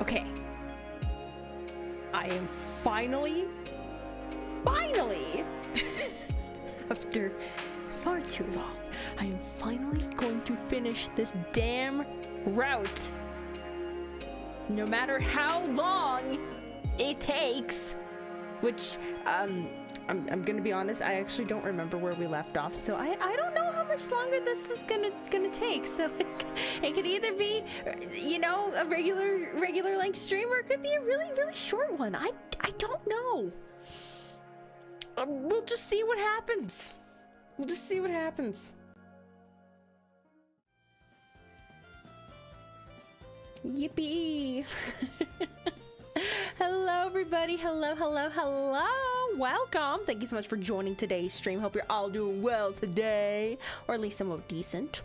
Okay. I am finally, after far too long, I am finally going to finish this damn route. No matter how long it takes, which, I'm gonna be honest, I actually don't remember where we left off, so I don't know how much longer this is gonna take, so it could either be, you know, a regular length stream, or it could be a really short one. I don't know. We'll just see what happens. We'll just see what happens. Yippee! Hello everybody, hello. Welcome. Thank you so much for joining today's stream. Hope you're all doing well today, or at least somewhat decent.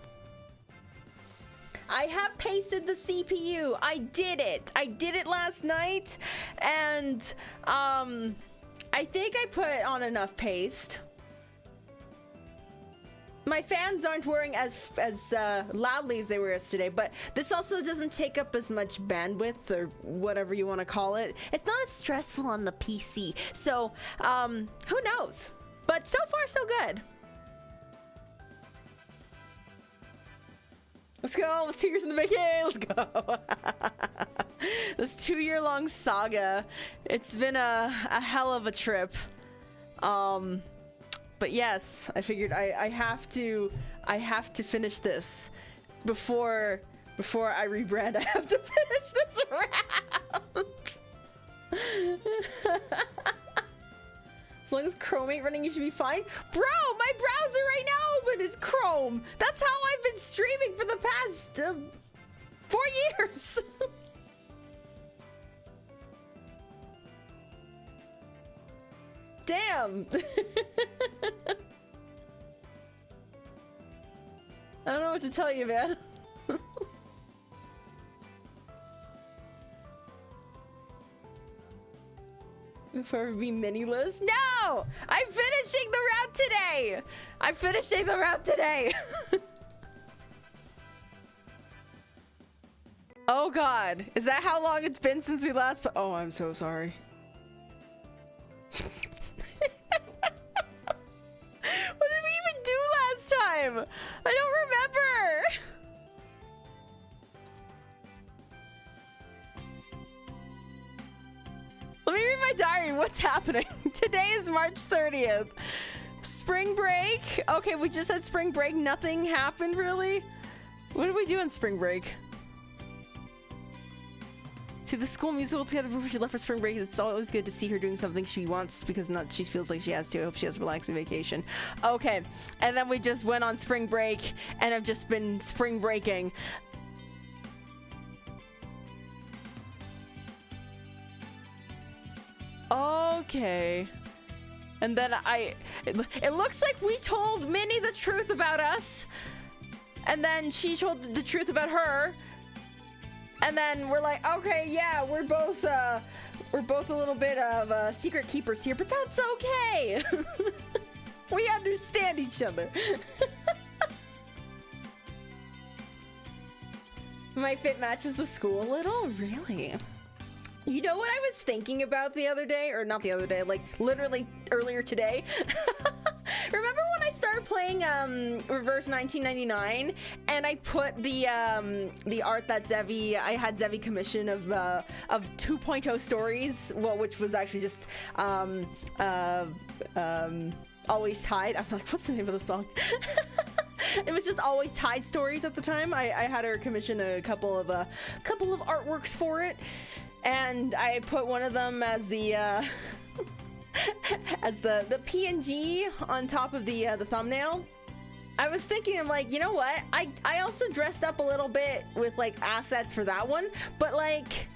I have pasted the CPU. I did it last night, and I think I put on enough paste. My fans aren't whirring as loudly as they were yesterday, but this also doesn't take up as much bandwidth, or whatever you want to call it. It's not as stressful on the PC, so who knows? But so far, so good. Let's go, almost 2 years in the making, let's go. This 2-year-long saga, it's been a hell of a trip. But yes, I figured I have to finish this before I rebrand. I have to finish this round. As long as Chrome ain't running, you should be fine. Bro, my browser right now open is Chrome. That's how I've been streaming for the past 4 years. Damn. I don't know what to tell you, man. If I ever be Minnie-less? No! I'm finishing the route today! I'm finishing the route today! Oh god. Is that how long it's been since we last oh, I'm so sorry. What did we even do last time? I don't remember. Let me read my diary. What's happening? Today is March 30th. Spring break. Okay, we just had spring break. Nothing happened really. What did we do on spring break? See, the school musical together before she left for spring break. It's always good to see her doing something she wants because she feels like she has to. I hope she has a relaxing vacation. Okay, and then we just went on spring break and I've just been spring breaking. Okay. And then it looks like we told Minnie the truth about us. And then she told the truth about her. And then we're like, okay, yeah, we're both a little bit of secret keepers here, but that's okay. We understand each other. My fit matches the school a little, really. You know what I was thinking about the other day, or not the other day, like literally earlier today? Remember when I started playing Reverse 1999 and I put the art that I had Zevi commission of 2.0 stories, well, which was actually just Always Tide. I'm like, what's the name of the song? It was just Always Tide stories at the time. I had her commission a couple of artworks for it, and I put one of them as the as the PNG on top of the thumbnail. I was thinking, I'm like, you know what? I also dressed up a little bit with like assets for that one, but like,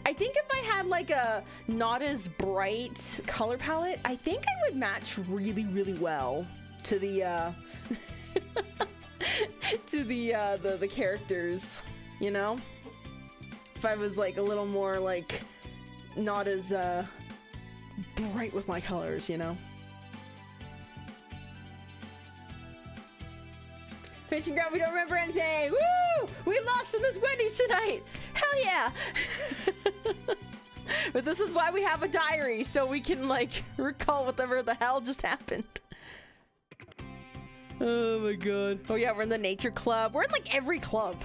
I think if I had like a not as bright color palette, I think I would match really well to the to the characters, you know? If I was like a little more like not as bright with my colors, you know? Fishing ground, we don't remember anything. Woo! We lost in this Wendy's tonight. Hell yeah! But this is why we have a diary, so we can like recall whatever the hell just happened. Oh my god. Oh yeah, we're in the nature club. We're in like every club.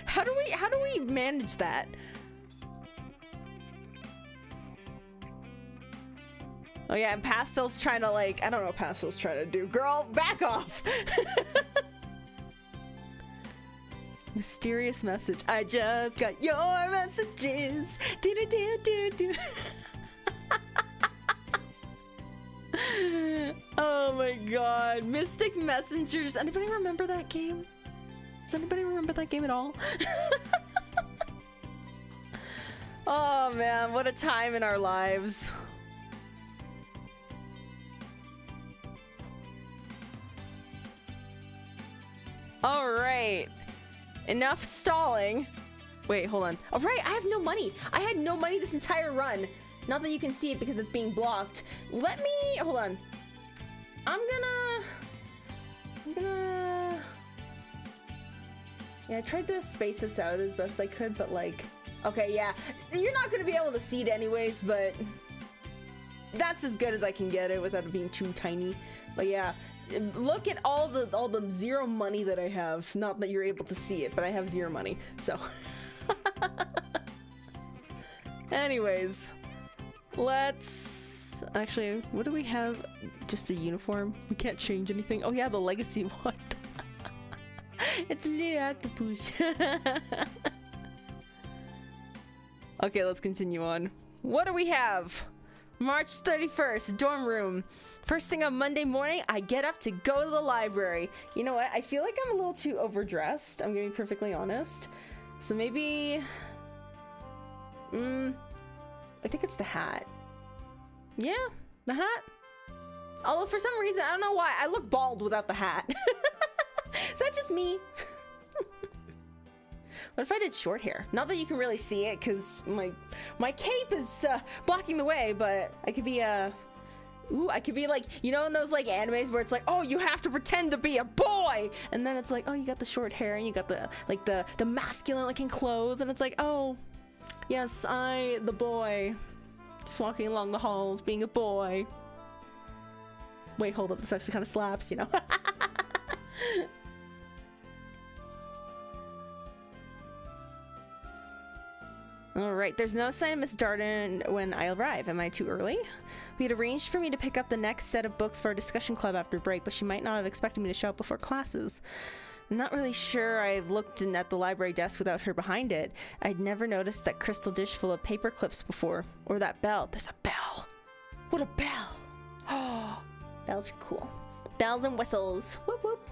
How do we manage that? Oh yeah, and Pastel's trying to like, I don't know what Pastel's trying to do. Girl, back off! Mysterious message. I just got your messages. Do do do do do. Oh my god. Mystic Messengers. Anybody remember that game? Does anybody remember that game at all? Oh man, what a time in our lives. All right. Enough stalling. Wait, hold on. All right, I have no money. I had no money this entire run. Not that you can see it because it's being blocked. Let me, hold on. I'm gonna, yeah, I tried to space this out as best I could, but like, okay, yeah. You're not gonna be able to see it anyways, but that's as good as I can get it without it being too tiny. But yeah. Look at all the zero money that I have. Not that you're able to see it, but I have zero money. So anyways, let's actually, what do we have? Just a uniform? We can't change anything. Oh yeah, the legacy one. It's a little octopus. Okay, let's continue on. What do we have? March 31st, dorm room. First thing on Monday morning, I get up to go to the library. You know what? I feel like I'm a little too overdressed. I'm gonna be perfectly honest. So maybe... I think it's the hat. Yeah, the hat. Although for some reason, I don't know why, I look bald without the hat. Is that just me? What if I did short hair? Not that you can really see it because my cape is blocking the way, but I could be ooh, I could be like, you know, in those like animes where it's like, oh, you have to pretend to be a boy, and then it's like, oh, you got the short hair and you got the like the masculine looking clothes, and it's like, oh, yes, the boy, just walking along the halls, being a boy. Wait, hold up, this actually kind of slaps, you know. Alright, there's no sign of Miss Darden when I arrive. Am I too early? We had arranged for me to pick up the next set of books for our discussion club after break, but she might not have expected me to show up before classes. I'm not really sure I've looked in at the library desk without her behind it. I'd never noticed that crystal dish full of paper clips before. Or that bell. There's a bell. What a bell. Oh, bells are cool. Bells and whistles. Whoop whoop.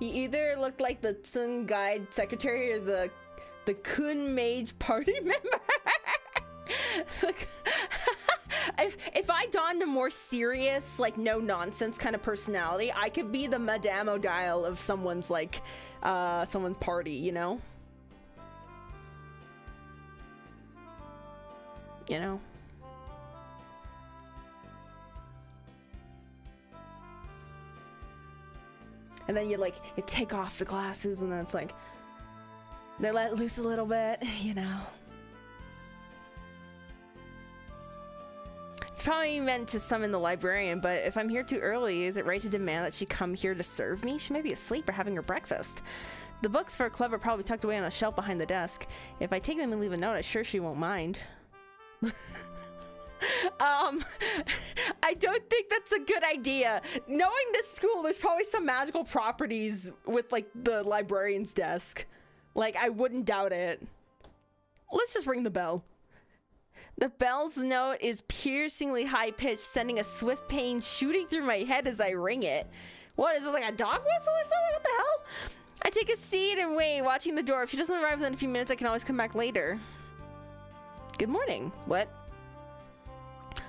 You either look like the Sun Guide secretary or the Kun Mage party member. If I donned a more serious, like no nonsense kind of personality, I could be the Madame O'Dial of someone's like someone's party, you know? You know? And then you take off the glasses and then it's like they let loose a little bit, you know. It's probably meant to summon the librarian, but if I'm here too early, is it right to demand that she come here to serve me? She may be asleep or having her breakfast. The books for a club are probably tucked away on a shelf behind the desk. If I take them and leave a note, I'm sure she won't mind. I don't think that's a good idea. Knowing this school, there's probably some magical properties with like the librarian's desk. Like, I wouldn't doubt it. Let's just ring the bell. The bell's note is piercingly high-pitched, sending a swift pain shooting through my head as I ring it. What, is it like a dog whistle or something? What the hell? I take a seat and wait, watching the door. If she doesn't arrive within a few minutes, I can always come back later. Good morning. What?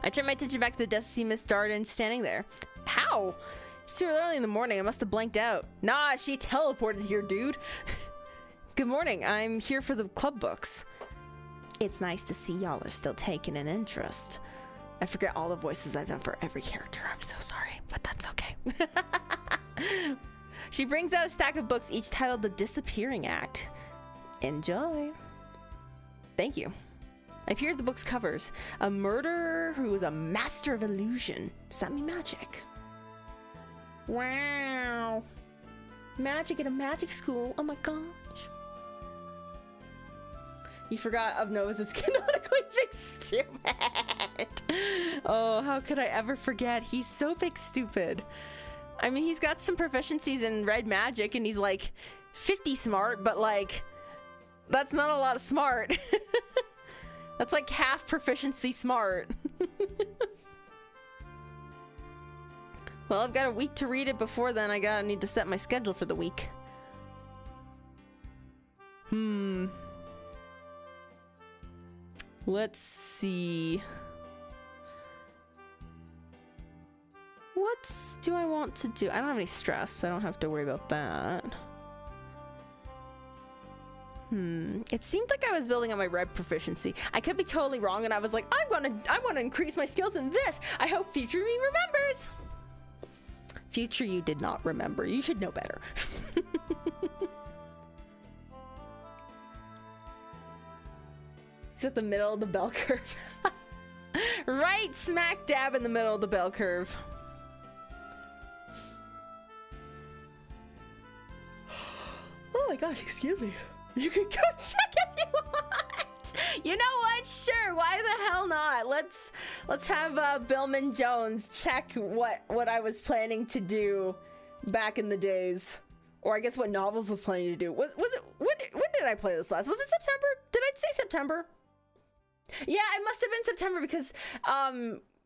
I turn my attention back to the desk to see Miss Darden standing there. How? It's too early in the morning. I must have blanked out. Nah, she teleported here, dude. Good morning. I'm here for the club books. It's nice to see y'all are still taking an interest. I forget all the voices I've done for every character. I'm so sorry, but that's okay. She brings out a stack of books, each titled The Disappearing Act. Enjoy. Thank you. I peered at the book's covers. A murderer who is a master of illusion. Does that mean magic? Wow. Magic at a magic school. Oh my gosh. You forgot of Nova's canonically big stupid. Oh, how could I ever forget? He's so big stupid. I mean, he's got some proficiencies in red magic and he's like 50 smart, but like, that's not a lot of smart. That's like half proficiency smart. Well, I've got a week to read it before then. I need to set my schedule for the week. Let's see. What do I want to do? I don't have any stress, so I don't have to worry about that. It seemed like I was building on my red proficiency. I could be totally wrong, and I was like, I want to increase my skills in this. I hope future me remembers. Future you did not remember. You should know better. It's at the middle of the bell curve. Right smack dab in the middle of the bell curve. Oh my gosh, excuse me. You can go check if you want. You know what? Sure, why the hell not? Let's have Billman Jones check what I was planning to do back in the days. Or I guess what Novels was planning to do. Was it when did I play this last? Was it September? Did I say September? Yeah, it must have been September because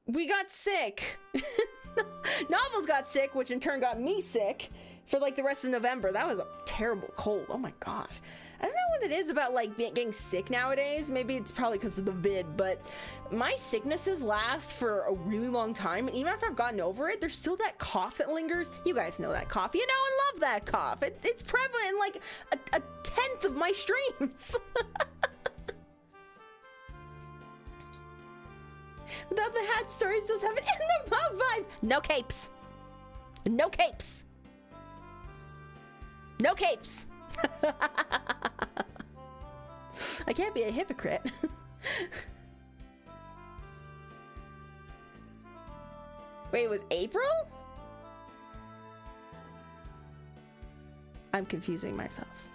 we got sick. Novels got sick, which in turn got me sick for like the rest of November. That was a terrible cold. Oh my god. I don't know what it is about like getting sick nowadays. Maybe it's probably because of the vid, but my sicknesses last for a really long time. And even after I've gotten over it, there's still that cough that lingers. You guys know that cough. You know and love that cough. It's prevalent in like a tenth of my streams. Without the hat, Stories does have an in the mouth vibe. No capes. No capes. No capes. I can't be a hypocrite. Wait, it was April? I'm confusing myself.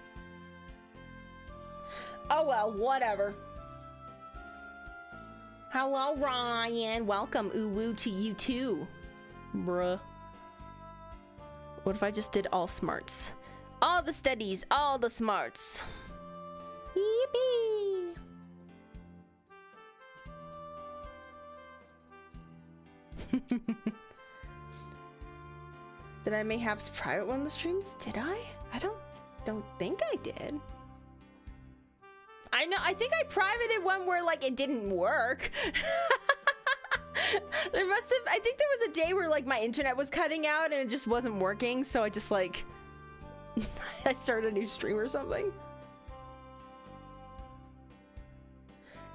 Oh well, whatever. Hello, Ryan. Welcome, Uwu, to you too. Bruh. What if I just did all smarts? All the studies, all the smarts. Yippee! Did I mayhaps private one of the streams? Did I? I don't think I did. I know, I think I privated one where like it didn't work. I think there was a day where like my internet was cutting out and it just wasn't working, so I just like I started a new stream or something.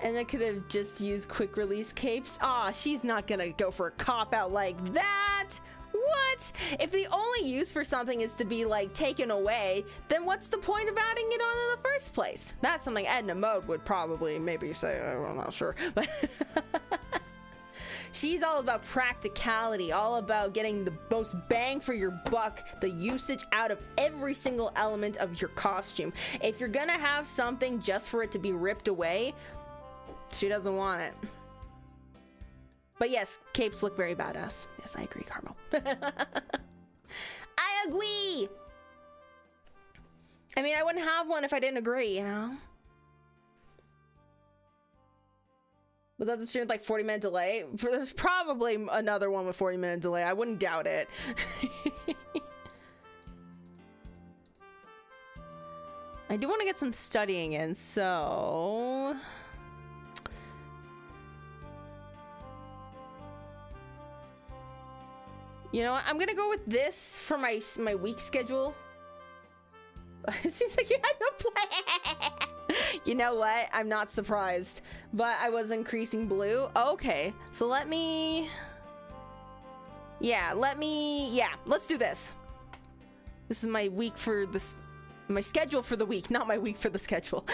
And I could have just used quick release capes. Aw, she's not gonna go for a cop out like that. What? If the only use for something is to be like taken away, then what's the point of adding it on in the first place? That's something Edna Mode would probably maybe say. I'm not sure, but she's all about practicality, all about getting the most bang for your buck, the usage out of every single element of your costume. If you're gonna have something just for it to be ripped away, she doesn't want it. But yes, capes look very badass. Yes, I agree, Carmel. I agree! I mean, I wouldn't have one if I didn't agree, you know? Without the stream with like 40-minute delay, there's probably another one with 40-minute delay. I wouldn't doubt it. I do want to get some studying in, so... You know what? I'm gonna go with this for my week schedule. It seems like you had no plan. You know what? I'm not surprised, but I was increasing blue. Okay, so let me... Yeah, let's do this. This is my week for this, my schedule for the week, not my week for the schedule.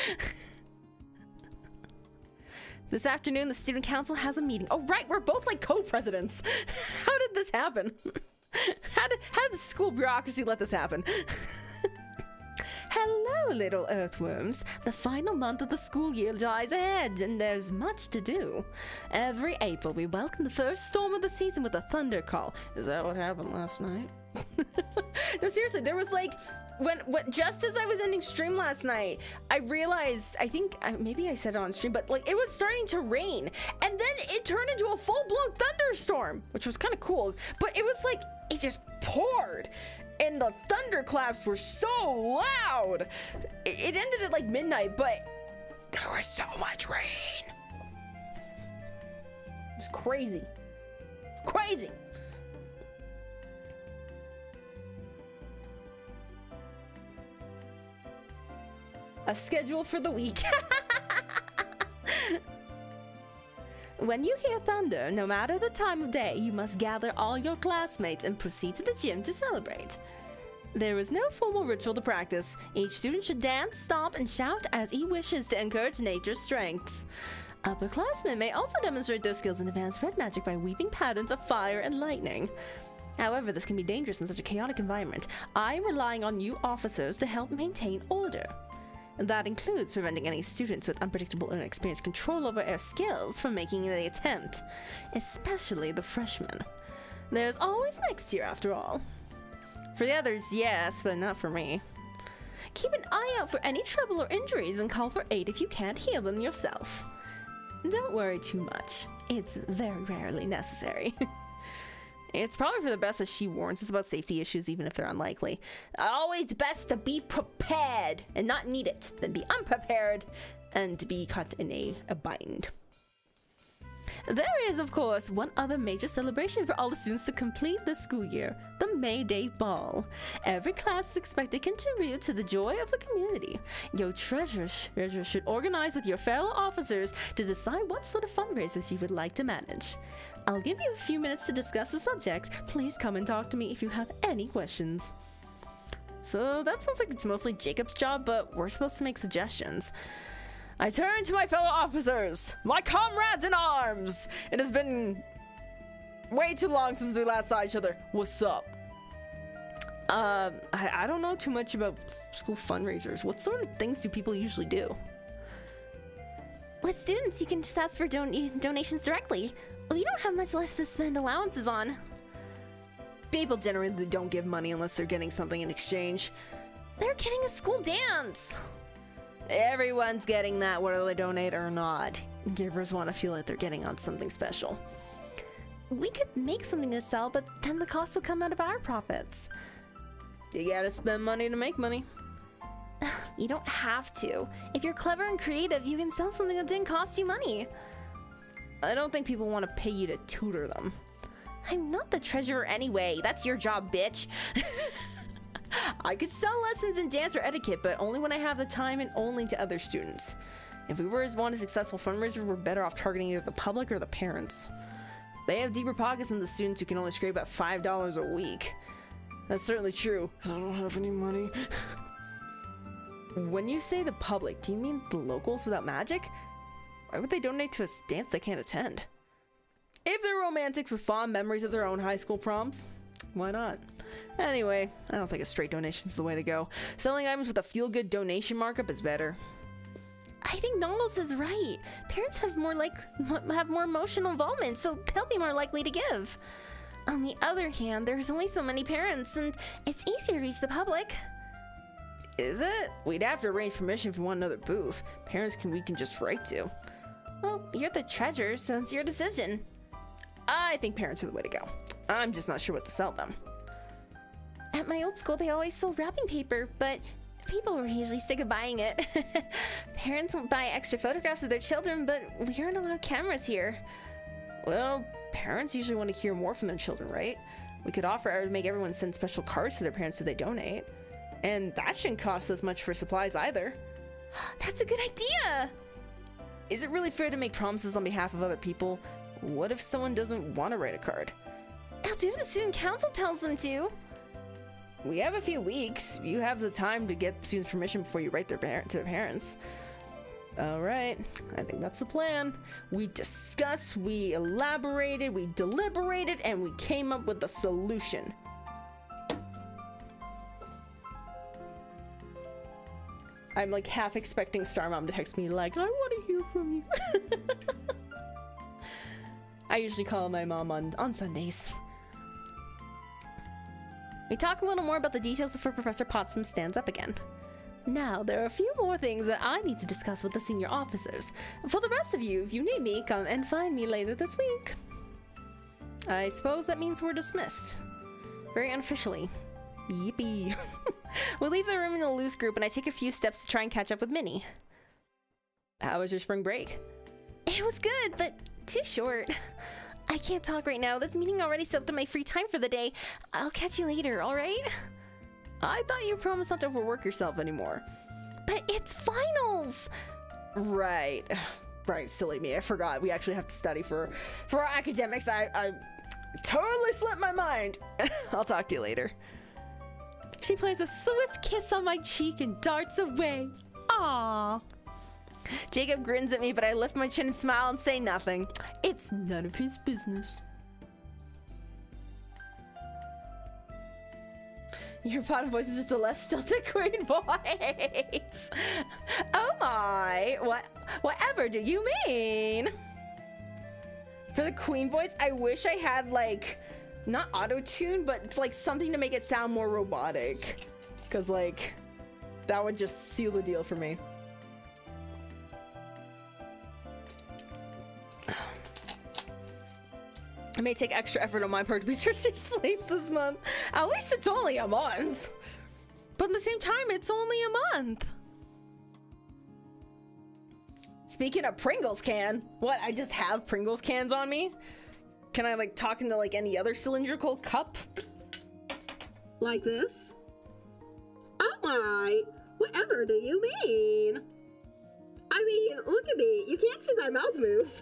This afternoon, the student council has a meeting. Oh, right, we're both like co-presidents. How did this happen? How did the school bureaucracy let this happen? Hello, little earthworms. The final month of the school year lies ahead, and there's much to do. Every April, we welcome the first storm of the season with a thunder call. Is that what happened last night? No, seriously, there was like, when just as I was ending stream last night, I realized, I think, maybe I said it on stream, but like, it was starting to rain, and then it turned into a full-blown thunderstorm, which was kind of cool, but it was like, it just poured. And the thunderclaps were so loud. It ended at like midnight, but there was so much rain. It was crazy. Crazy. A schedule for the week. When you hear thunder, no matter the time of day, you must gather all your classmates and proceed to the gym to celebrate. There is no formal ritual to practice. Each student should dance, stomp, and shout as he wishes to encourage nature's strengths. Upperclassmen may also demonstrate their skills in advanced red magic by weaving patterns of fire and lightning. However, this can be dangerous in such a chaotic environment. I am relying on you officers to help maintain order. That includes preventing any students with unpredictable or inexperienced control over their skills from making the attempt, especially the freshmen. There's always next year, after all. For the others, yes, but not for me. Keep an eye out for any trouble or injuries and call for aid if you can't heal them yourself. Don't worry too much. It's very rarely necessary. It's probably for the best that she warns us about safety issues, even if they're unlikely. Always best to be prepared and not need it than be unprepared and to be caught in a bind. There is, of course, one other major celebration for all the students to complete this school year, the May Day Ball. Every class is expected to contribute to the joy of the community. Your treasurers should organize with your fellow officers to decide what sort of fundraisers you would like to manage. I'll give you a few minutes to discuss the subject. Please come and talk to me if you have any questions. So that sounds like it's mostly Jacob's job, but we're supposed to make suggestions. I turn to my fellow officers, my comrades in arms. It has been way too long since we last saw each other. What's up? I don't know too much about school fundraisers. What sort of things do people usually do? With students, you can just ask for donations directly. We don't have much left to spend allowances on. People generally don't give money unless they're getting something in exchange. They're getting a school dance. Everyone's getting that, whether they donate or not. Givers want to feel like they're getting on something special. We could make something to sell, but then the cost would come out of our profits. You gotta spend money to make money. You don't have to. If you're clever and creative, you can sell something that didn't cost you money. I don't think people want to pay you to tutor them. I'm not the treasurer anyway. That's your job, bitch. I could sell lessons in dance or etiquette, but only when I have the time and only to other students. If we want a successful fundraiser, we're better off targeting either the public or the parents. They have deeper pockets than the students who can only scrape about $5 a week. That's certainly true. I don't have any money. When you say the public, do you mean the locals without magic? Why would they donate to a dance they can't attend? If they're romantics with fond memories of their own high school proms, why not? Anyway, I don't think a straight donation's the way to go. Selling items with a feel-good donation markup is better. I think Noodles is right. Parents have more emotional involvement, so they'll be more likely to give. On the other hand, there's only so many parents, and it's easier to reach the public. Is it? We'd have to arrange permission from one another booth. Parents we can just write to. Well, you're the treasurer, so it's your decision. I think parents are the way to go. I'm just not sure what to sell them. At my old school, they always sold wrapping paper, but people were usually sick of buying it. Parents won't buy extra photographs of their children, but we aren't allowed cameras here. Well, parents usually want to hear more from their children, right? We could offer to make everyone send special cards to their parents if they donate. And that shouldn't cost us much for supplies either. That's a good idea! Is it really fair to make promises on behalf of other people? What if someone doesn't want to write a card? I'll do what the student council tells them to. we have a few weeks. You have the time to get students' permission before you write to their parents. All right, I think that's the plan. We discussed, we elaborated, we deliberated, and we came up with a solution. I'm like half expecting Star Mom to text me like, I want to hear from you. I usually call my mom on Sundays. We talk a little more about the details before Professor Potsdam stands up again. Now, there are a few more things that I need to discuss with the senior officers. For the rest of you, if you need me, come and find me later this week. I suppose that means we're dismissed. Very unofficially. Yippee. We leave the room in a loose group and I take a few steps to try and catch up with Minnie. How was your spring break? It was good, but too short. I can't talk right now. This meeting already soaked up my free time for the day. I'll catch you later, alright? I thought you promised not to overwork yourself anymore. But it's finals! Right. Right, silly me. I forgot. We actually have to study for our academics. I totally slipped my mind. I'll talk to you later. She plays a swift kiss on my cheek and darts away. Aww. Jacob grins at me, but I lift my chin and smile and say nothing. It's none of his business. Your bottom voice is just a less stilted queen voice. Oh my, whatever do you mean? For the queen voice, I wish I had like, not auto-tune, but it's like something to make it sound more robotic. Cause like, that would just seal the deal for me. It may take extra effort on my part to be sure she sleeps this month. At least it's only a month. But at the same time, it's only a month. Speaking of Pringles can, what, I just have Pringles cans on me? Can I like talk into like any other cylindrical cup? Like this? Oh my, whatever do you mean? I mean, look at me, you can't see my mouth move.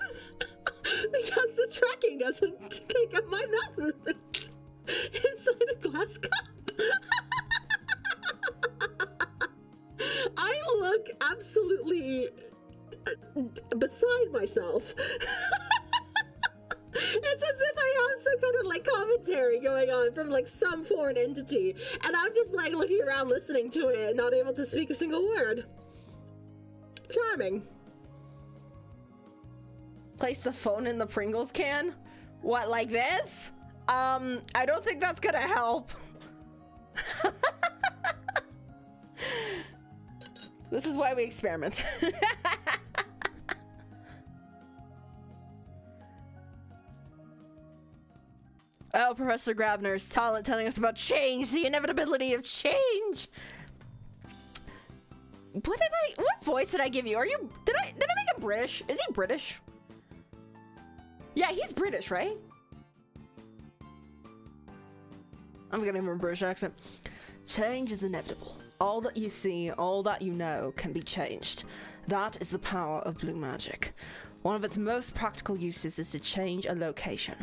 Because the tracking doesn't pick up my mouth movements inside a glass cup. I look absolutely beside myself. It's as if I have some kind of like commentary going on from like some foreign entity, and I'm just like looking around listening to it and not able to speak a single word. Charming. Place the phone in the Pringles can? What, like this? I don't think that's gonna help. This is why we experiment. Oh, Professor Grabner's talent telling us about change, the inevitability of change. What voice did I give you? Did I make him British? Is he British? Yeah, he's British, right? I'm gonna give him a British accent. Change is inevitable. All that you see, all that you know can be changed. That is the power of blue magic. One of its most practical uses is to change a location.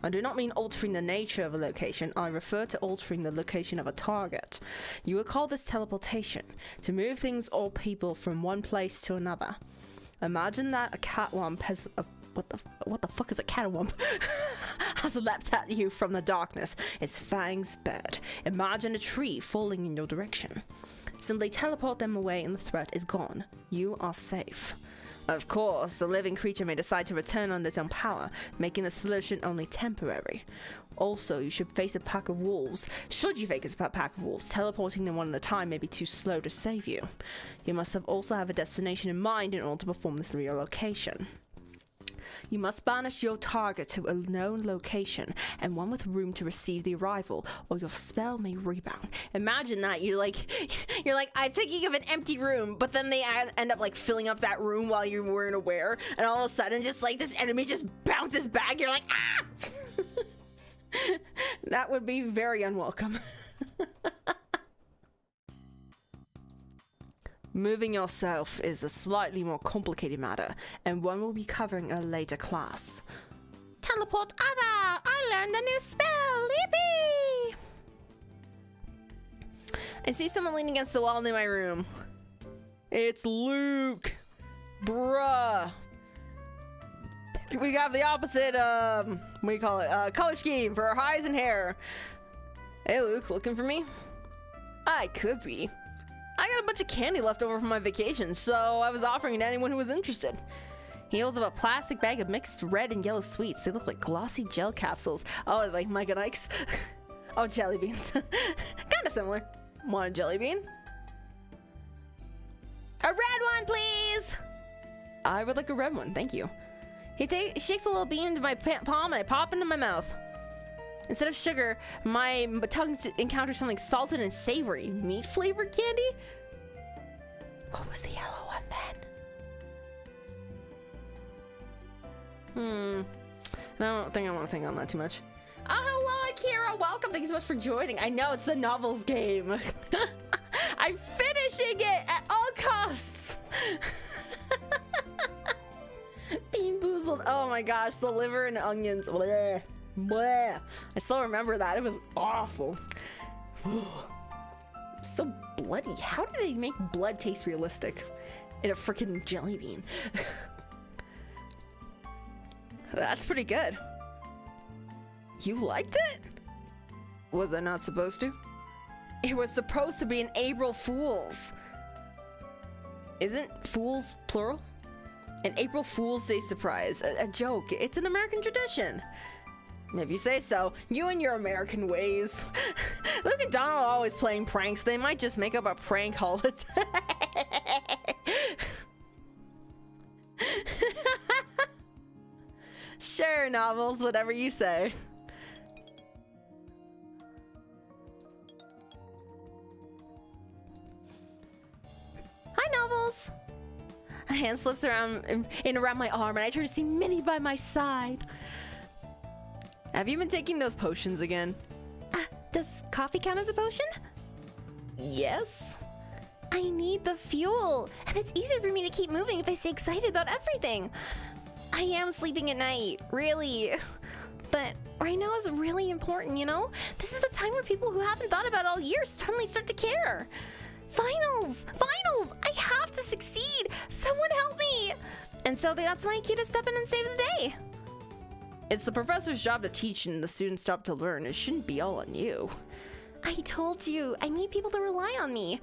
I do not mean altering the nature of a location, I refer to altering the location of a target. You would call this teleportation, to move things or people from one place to another. Imagine that a catwamp has a what the fuck is a catwamp? Has leapt at you from the darkness, its fangs bared. Imagine a tree falling in your direction. Simply teleport them away and the threat is gone. You are safe. Of course, the living creature may decide to return on its own power, making the solution only temporary. Also, you should face a pack of wolves. Should you face a pack of wolves, teleporting them one at a time may be too slow to save you. You must also have a destination in mind in order to perform this relocation. You must banish your target to a known location and one with room to receive the arrival, or your spell may rebound. Imagine that you're like, I'm thinking of an empty room, but then they end up like filling up that room while you weren't aware, and all of a sudden, just like this enemy just bounces back. You're like, ah! That would be very unwelcome. Moving yourself is a slightly more complicated matter, and one we'll be covering in a later class. Teleport other! I learned a new spell! Yippee! I see someone leaning against the wall near my room. It's Luke. Bruh. We got the opposite, what do you call it? Color scheme for our eyes and hair. Hey Luke, looking for me? I could be. I got a bunch of candy left over from my vacation, so I was offering it to anyone who was interested. He holds up a plastic bag of mixed red and yellow sweets. They look like glossy gel capsules. Oh, like Mike and Ike's. Oh, jelly beans. Kinda similar. Want a jelly bean? A red one, please! I would like a red one, thank you. He shakes a little bean into my palm and I pop into my mouth. Instead of sugar, my tongue encounters something salted and savory. Meat-flavored candy? What was the yellow one then? I don't think I want to think on that too much. Oh, hello, Akira. Welcome. Thank you so much for joining. I know it's the novels game. I'm finishing it at all costs. Bean boozled. Oh my gosh, the liver and onions. Bleh. Bleh. I still remember that. It was awful. So bloody. How did they make blood taste realistic in a freaking jelly bean? That's pretty good. You liked it? Was I not supposed to? It was supposed to be an April Fool's. Isn't fools plural? An April Fool's Day surprise. A joke. It's an American tradition. If you say so. You and your American ways. Look at Donald always playing pranks. They might just make up a prank holiday. Sure, novels, whatever you say. Hi, Novels. A hand slips around around my arm, and I turn to see Minnie by my side. Have you been taking those potions again? Does coffee count as a potion? Yes. I need the fuel, and it's easier for me to keep moving if I stay excited about everything. I am sleeping at night, really. But right now is really important, you know? This is the time where people who haven't thought about it all year suddenly start to care. Finals! Finals! I have to succeed! Someone help me! And so that's my cue to step in and save the day. It's the professor's job to teach and the students' job to learn. It shouldn't be all on you. I told you, I need people to rely on me.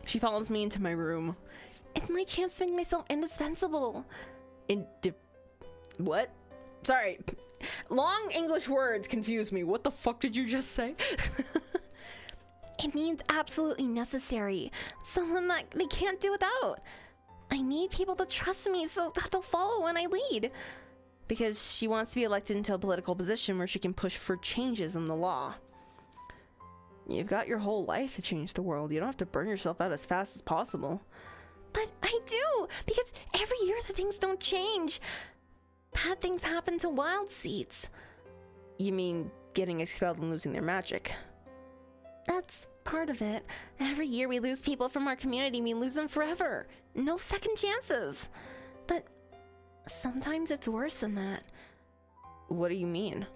She follows me into my room. It's my chance to make myself indispensable. What? Sorry. Long English words confuse me. What the fuck did you just say? It means absolutely necessary. Someone that they can't do without. I need people to trust me so that they'll follow when I lead. Because she wants to be elected into a political position where she can push for changes in the law. You've got your whole life to change the world. You don't have to burn yourself out as fast as possible. But I do, because every year the things don't change. Bad things happen to wild seeds. You mean getting expelled and losing their magic? That's part of it. Every year we lose people from our community, we lose them forever. No second chances. But sometimes it's worse than that. What do you mean?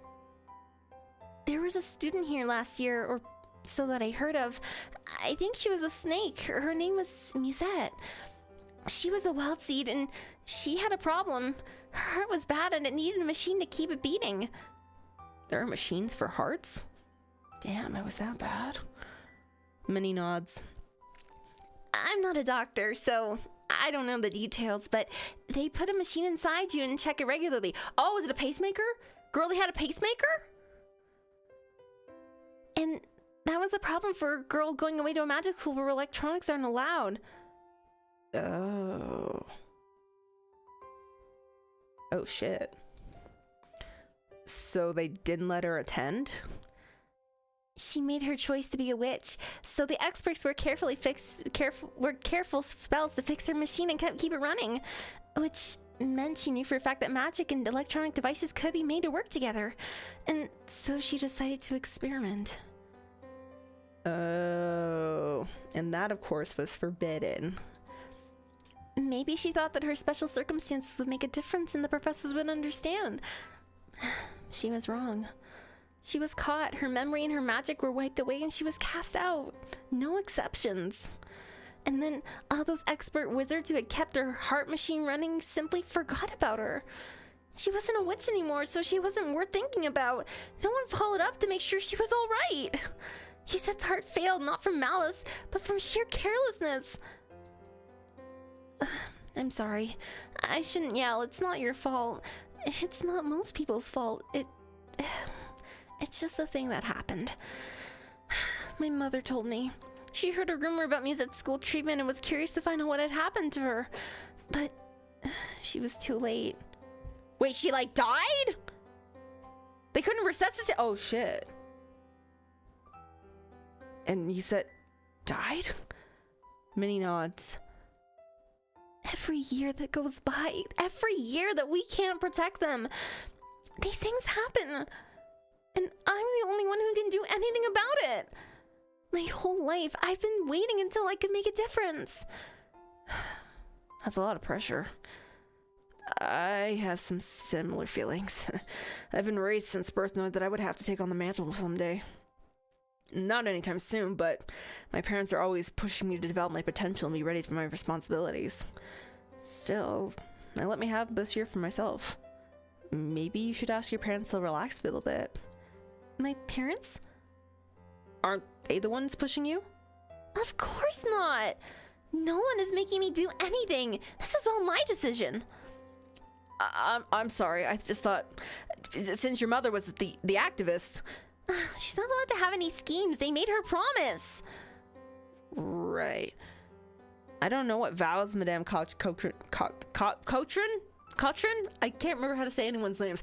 There was a student here last year, or so that I heard of. I think she was a snake. Her name was Musette. She was a wild seed and she had a problem. Her heart was bad and it needed a machine to keep it beating. There are machines for hearts? Damn, it was that bad. Minnie nods. I'm not a doctor, so I don't know the details, but they put a machine inside you and check it regularly. Oh, is it a pacemaker? Girlie had a pacemaker? And that was a problem for a girl going away to a magic school where electronics aren't allowed. Oh. Oh shit. So they didn't let her attend? She made her choice to be a witch, so the experts were careful spells to fix her machine and keep it running, which meant she knew for a fact that magic and electronic devices could be made to work together, and so she decided to experiment. Oh, and that of course was forbidden. Maybe she thought that her special circumstances would make a difference and the professors would understand. She was wrong. She was caught, her memory and her magic were wiped away, and she was cast out. No exceptions. And then all those expert wizards who had kept her heart machine running simply forgot about her. She wasn't a witch anymore, so she wasn't worth thinking about. No one followed up to make sure she was all right. Yusette's heart failed, not from malice, but from sheer carelessness. I'm sorry. I shouldn't yell. It's not your fault. It's not most people's fault. It's just a thing that happened. My mother told me. She heard a rumor about Musette's school treatment and was curious to find out what had happened to her. But she was too late. Wait, she like died? They couldn't resuscitate. Oh shit. And you said died? Minnie nods. Every year that goes by, every year that we can't protect them, these things happen. And I'm the only one who can do anything about it. My whole life, I've been waiting until I could make a difference. That's a lot of pressure. I have some similar feelings. I've been raised since birth knowing that I would have to take on the mantle someday. Not anytime soon, but my parents are always pushing me to develop my potential and be ready for my responsibilities. Still, they let me have this year for myself. Maybe you should ask your parents to relax a little bit. My parents? Aren't they the ones pushing you? Of course not! No one is making me do anything. This is all my decision. I'm sorry. I just thought, since your mother was the activist. She's not allowed to have any schemes. They made her promise. Right. I don't know what vows Madame Cochran? I can't remember how to say anyone's names.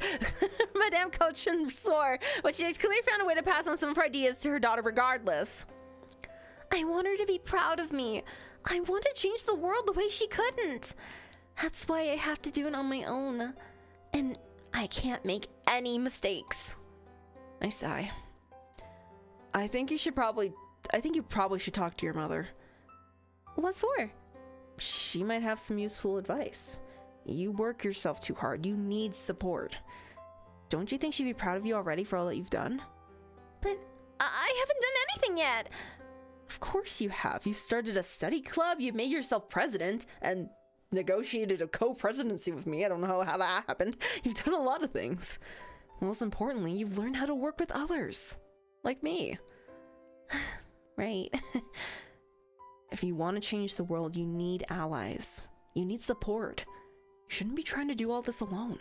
Madame Cochran swore, but she clearly found a way to pass on some of her ideas to her daughter regardless. I want her to be proud of me. I want to change the world the way she couldn't. That's why I have to do it on my own. And I can't make any mistakes. I sigh. I think you probably should talk to your mother. What for? She might have some useful advice. You work yourself too hard. You need support. Don't you think she'd be proud of you already for all that you've done? But I haven't done anything yet. Of course you have. You started a study club, you made yourself president, and negotiated a co-presidency with me. I don't know how that happened. You've done a lot of things. Most importantly, you've learned how to work with others. Like me. Right. If you want to change the world, you need allies. You need support. You shouldn't be trying to do all this alone.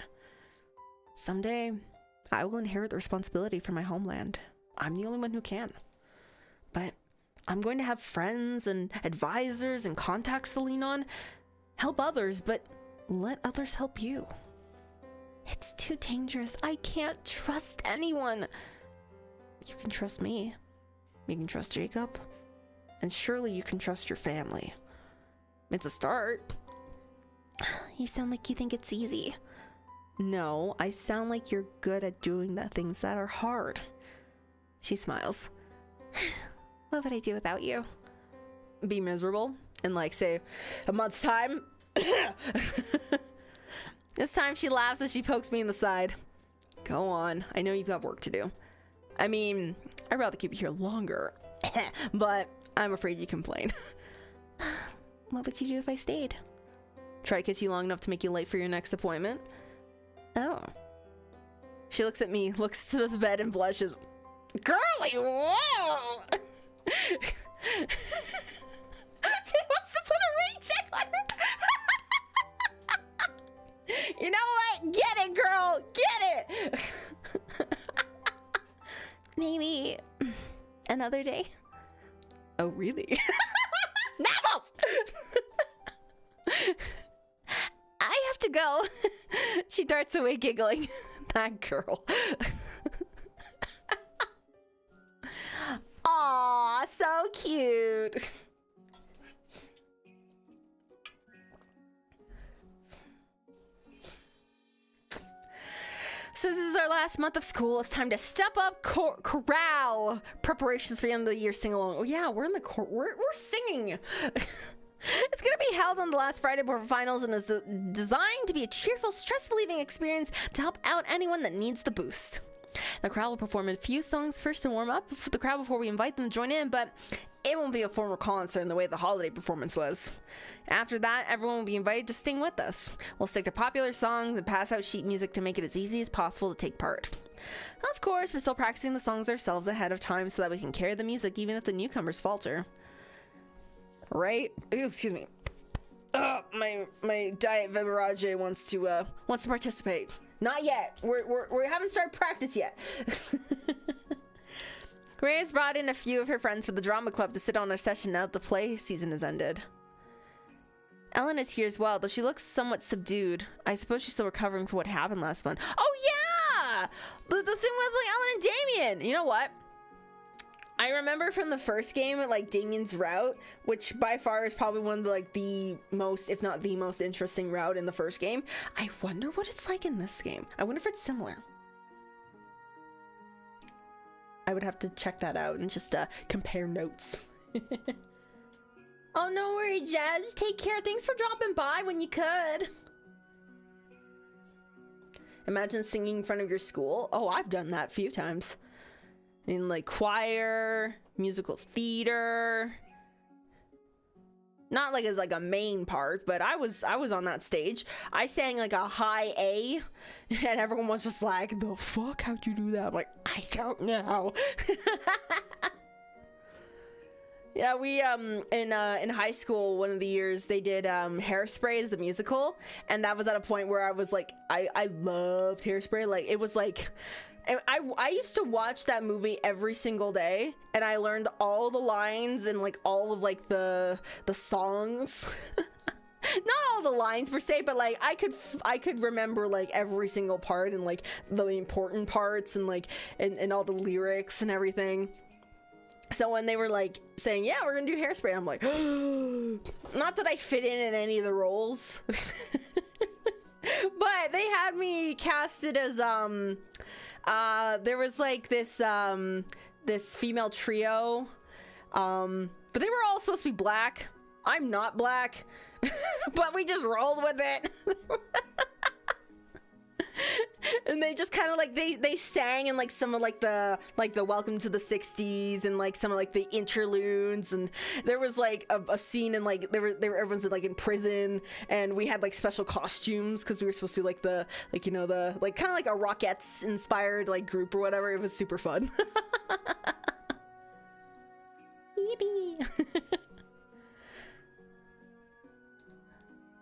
Someday, I will inherit the responsibility for my homeland. I'm the only one who can. But I'm going to have friends and advisors and contacts to lean on. Help others, but let others help you. It's too dangerous. I can't trust anyone. You can trust me. You can trust Jacob. And surely you can trust your family. It's a start. You sound like you think it's easy. No, I sound like you're good at doing the things that are hard. She smiles. What would I do without you? Be miserable in like, say, a month's time. This time she laughs as she pokes me in the side. Go on, I know you've got work to do. I mean, I'd rather keep you here longer, but I'm afraid you complain. What would you do if I stayed? Try to kiss you long enough to make you late for your next appointment. Oh. She looks at me, looks to the bed and blushes. Girly, whoa! She wants to put a rain check on her. You know what? Get it, girl! Get it! Maybe another day. Oh, really? Napples! I have to go. She darts away giggling. That girl. Aw, so cute. So this is our last month of school. It's time to step up chorale preparations for the end of the year sing along. Oh yeah, we're in the we're singing. It's gonna be held on the last Friday before finals and is designed to be a cheerful, stress-relieving experience to help out anyone that needs the boost. The crowd will perform a few songs first to warm up the crowd before we invite them to join in, but it won't be a formal concert in the way the holiday performance was. After that, everyone will be invited to sing with us. We'll stick to popular songs and pass out sheet music to make it as easy as possible to take part. Of course, we're still practicing the songs ourselves ahead of time so that we can carry the music even if the newcomers falter. Right? Ooh, excuse me. My diet Viberage wants to participate. Not yet. We haven't started practice yet. Ray has brought in a few of her friends for the drama club to sit on a session now that the play season has ended. Ellen is here as well, though she looks somewhat subdued. I suppose she's still recovering from what happened last month. Oh yeah! The thing with like Ellen and Damien! You know what? I remember from the first game, like Damien's route, which by far is probably one of the, like the most, if not the most interesting route in the first game. I wonder what it's like in this game. I wonder if it's similar. I would have to check that out and just compare notes. Oh, no worry, Jazz. Take care. Thanks for dropping by when you could. Imagine singing in front of your school. Oh, I've done that a few times. In like choir, musical theater. Not like as like a main part, but I was on that stage. I sang like a high A, and everyone was just like, "The fuck? How'd you do that?" I'm like, I don't know. Yeah, we in high school, one of the years they did Hairspray as the musical, and that was at a point where I was like, I loved Hairspray. Like it was like, I used to watch that movie every single day, and I learned all the lines and like all of like the songs. Not all the lines per se, but like I could remember like every single part and like the important parts and like and all the lyrics and everything. So when they were like saying, yeah, we're gonna do Hairspray, I'm like, not that I fit in any of the roles, but they had me casted as there was like this female trio, but they were all supposed to be black. I'm not black, but we just rolled with it. And they just kind of like they sang in like some of like the Welcome to the 60s and like some of like the interludes, and there was like a scene and like everyone's like in prison, and we had like special costumes because we were supposed to like the like, you know, the like kind of like a Rockettes inspired like group or whatever. It was super fun. Yippee.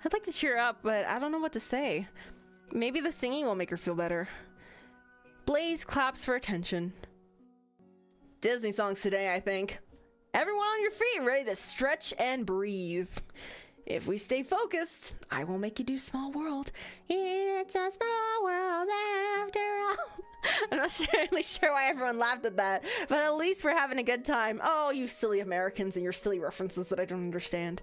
I'd like to cheer up, but I don't know what to say. Maybe the singing will make her feel better. Blaze claps for attention. Disney songs today, I think. Everyone on your feet, ready to stretch and breathe. If we stay focused, I will make you do Small World. It's a small world after all. I'm not really sure why everyone laughed at that, but at least we're having a good time. Oh, you silly Americans and your silly references that I don't understand.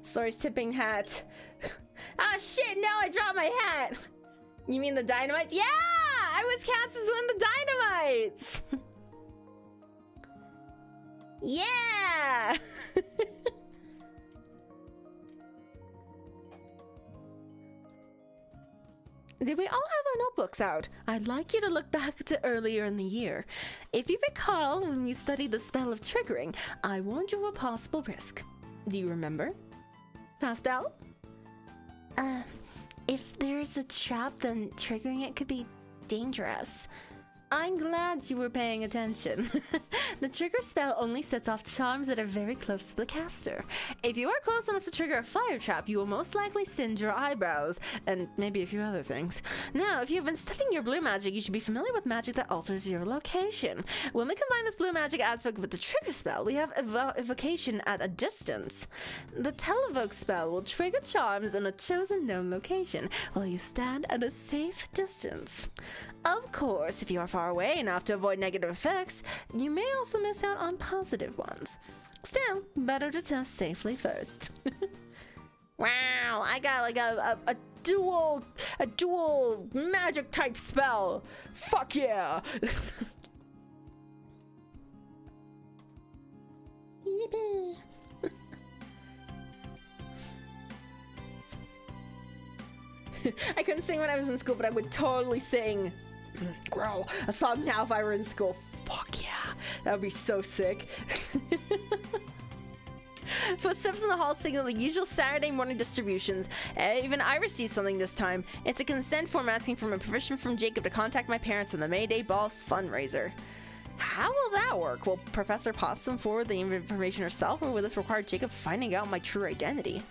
Sorry's tipping hat. Ah, shit, no, I dropped my hat. You mean the Dynamites? Yeah, I was cast as one of the Dynamites. Yeah. Did we all have our notebooks out? I'd like you to look back to earlier in the year. If you recall, when we studied the spell of triggering, I warned you of a possible risk. Do you remember? Pastel? If there's a trap, then triggering it could be dangerous. I'm glad you were paying attention. The trigger spell only sets off charms that are very close to the caster. If you are close enough to trigger a fire trap, you will most likely singe your eyebrows, and maybe a few other things. Now, if you have been studying your blue magic, you should be familiar with magic that alters your location. When we combine this blue magic aspect with the trigger spell, we have evocation at a distance. The televoke spell will trigger charms in a chosen known location, while you stand at a safe distance. Of course, if you are far away enough to avoid negative effects, you may also miss out on positive ones. Still, better to test safely first. Wow, I got like a dual magic type spell. Fuck yeah. Yippee. I couldn't sing when I was in school, but I would totally sing, girl, a song now if I were in school. Fuck yeah, that would be so sick. Footsteps in the hall signal the usual Saturday morning distributions. Even I received something this time. It's a consent form asking for my permission from Jacob to contact my parents on the May Day Balls fundraiser. How will that work? Will Professor Possum forward the information herself, or will this require Jacob finding out my true identity?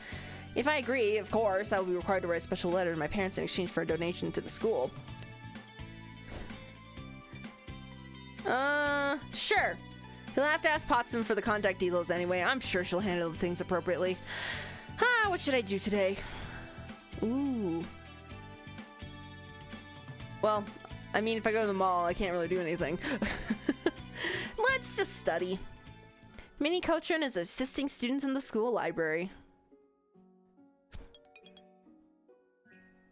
If I agree, of course, I will be required to write a special letter to my parents in exchange for a donation to the school. Sure. He'll have to ask Potsdam for the contact details anyway. I'm sure she'll handle things appropriately. What should I do today? Ooh. Well, I mean, if I go to the mall, I can't really do anything. Let's just study. Minnie Cochran is assisting students in the school library.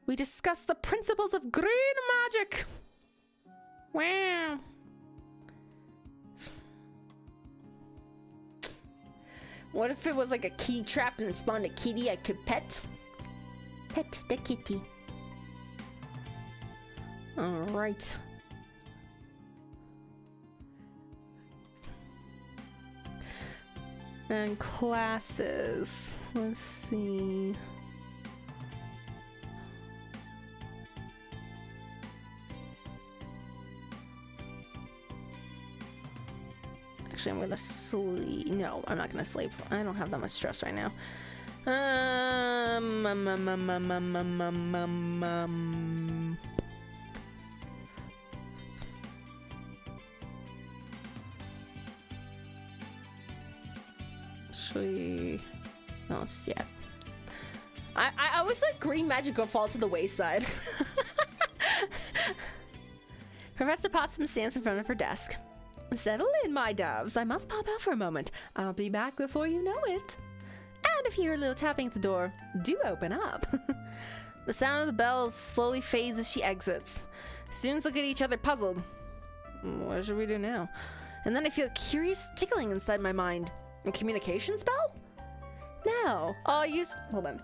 We discuss the principles of green magic. Wow. What if it was like a kitty trap and it spawned a kitty I could pet? Pet the kitty. Alright. And classes. Let's see. Actually, I'm gonna sleep. No, I'm not gonna sleep. I don't have that much stress right now. Actually, no, yeah. I always let green magic go fall to the wayside. Professor Potsdam stands in front of her desk. Settle in, my doves. I must pop out for a moment. I'll be back before you know it. And if you hear a little tapping at the door, do open up. The sound of the bells slowly fades as she exits. Students look at each other puzzled. What should we do now? And then I feel a curious tickling inside my mind. A communication spell? Now, hold on.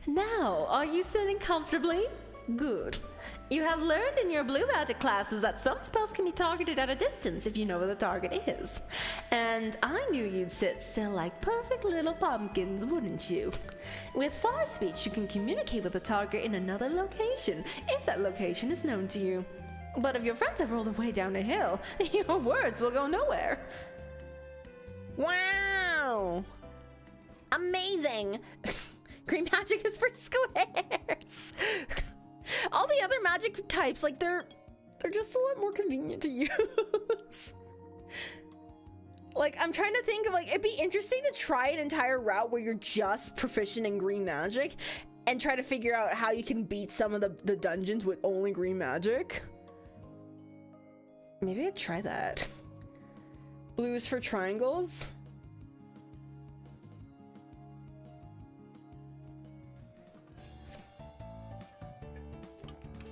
Now, are you sitting comfortably? Good. You have learned in your blue magic classes that some spells can be targeted at a distance if you know where the target is. And I knew you'd sit still like perfect little pumpkins, wouldn't you? With far speech, you can communicate with the target in another location, if that location is known to you. But if your friends have rolled away down a hill, your words will go nowhere. Wow! Amazing! Green magic is for squares! All the other magic types, like, they're just a lot more convenient to use. Like, I'm trying to think of, like, it'd be interesting to try an entire route where you're just proficient in green magic and try to figure out how you can beat some of the dungeons with only green magic. Maybe I'd try that. Blue is for triangles.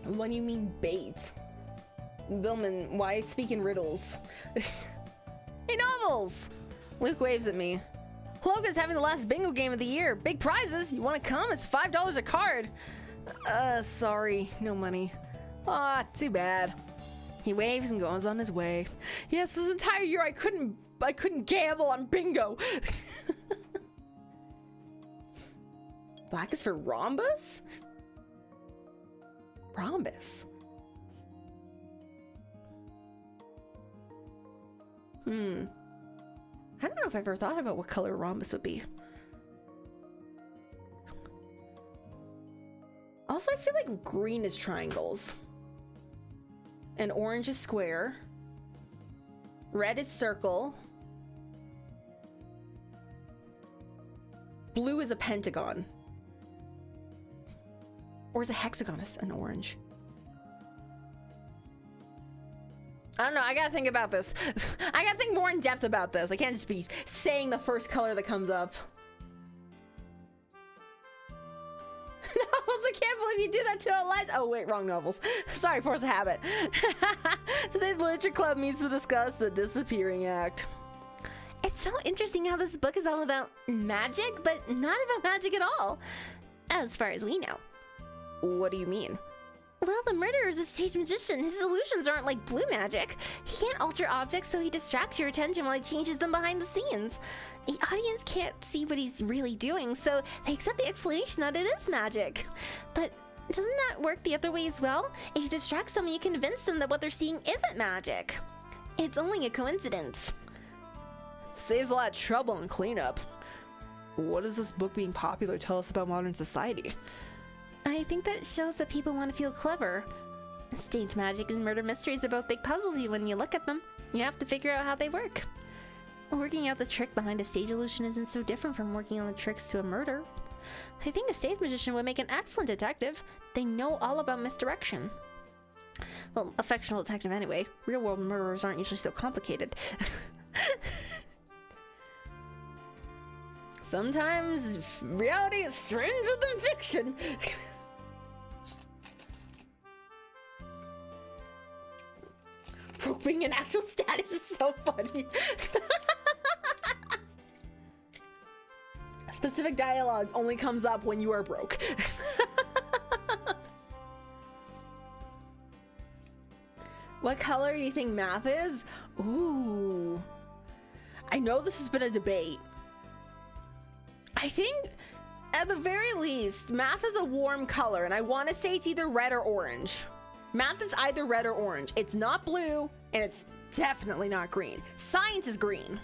What do you mean bait? Billman, why speak in riddles? Hey, Novels! Luke waves at me. Logan's having the last bingo game of the year. Big prizes. You want to come? It's $5 a card. Sorry. No money. Ah, too bad. He waves and goes on his way. Yes, this entire year I couldn't gamble on bingo. Black is for rhombus? Rhombus. I don't know if I've ever thought about what color rhombus would be. Also, I feel like green is triangles. And orange is square. Red is circle. Blue is a pentagon. Or is a hexagon an orange? I don't know. I gotta think about this. I gotta think more in depth about this. I can't just be saying the first color that comes up. Novels, I can't believe you do that to our lives. Oh, wait, wrong Novels. Sorry, force of habit. Today's Literature Club meets to discuss the Disappearing Act. It's so interesting how this book is all about magic, but not about magic at all. as far as we know. What do you mean? Well, the murderer is a stage magician. His illusions aren't like blue magic. He can't alter objects, so he distracts your attention while he changes them behind the scenes. The audience can't see what he's really doing, so they accept the explanation that it is magic. But doesn't that work the other way as well? If you distract someone, you convince them that what they're seeing isn't magic. It's only a coincidence. Saves a lot of trouble and cleanup. What does this book being popular tell us about modern society? I think that it shows that people want to feel clever. Stage magic and murder mysteries are both big puzzles when you look at them. You have to figure out how they work. Working out the trick behind a stage illusion isn't so different from working on the tricks to a murder. I think a stage magician would make an excellent detective. They know all about misdirection. Well, a fictional detective anyway. Real-world murderers aren't usually so complicated. Sometimes reality is stranger than fiction. Proving an actual status is so funny. Specific dialogue only comes up when you are broke. What color do you think math is? Ooh. I know this has been a debate. I think, at the very least, math is a warm color, and I want to say it's either red or orange. Math is either red or orange. It's not blue, and it's definitely not green. Science is green.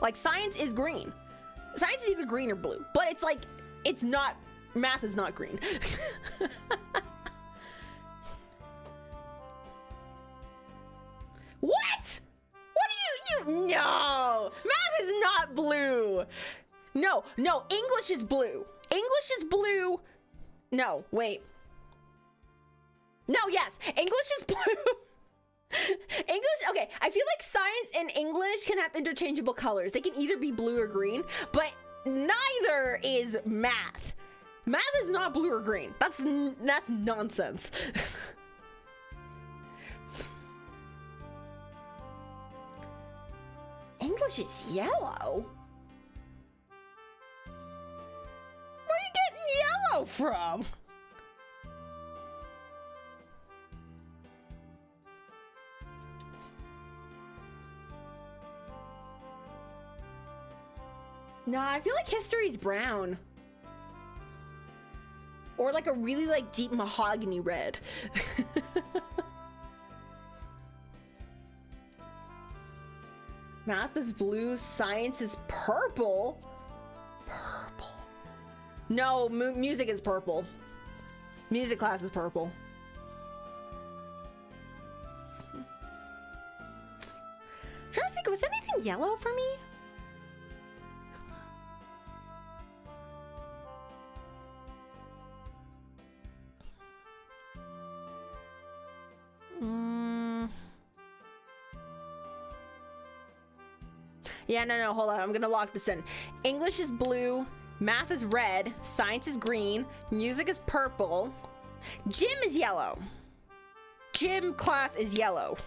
Like, science is green. Science is either green or blue, but it's like, it's not, math is not green. What? What do you, no! Math is not blue! No, English is blue. English is blue. No, wait. No, yes, English is blue. English, okay, I feel like science and English can have interchangeable colors. They can either be blue or green, but neither is math. Math is not blue or green. That's nonsense. English is yellow? Where are you getting yellow from? Nah, I feel like history's brown. Or like a really like deep mahogany red. Math is blue, science is purple. Purple. No, music is purple. Music class is purple. I'm trying to think, was anything yellow for me? Yeah, no, hold on. I'm gonna lock this in. English is blue, math is red, science is green, music is purple, gym is yellow. Gym class is yellow.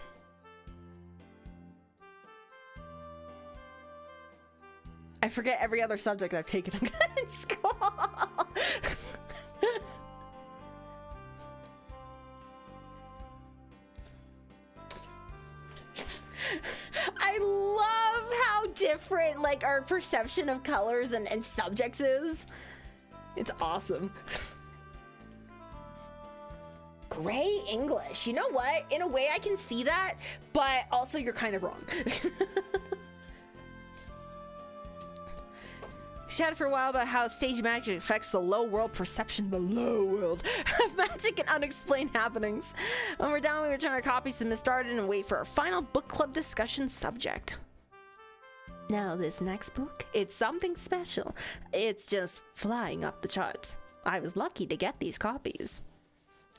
I forget every other subject I've taken in school. I love how different like our perception of colors and subjects is. It's awesome. Gray English. You know what? In a way I can see that, but also you're kind of wrong. Chatted for a while about how stage magic affects the low world perception, the low world of magic and unexplained happenings. When we're done, we return our copies to Miss Darden and wait for our final book club discussion subject. Now this next book, it's something special. It's just flying up the charts. I was lucky to get these copies.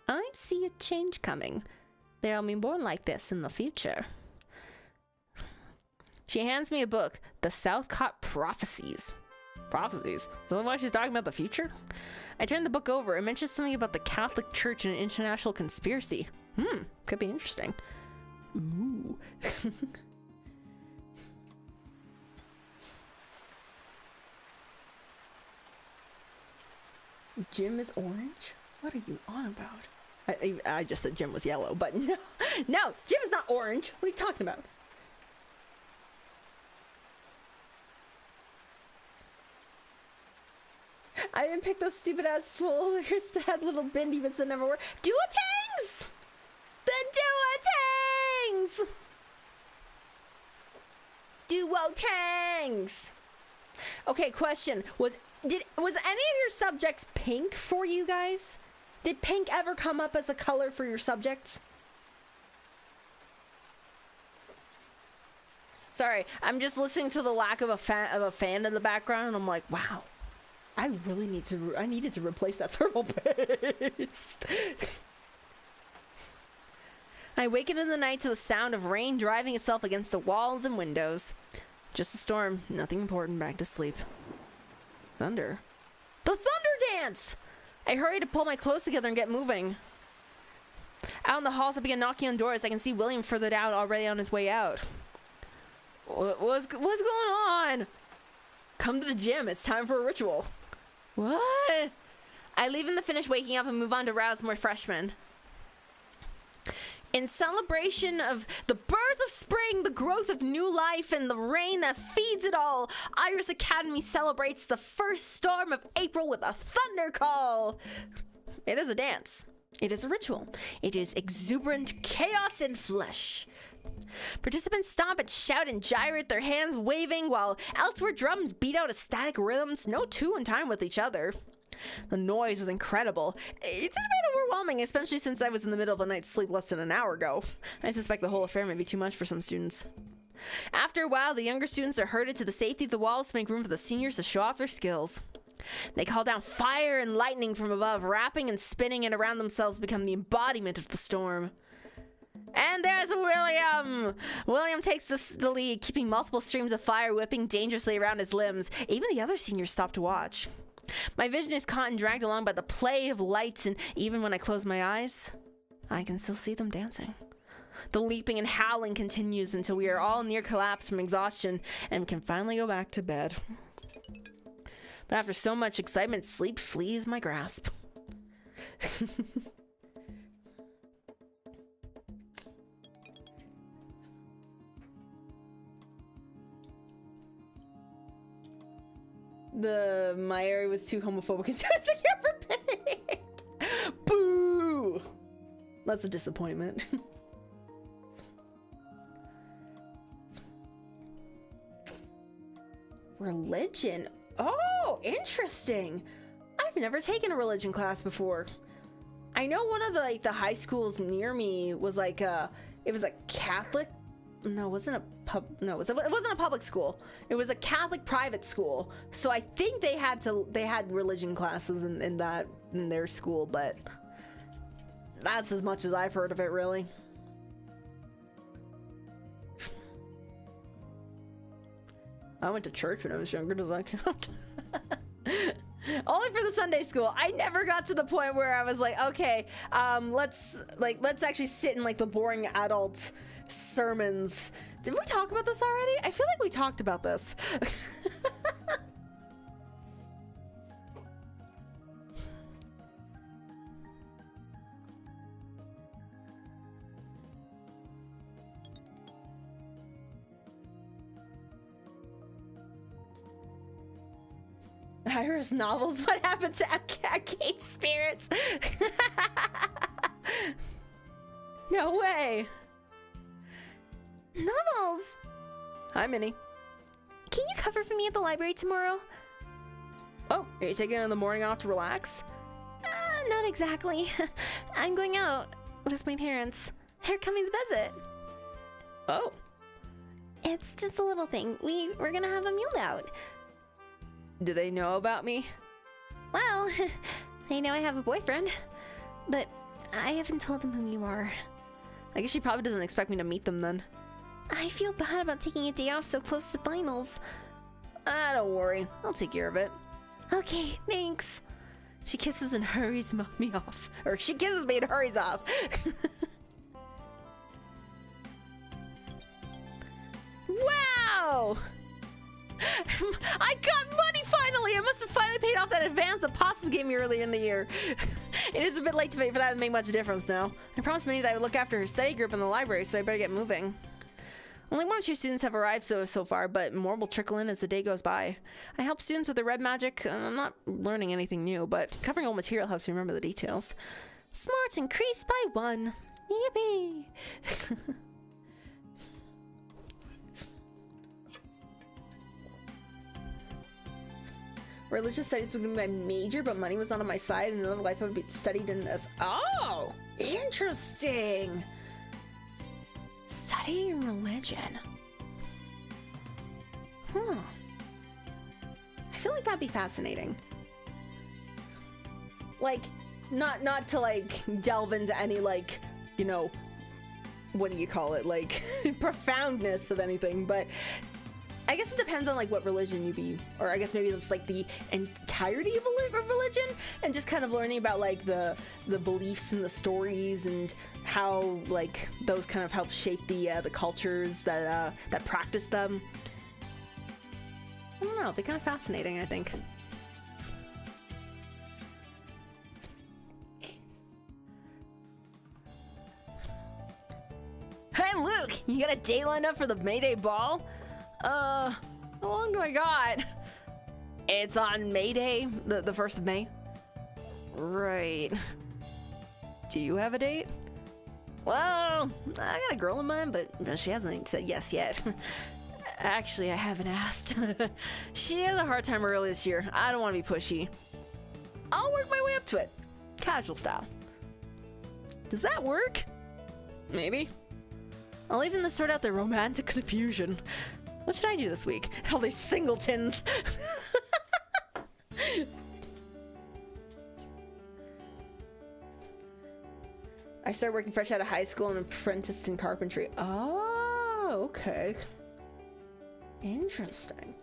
I see a change coming. There'll be more like this in the future. She hands me a book, The Southcott Prophecies. Prophecies? Is that why she's talking about the future? I turned the book over and mentioned something about the Catholic Church and an international conspiracy. Could be interesting. Ooh. Jim is orange? What are you on about? I just said Jim was yellow, but no. No, Jim is not orange. What are you talking about? I didn't pick those stupid ass folders that had little bindi bits that never work. Duotangs! The Duotangs! Duotangs! Okay, question. Was any of your subjects pink for you guys? Did pink ever come up as a color for your subjects? Sorry, I'm just listening to the lack of a fan in the background, and I'm like, wow. I really needed to replace that thermal paste. I waken in the night to the sound of rain driving itself against the walls and windows. Just a storm, nothing important, back to sleep. Thunder. The thunder dance! I hurry to pull my clothes together and get moving. Out in the halls, I begin knocking on doors. I can see William further down, already on his way out. What's going on? Come to the gym, it's time for a ritual. What? I leave him to finish waking up and move on to rouse more freshmen. In celebration of the birth of spring, the growth of new life, and the rain that feeds it all, Iris Academy celebrates the first storm of April with a thunder call. It is a dance. It is a ritual. It is exuberant chaos in flesh. Participants stomp and shout and gyrate, their hands waving, while elsewhere drums beat out ecstatic rhythms, no two in time with each other. The noise is incredible. It's a bit overwhelming, especially since I was in the middle of a night's sleep less than an hour ago. I suspect the whole affair may be too much for some students. After a while, the younger students are herded to the safety of the walls to make room for the seniors to show off their skills. They call down fire and lightning from above, wrapping and spinning it around themselves to become the embodiment of the storm. And there's William! William takes the lead, keeping multiple streams of fire whipping dangerously around his limbs. Even the other seniors stop to watch. My vision is caught and dragged along by the play of lights, and even when I close my eyes, I can still see them dancing. The leaping and howling continues until we are all near collapse from exhaustion and can finally go back to bed. But after so much excitement, sleep flees my grasp. My area was too homophobic and too insecure for pink. Boo! That's a disappointment. Religion? Oh, interesting. I've never taken a religion class before. I know one of the high schools near me was it was a Catholic. No, it wasn't it wasn't a public school. It was a Catholic private school. So I think they had religion classes in their school, but that's as much as I've heard of it, really. I went to church when I was younger. Does that count? Only for the Sunday school. I never got to the point where I was like, okay, let's actually sit in the boring adult sermons. Did we talk about this already? I feel like we talked about this. Iris novels. What happened to Kate spirits? No way. Novels! Hi, Minnie. Can you cover for me at the library tomorrow? Oh, are you taking it in the morning off to relax? Not exactly. I'm going out with my parents. They're coming to visit. Oh. It's just a little thing. We're gonna have a meal out. Do they know about me? Well, they know I have a boyfriend, but I haven't told them who you are. I guess she probably doesn't expect me to meet them then. I feel bad about taking a day off so close to finals. Don't worry. I'll take care of it. Okay, thanks. She kisses and hurries me off. Or she kisses me and hurries off. Wow! I got money finally! Finally, I must have finally paid off that advance that possibly gave me early in the year. It is a bit late to pay for that to make much difference now. I promised Minnie that I would look after her study group in the library, so I better get moving. Only 1 or 2 students have arrived so far, but more will trickle in as the day goes by. I help students with their red magic, and I'm not learning anything new, but covering old material helps me remember the details. Smarts increased by 1. Yippee! Religious studies was going to be my major, but money was not on my side, and another life I would be studied in this. Oh! Interesting! Studying religion. Huh. I feel like that'd be fascinating. Like, not to, like, delve into any, like, you know, what do you call it? Like, profoundness of anything, but I guess it depends on like what religion you be, or I guess maybe it's like the entirety of religion, and just kind of learning about like the beliefs and the stories and how like those kind of help shape the cultures that practice them. I don't know, it'd be kind of fascinating, I think. Hey Luke, you got a date lined up for the May Day ball? How long do I got? It's on May Day, the 1st of May. Right. Do you have a date? Well, I got a girl in mind, but she hasn't said yes yet. Actually, I haven't asked. She has a hard time early this year. I don't want to be pushy. I'll work my way up to it. Casual style. Does that work? Maybe. I'll leave them to sort out their romantic confusion. What should I do this week? All these singletons. I started working fresh out of high school and apprenticed in carpentry. Oh, okay. Interesting.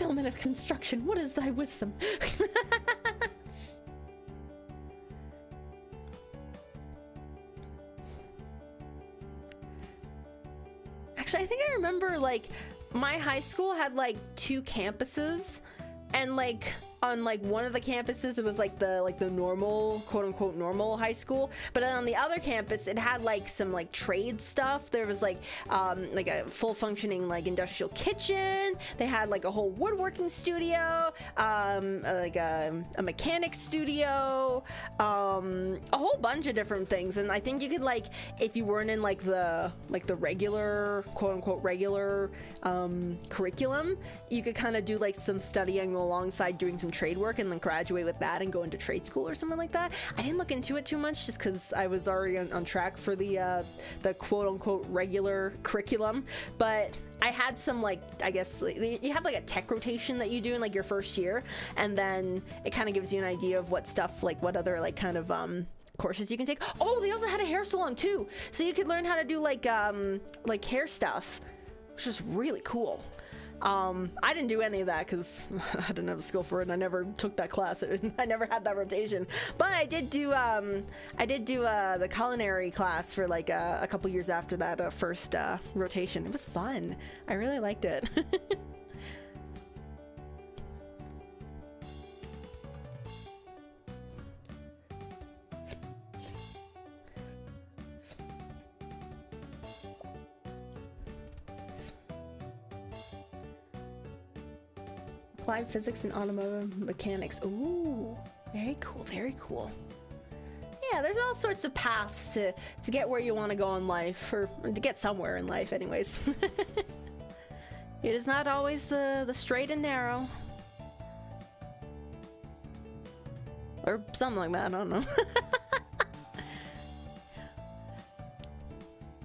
Element of construction, what is thy wisdom? Actually, I think I remember like my high school had like 2 campuses, and like on like one of the campuses it was like the normal, quote unquote normal high school, but then on the other campus it had like some like trade stuff. There was like a full functioning like industrial kitchen. They had like a whole woodworking studio, like a mechanics studio, a whole bunch of different things. And I think you could like, if you weren't in like the regular, quote unquote regular curriculum, you could kind of do like some studying alongside doing some trade work and then graduate with that and go into trade school or something like that. I didn't look into it too much just because I was already on track for the quote unquote regular curriculum, but I had some like, I guess like, you have like a tech rotation that you do in like your first year, and then it kind of gives you an idea of what stuff, like what other like kind of courses you can take. Oh, they also had a hair salon too, so you could learn how to do like hair stuff, which was really cool. I didn't do any of that because I didn't have a skill for it, and I never took that class. I never had that rotation. But I did do the culinary class for like a couple years after that first rotation. It was fun. I really liked it. Applied physics and automotive mechanics. Ooh, very cool, very cool. Yeah, there's all sorts of paths to get where you want to go in life, or to get somewhere in life anyways. It is not always the straight and narrow. Or something like that, I don't know.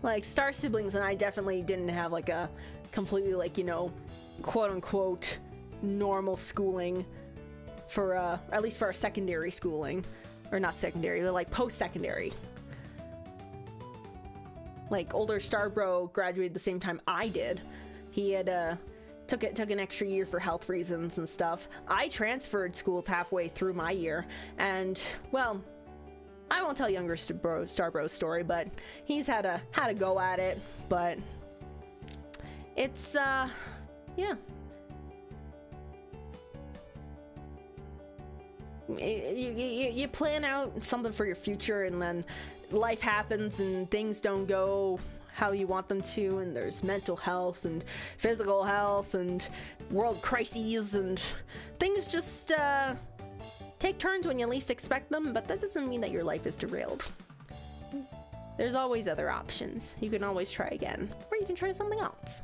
Like, Star Siblings and I definitely didn't have like a completely like, you know, quote unquote normal schooling for at least for our secondary schooling, or not secondary, but like post-secondary. Like older Starbro graduated the same time I did. He had took an extra year for health reasons and stuff. I transferred schools halfway through my year, and well, I won't tell younger Starbro's story, but he's had a go at it. But it's yeah. You plan out something for your future, and then life happens and things don't go how you want them to, and there's mental health and physical health and world crises, and things just take turns when you least expect them, but that doesn't mean that your life is derailed. There's always other options. You can always try again, or you can try something else.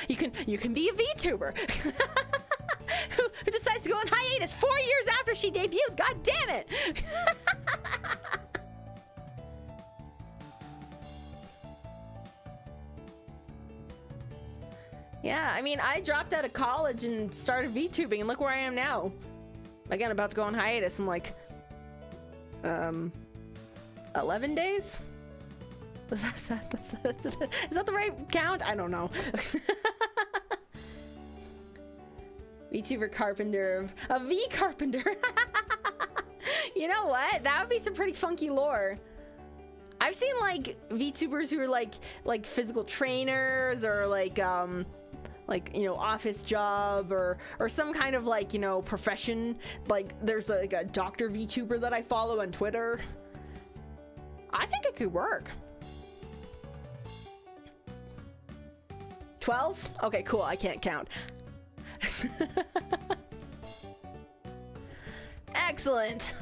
You can be a VTuber who decides to go on hiatus 4 years after she debuts. God damn it! Yeah, I mean, I dropped out of college and started VTubing, and look where I am now. Again, about to go on hiatus in like 11 days? Is that the right count? I don't know. VTuber carpenter, a V carpenter. You know what? That would be some pretty funky lore. I've seen like VTubers who are like physical trainers, or like you know, office job, or some kind of like, you know, profession. Like there's like a doctor VTuber that I follow on Twitter. I think it could work. 12? Okay, cool. I can't count. Excellent.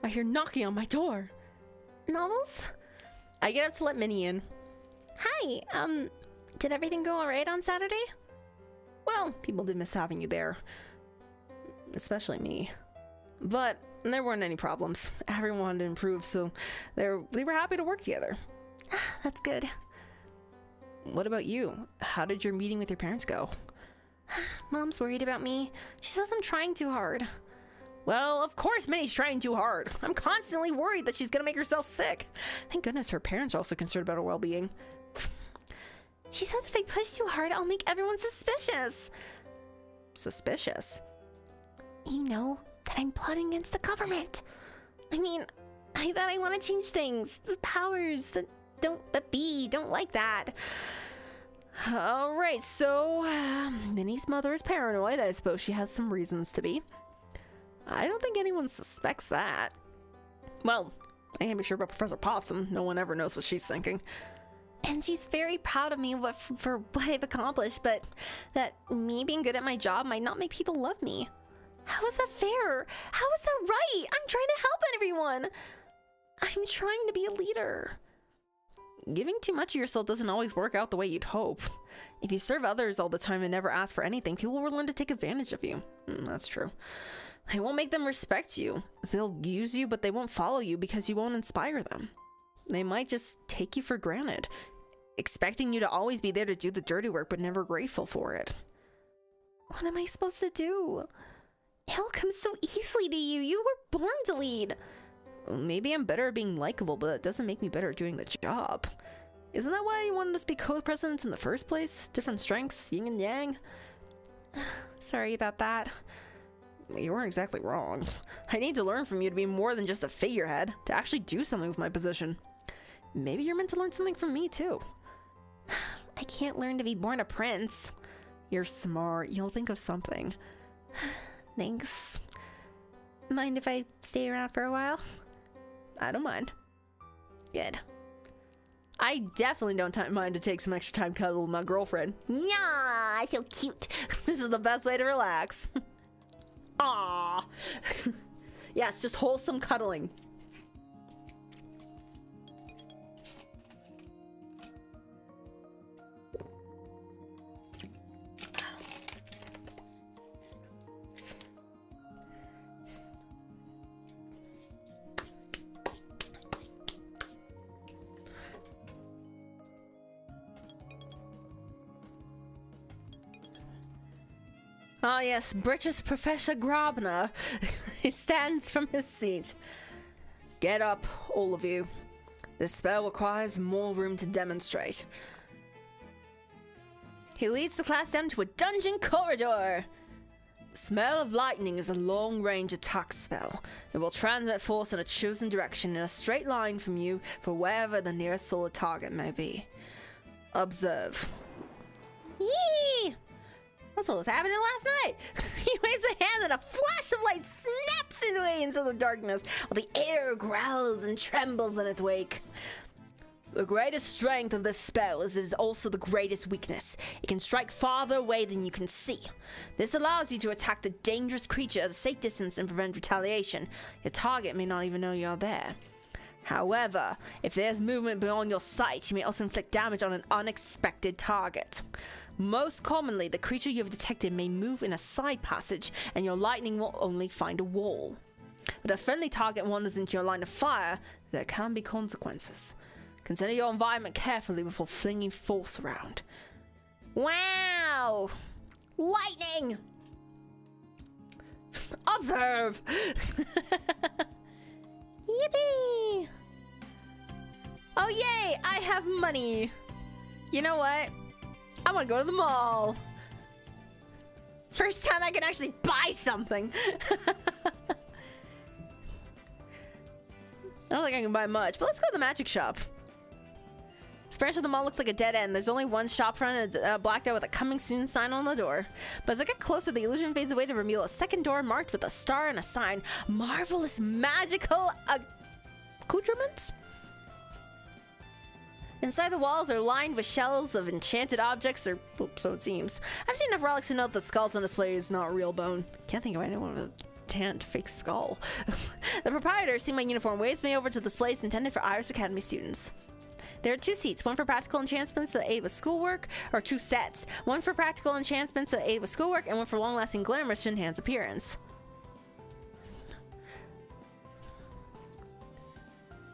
I hear knocking on my door. Novels? I get up to let Minnie in. Hi, did everything go alright on Saturday? Well, people did miss having you there. Especially me. But there weren't any problems. Everyone wanted to improve, so they were happy to work together. That's good. What about you? How did your meeting with your parents go? Mom's worried about me. She says I'm trying too hard. Well, of course Minnie's trying too hard. I'm constantly worried that she's gonna make herself sick. Thank goodness her parents are also concerned about her well-being. She says if I push too hard, I'll make everyone suspicious. Suspicious? You know that I'm plotting against the government. I mean, that I want to change things. The powers that don't like that. Alright, so Minnie's mother is paranoid. I suppose she has some reasons to be. I don't think anyone suspects that. Well, I can't be sure about Professor Possum. No one ever knows what she's thinking. And she's very proud of me for what I've accomplished, but that me being good at my job might not make people love me. How is that fair? How is that right? I'm trying to help everyone. I'm trying to be a leader. Giving too much of yourself doesn't always work out the way you'd hope. If you serve others all the time and never ask for anything, people will learn to take advantage of you. That's true. They won't make them respect you. They'll use you, but they won't follow you because you won't inspire them. They might just take you for granted, expecting you to always be there to do the dirty work, but never grateful for it. What am I supposed to do? It all comes so easily to you. You were born to lead. Maybe I'm better at being likable, but that doesn't make me better at doing the job. Isn't that why you wanted us to be co-presidents in the first place? Different strengths, yin and yang? Sorry about that. You weren't exactly wrong. I need to learn from you to be more than just a figurehead, to actually do something with my position. Maybe you're meant to learn something from me, too. I can't learn to be born a prince. You're smart. You'll think of something. Thanks. Mind if I stay around for a while? I don't mind. Good. I definitely don't mind to take some extra time cuddling with my girlfriend. Yeah, I feel cute. This is the best way to relax. Aww. Yes, just wholesome cuddling. Ah yes, British Professor Grabner. He stands from his seat. Get up, all of you. This spell requires more room to demonstrate. He leads the class down to a dungeon corridor. Smell of Lightning is a long-range attack spell. It will transmit force in a chosen direction in a straight line from you for wherever the nearest solid target may be. Observe. Yee! That's what was happening last night. He waves a hand and a flash of light snaps his way into the darkness while the air growls and trembles in its wake. The greatest strength of this spell is it is also the greatest weakness. It can strike farther away than you can see. This allows you to attack the dangerous creature at a safe distance and prevent retaliation. Your target may not even know you're there. However, if there's movement beyond your sight, you may also inflict damage on an unexpected target. Most commonly, the creature you have detected may move in a side passage, and your lightning will only find a wall. But if a friendly target wanders into your line of fire, there can be consequences. Consider your environment carefully before flinging force around. Wow! Lightning! Observe! Yippee! Oh yay! I have money! You know what? I want to go to the mall. First time I can actually buy something. I don't think I can buy much, but let's go to the magic shop. This branch of the mall looks like a dead end. There's only one shop front and it's blacked out with a coming soon sign on the door. But as I get closer, the illusion fades away to reveal a second door marked with a star and a sign. Marvelous magical accoutrements? Inside the walls are lined with shells of enchanted objects, or so it seems. I've seen enough relics to know that the skulls on display is not real bone. Can't think of anyone with a tanned fake skull. The proprietor, seeing my uniform, waves me over to the displays intended for Iris Academy students. There are 2 seats, one for practical enchantments that aid with schoolwork, or 2 sets, one for practical enchantments that aid with schoolwork and one for long-lasting glamours to enhance appearance.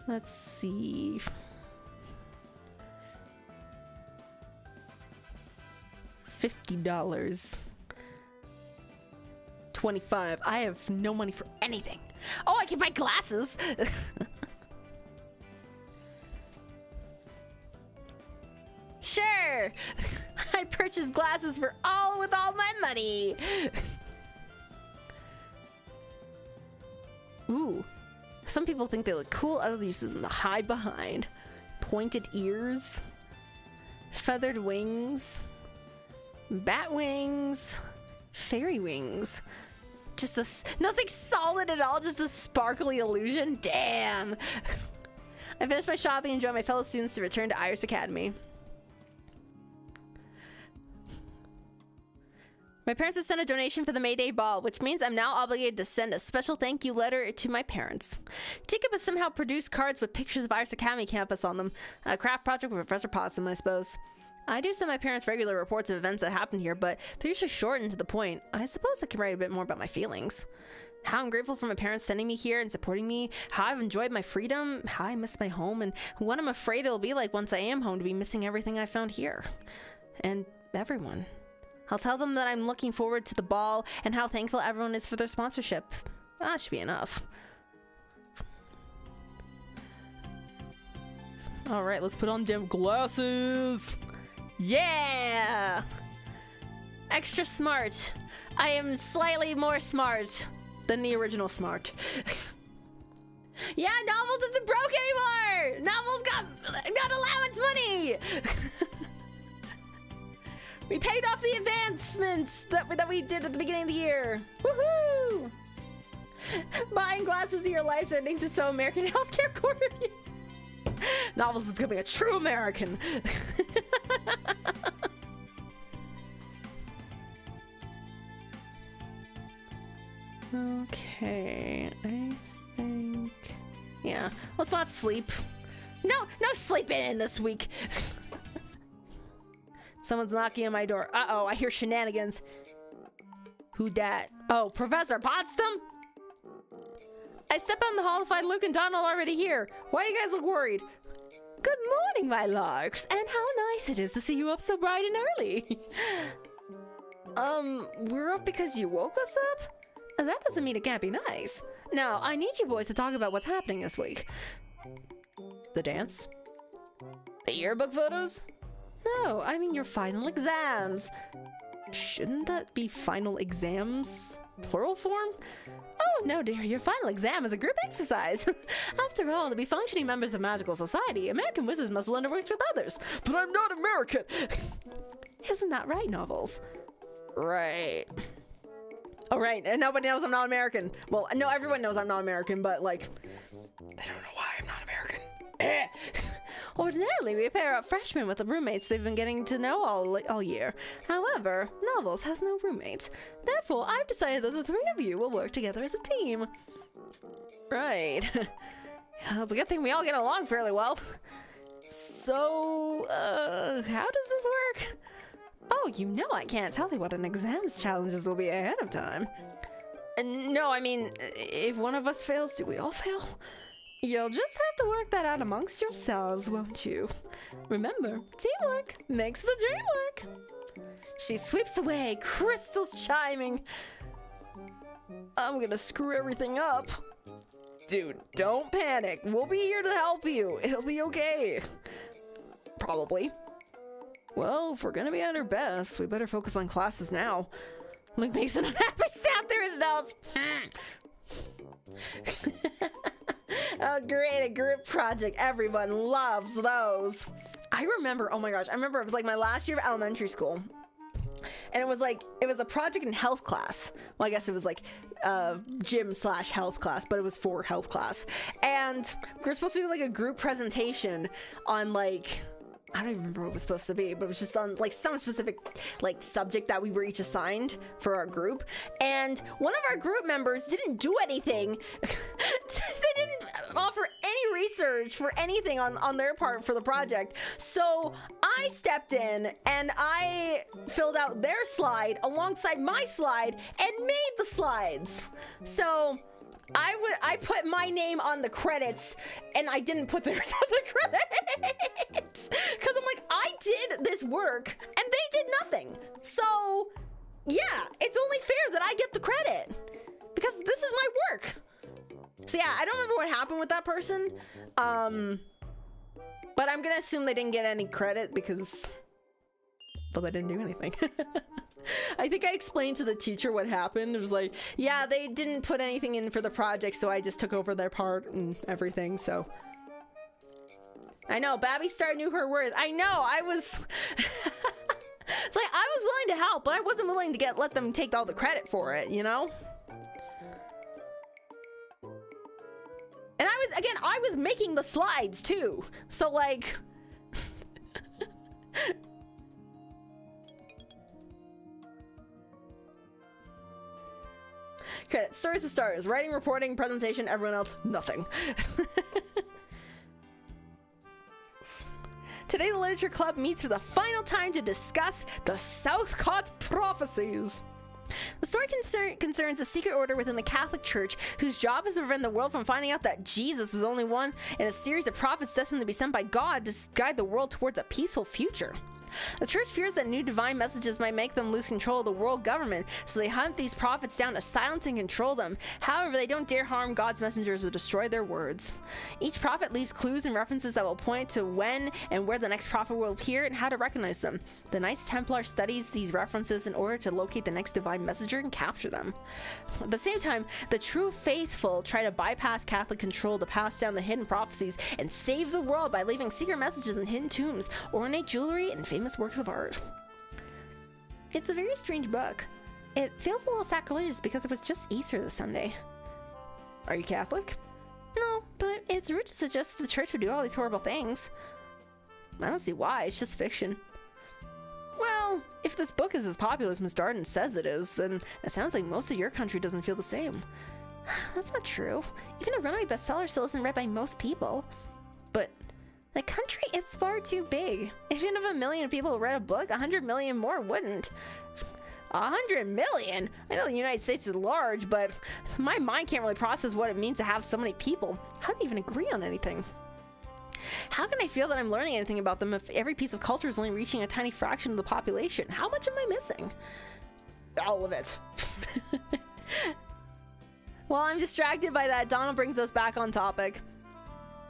Let's see. $50. 25. I have no money for anything. Oh, I can buy glasses. Sure. I purchased glasses with all my money. Ooh. Some people think they look cool, others use them to hide behind. Pointed ears. Feathered wings. Bat wings. Fairy wings. Just this, nothing solid at all, just a sparkly illusion. Damn. I finished my shopping and joined my fellow students to return to Iris Academy. My parents have sent a donation for the May Day ball, which means I'm now obligated to send a special thank you letter to my parents. Jacob has somehow produced cards with pictures of Iris Academy campus on them. A craft project with Professor Possum, I suppose. I do send my parents regular reports of events that happen here, but they're usually short and to the point. I suppose I can write a bit more about my feelings. How I'm grateful for my parents sending me here and supporting me, how I've enjoyed my freedom, how I miss my home, and what I'm afraid it'll be like once I am home to be missing everything I found here. And everyone. I'll tell them that I'm looking forward to the ball and how thankful everyone is for their sponsorship. That should be enough. Alright, let's put on dim glasses. Yeah! Extra smart. I am slightly more smart than the original smart. Yeah, Novels isn't broke anymore! Novels got allowance money! We paid off the advancements that we did at the beginning of the year. Woohoo! Buying glasses in your life savings is so American Healthcare Corp. Novels is becoming a true American. Okay, I think... Yeah, let's not sleep. No sleeping in this week. Someone's knocking on my door. Uh-oh, I hear shenanigans. Who dat? Oh, Professor Potsdam? I step out in the hall to find Luke and Donald already here. Why do you guys look worried? Good morning, my larks, and how nice it is to see you up so bright and early. We're up because you woke us up? That doesn't mean it can't be nice. Now, I need you boys to talk about what's happening this week. The dance? The yearbook photos? No, I mean your final exams. Shouldn't that be final exams, plural form? Oh, no, dear, your final exam is a group exercise. After all, to be functioning members of magical society, American wizards must learn to work with others. But I'm not American! Isn't that right, Novels? Right. Oh, right, and nobody knows I'm not American. Well, no, everyone knows I'm not American, but, like, they don't know why I'm not American. Ordinarily, we pair up freshmen with the roommates they've been getting to know all year. However, Novels has no roommates. Therefore, I've decided that the three of you will work together as a team. Right. It's a good thing we all get along fairly well. So, how does this work? Oh, you know I can't tell you what an exams challenges will be ahead of time. No, I mean, if one of us fails, do we all fail? You'll just have to work that out amongst yourselves, won't you? Remember, teamwork makes the dream work. She sweeps away, crystals chiming. I'm gonna screw everything up. Dude, don't panic. We'll be here to help you. It'll be okay. Probably. Well, if we're gonna be at our best, we better focus on classes now. Luke makes an unhappy sound through his nose. Oh, great, a group project. Everyone loves those. I remember, oh my gosh, I remember it was like my last year of elementary school. And it was a project in health class. Well, I guess it was like gym / health class, but it was for health class. And we were supposed to do like a group presentation on like, I don't even remember what it was supposed to be, but it was just on like some specific like subject that we were each assigned for our group. And one of our group members didn't do anything. They didn't offer any research for anything on their part for the project. So I stepped in and I filled out their slide alongside my slide and made the slides. So I put my name on the credits and I didn't put theirs on the credits. Because I'm like, I did this work and they did nothing. So yeah, it's only fair that I get the credit because this is my work. So yeah, I don't remember what happened with that person. But I'm gonna assume they didn't get any credit because, well, they didn't do anything. I think I explained to the teacher what happened. It was like, yeah, they didn't put anything in for the project, so I just took over their part and everything, so. I know, Babby Star knew her worth. I know, I was... It's like, I was willing to help, but I wasn't willing to let them take all the credit for it, you know? And I was making the slides too. So like... Credit, Storiesofstars, writing, reporting, presentation, everyone else, nothing. Today the Literature Club meets for the final time to discuss the Southcott Prophecies. The story concerns a secret order within the Catholic Church whose job is to prevent the world from finding out that Jesus was only one in a series of prophets destined to be sent by God to guide the world towards a peaceful future. The church fears that new divine messages might make them lose control of the world government, so they hunt these prophets down to silence and control them. However, they don't dare harm God's messengers or destroy their words. Each prophet leaves clues and references that will point to when and where the next prophet will appear and how to recognize them. The Knights Templar studies these references in order to locate the next divine messenger and capture them. At the same time, the true faithful try to bypass Catholic control to pass down the hidden prophecies and save the world by leaving secret messages in hidden tombs, ornate jewelry, and famous works of art. It's a very strange book. It feels a little sacrilegious because it was just Easter this Sunday. Are you Catholic? No, but it's rude to suggest that the church would do all these horrible things. I don't see why, it's just fiction. Well, if this book is as popular as Miss Darden says it is, then it sounds like most of your country doesn't feel the same. That's not true. Even a runaway bestseller still isn't read by most people. But the country is far too big. Even if 1 million people read a book, 100 million more wouldn't. 100 million? I know the United States is large, but my mind can't really process what it means to have so many people. How do they even agree on anything? How can I feel that I'm learning anything about them if every piece of culture is only reaching a tiny fraction of the population? How much am I missing? All of it. While I'm distracted by that, Donald brings us back on topic.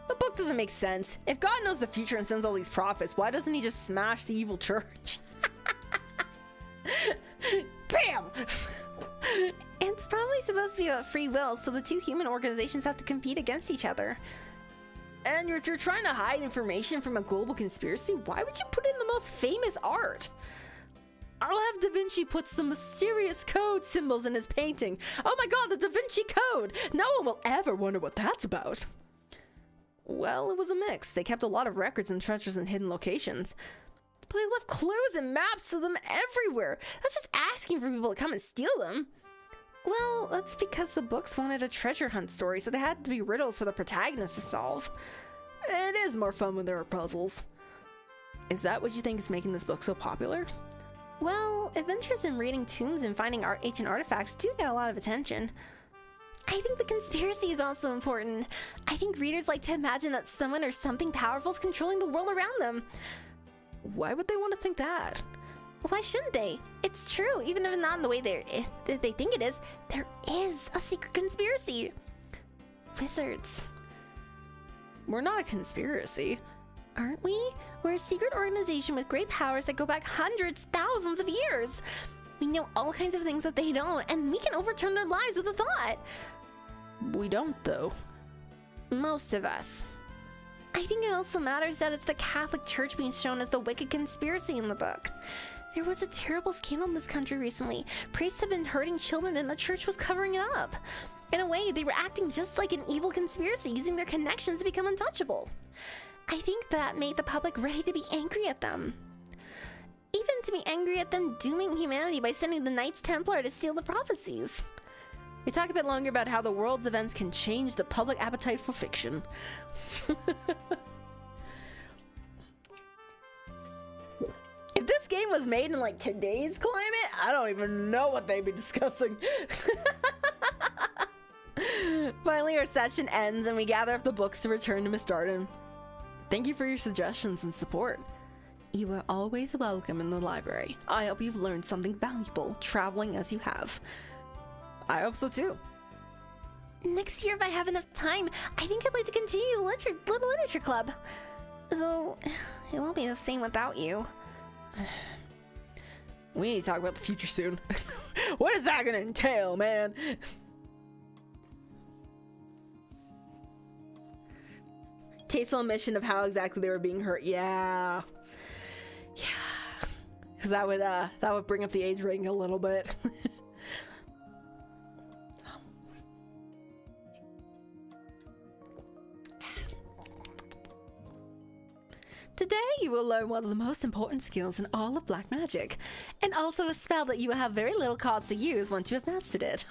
The book doesn't make sense. If God knows the future and sends all these prophets, why doesn't he just smash the evil church? Bam! It's probably supposed to be about free will, so the two human organizations have to compete against each other. And you're trying to hide information from a global conspiracy? Why would you put in the most famous art? I'll have Da Vinci put some mysterious code symbols in his painting. Oh my god, the Da Vinci Code! No one will ever wonder what that's about. Well, it was a mix. They kept a lot of records and treasures in hidden locations. But they left clues and maps to them everywhere. That's just asking for people to come and steal them. Well, that's because the books wanted a treasure hunt story, so they had to be riddles for the protagonist to solve. It is more fun when there are puzzles. Is that what you think is making this book so popular? Well, adventures in reading tombs and finding ancient artifacts do get a lot of attention. I think the conspiracy is also important. I think readers like to imagine that someone or something powerful is controlling the world around them. Why would they want to think that? Why shouldn't they? It's true, even if not in the way if they think it is. There is a secret conspiracy. Wizards. We're not a conspiracy. Aren't we? We're a secret organization with great powers that go back hundreds, thousands of years. We know all kinds of things that they don't, and we can overturn their lives with a thought. We don't, though. Most of us. I think it also matters that it's the Catholic Church being shown as the wicked conspiracy in the book. There was a terrible scandal in this country recently. Priests have been hurting children and the church was covering it up. In a way, they were acting just like an evil conspiracy, using their connections to become untouchable. I think that made the public ready to be angry at them. Even to be angry at them dooming humanity by sending the Knights Templar to steal the prophecies. We talk a bit longer about how the world's events can change the public appetite for fiction. If this game was made in like today's climate, I don't even know what they'd be discussing. Finally, our session ends and we gather up the books to return to Miss Darden. Thank you for your suggestions and support. You are always welcome in the library. I hope you've learned something valuable traveling as you have. I hope so too. Next year, if I have enough time, I think I'd like to continue the literature club. Though, it won't be the same without you. We need to talk about the future soon. What is that gonna entail, man? Tasteful admission of how exactly they were being hurt. Yeah. Because that would bring up the age rating a little bit. Today you will learn one of the most important skills in all of black magic, and also a spell that you will have very little cause to use once you have mastered it.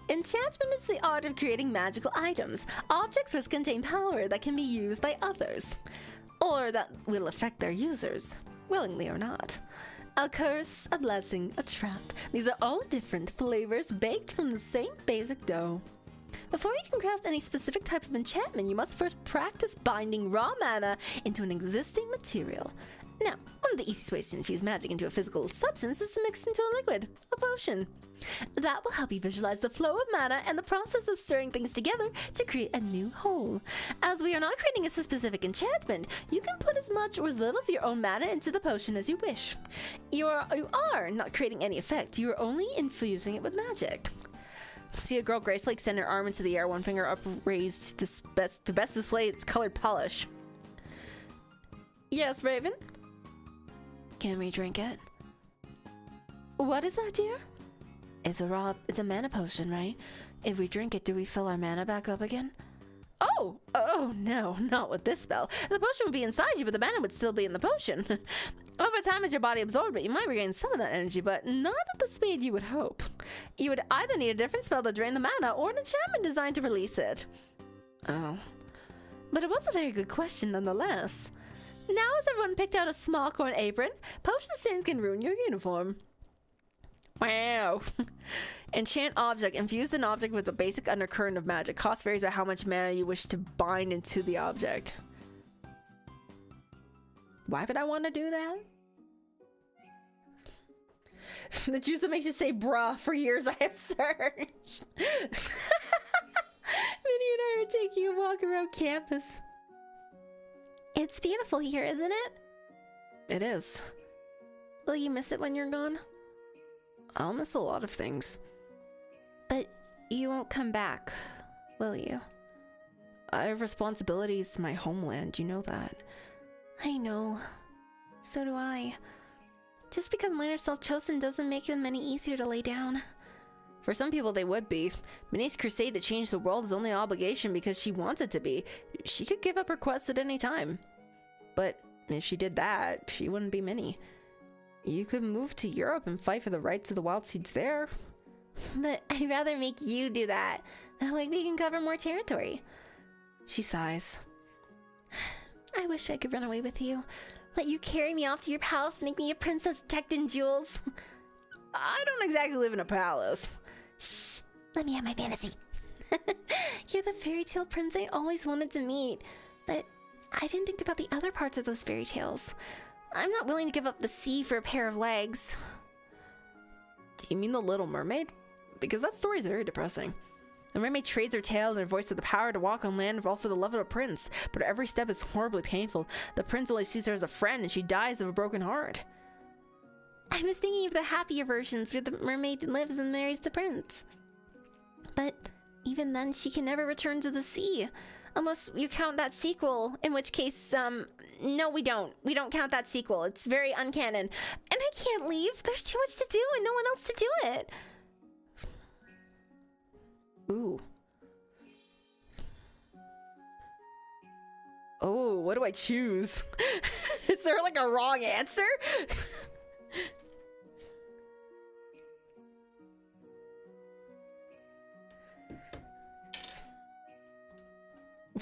Enchantment is the art of creating magical items, objects which contain power that can be used by others, or that will affect their users, willingly or not. A curse, a blessing, a trap. These are all different flavors baked from the same basic dough. Before you can craft any specific type of enchantment, you must first practice binding raw mana into an existing material. Now, one of the easiest ways to infuse magic into a physical substance is to mix into a liquid, a potion. That will help you visualize the flow of mana and the process of stirring things together to create a new whole. As we are not creating a specific enchantment, you can put as much or as little of your own mana into the potion as you wish. You are not creating any effect, you are only infusing it with magic. See a girl gracefully extend her arm into the air, one finger upraised to best display its colored polish. Yes, Raven? Can we drink it? What is that, dear? It's a mana potion, right? If we drink it, do we fill our mana back up again? Oh no, not with this spell. The potion would be inside you, but the mana would still be in the potion. Over time, as your body absorbed it, you might regain some of that energy, but not at the speed you would hope. You would either need a different spell to drain the mana, or an enchantment designed to release it. Oh. But it was a very good question nonetheless. Now as everyone picked out a small corn apron, potion stains can ruin your uniform. Wow. Enchant object. Infuse an object with a basic undercurrent of magic. Cost varies by how much mana you wish to bind into the object. Why would I want to do that? The juice that makes you say bruh for years I have searched. Minnie and I are taking a walk around campus. It's beautiful here, isn't it? It is. Will you miss it when you're gone? I'll miss a lot of things. But you won't come back, will you? I have responsibilities to my homeland, you know that. I know. So do I. Just because mine are self-chosen doesn't make them any easier to lay down. For some people they would be. Minnie's crusade to change the world is only an obligation because she wants it to be. She could give up her quest at any time. But if she did that, she wouldn't be Minnie. You could move to Europe and fight for the rights of the wild seeds there. But I'd rather make you do that. That way we can cover more territory. She sighs. I wish I could run away with you. Let you carry me off to your palace and make me a princess decked in jewels. I don't exactly live in a palace. Shh, let me have my fantasy. You're the fairy tale prince I always wanted to meet. But I didn't think about the other parts of those fairy tales. I'm not willing to give up the sea for a pair of legs. Do you mean The Little Mermaid? Because that story is very depressing. The mermaid trades her tail and her voice with the power to walk on land all for the love of a prince, but every step is horribly painful. The prince only sees her as a friend and she dies of a broken heart. I was thinking of the happier versions where the mermaid lives and marries the prince. But even then, she can never return to the sea. Unless you count that sequel, in which case, no, we don't. We don't count that sequel. It's very uncanon. And I can't leave. There's too much to do and no one else to do it. Ooh. Oh, what do I choose? Is there like a wrong answer?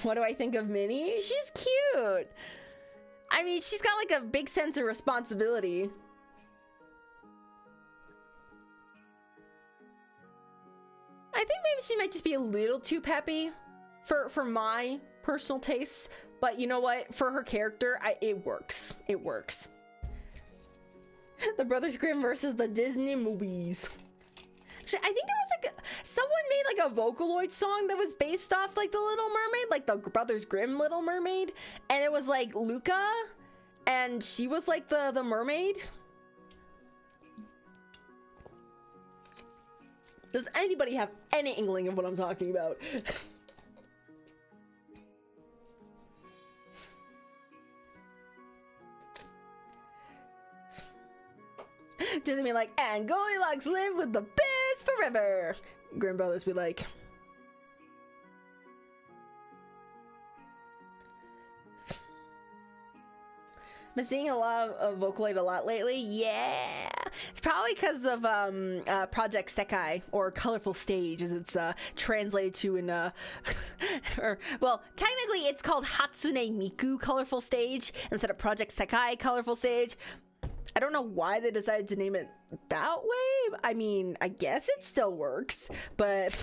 What do I think of Minnie? She's cute. I mean, she's got like a big sense of responsibility. I think maybe she might just be a little too peppy for my personal tastes, but you know what? For her character, it works. It works. The Brothers Grimm versus the Disney movies. I think there was like someone made like a Vocaloid song that was based off like the Little Mermaid, like the Brothers Grimm Little Mermaid, and it was like Luca, and she was like the mermaid. Does anybody have any inkling of what I'm talking about? Doesn't mean like, and Goldilocks live with the best forever. Grimm Brothers be like. Been seeing a lot of Vocaloid a lot lately. Yeah, it's probably because of Project Sekai, or Colorful Stage as it's translated to in or well, technically it's called Hatsune Miku Colorful Stage instead of Project Sekai Colorful Stage. I don't know why they decided to name it that way. I mean, I guess it still works, but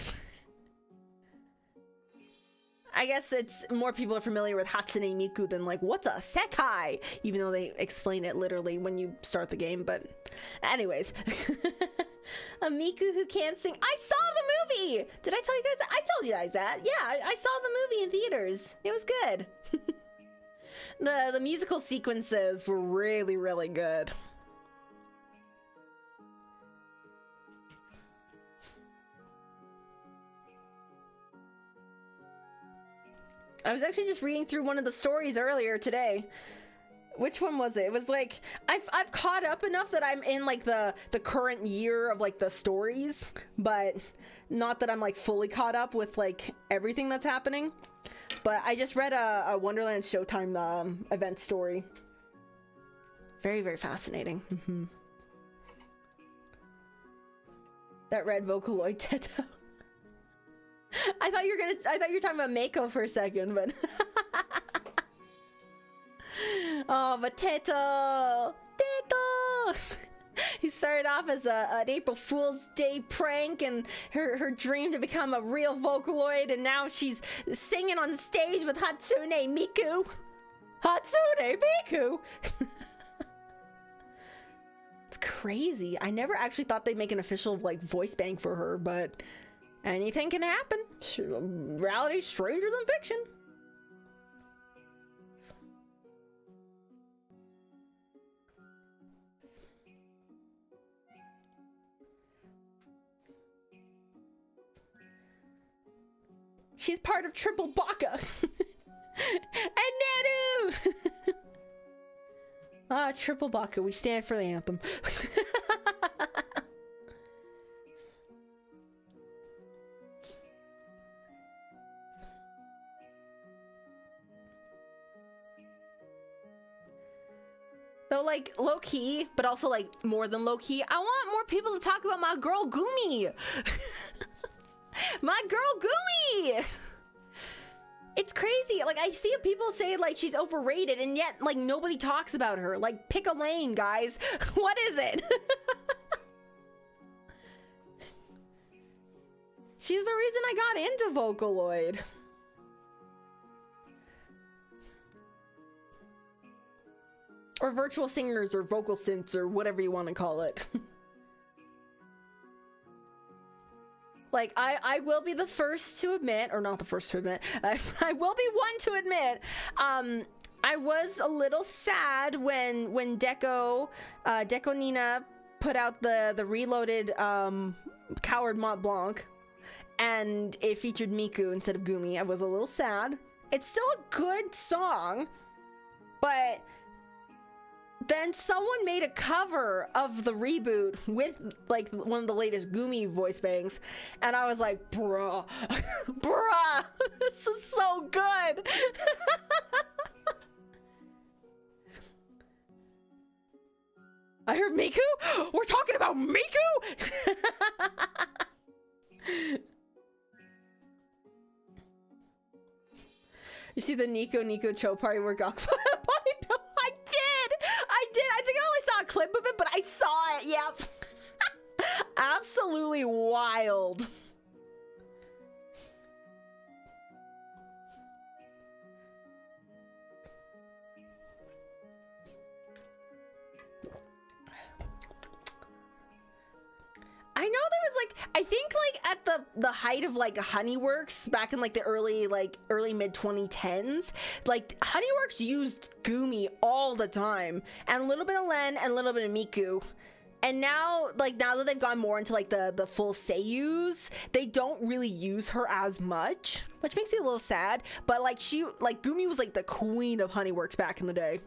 I guess it's more people are familiar with Hatsune Miku than like, what's a Sekai? Even though they explain it literally when you start the game, but anyways. A Miku who can't sing. I saw the movie! Did I tell you guys that? I told you guys that. Yeah, I saw the movie in theaters. It was good. The musical sequences were really, really good. I was actually just reading through one of the stories earlier today. Which one was it? It was like I've caught up enough that I'm in like the current year of like the stories, but not that I'm like fully caught up with like everything that's happening. But I just read a Wonderland Showtime event story. Very, very fascinating. Mm-hmm. That red Vocaloid Teto. I thought you were talking about Mako for a second, but oh, but Teto, who started off as an April Fool's Day prank and her dream to become a real Vocaloid, and now she's singing on stage with Hatsune Miku. Hatsune Miku. It's crazy. I never actually thought they'd make an official like voice bank for her, but anything can happen. Reality's stranger than fiction. She's part of Triple Baka. And Nadu! Triple Baka, we stand for the anthem. Though, like, low-key, but also, like, more than low-key, I want more people to talk about my girl Gumi! My girl Gumi! It's crazy. Like, I see people say, like, she's overrated, and yet, like, nobody talks about her. Like, pick a lane, guys. What is it? She's the reason I got into Vocaloid. Or virtual singers, or vocal synths, or whatever you want to call it. Like, I will be the first to admit, or not the first to admit, I will be one to admit, I was a little sad when Deco Nina put out the reloaded Coward Mont Blanc, and it featured Miku instead of Gumi. I was a little sad. It's still a good song, but then someone made a cover of the reboot with, like, one of the latest Gumi voice bangs, and I was like, bruh, bruh, this is so good. I heard Miku? We're talking about Miku? You see the Nico Cho party where Gok I did. I think I only saw a clip of it, but I saw it. Yep. Absolutely wild. I know there was, like, I think, like, at the height of, like, Honeyworks back in, like, the early mid 2010s, like, Honeyworks used Gumi all the time, and a little bit of Len and a little bit of Miku. And now that they've gone more into, like, the full seiyus, they don't really use her as much, which makes me a little sad. But, like, Gumi was, like, the queen of Honeyworks back in the day.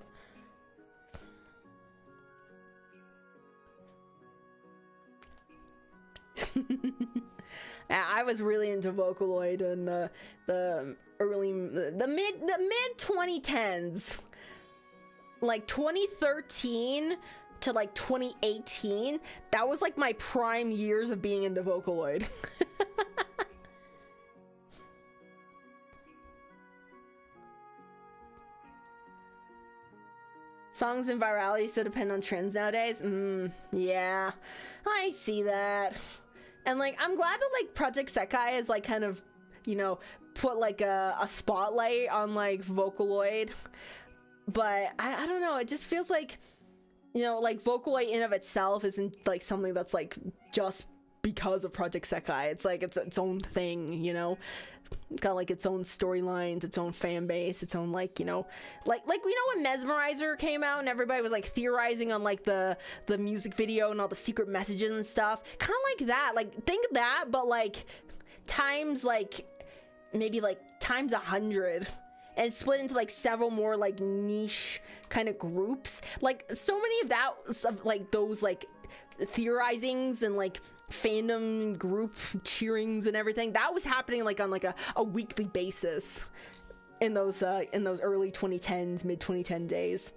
I was really into Vocaloid in the mid 2010s, like 2013 to like 2018. That was like my prime years of being into Vocaloid. Songs and virality still depend on trends nowadays. Yeah, I see that. And, like, I'm glad that, like, Project Sekai has, like, kind of, you know, put, like, a spotlight on, like, Vocaloid. But, I don't know, it just feels like, you know, like, Vocaloid in of itself isn't, like, something that's, like, just because of Project Sekai. It's, like, it's its own thing, you know? It's got, like, its own storylines, its own fan base, its own, like, you know, like we know when Mesmerizer came out and everybody was, like, theorizing on, like, the music video and all the secret messages and stuff. Kind of like that. Like, think of that, but, like, times, like, maybe, like, times 100. And split into, like, several more, like, niche kind of groups. Like, so many of that, of, like, those, like, theorizings and, like, fandom group cheerings and everything, that was happening, like, on, like, a weekly basis in those early 2010s, mid 2010 days.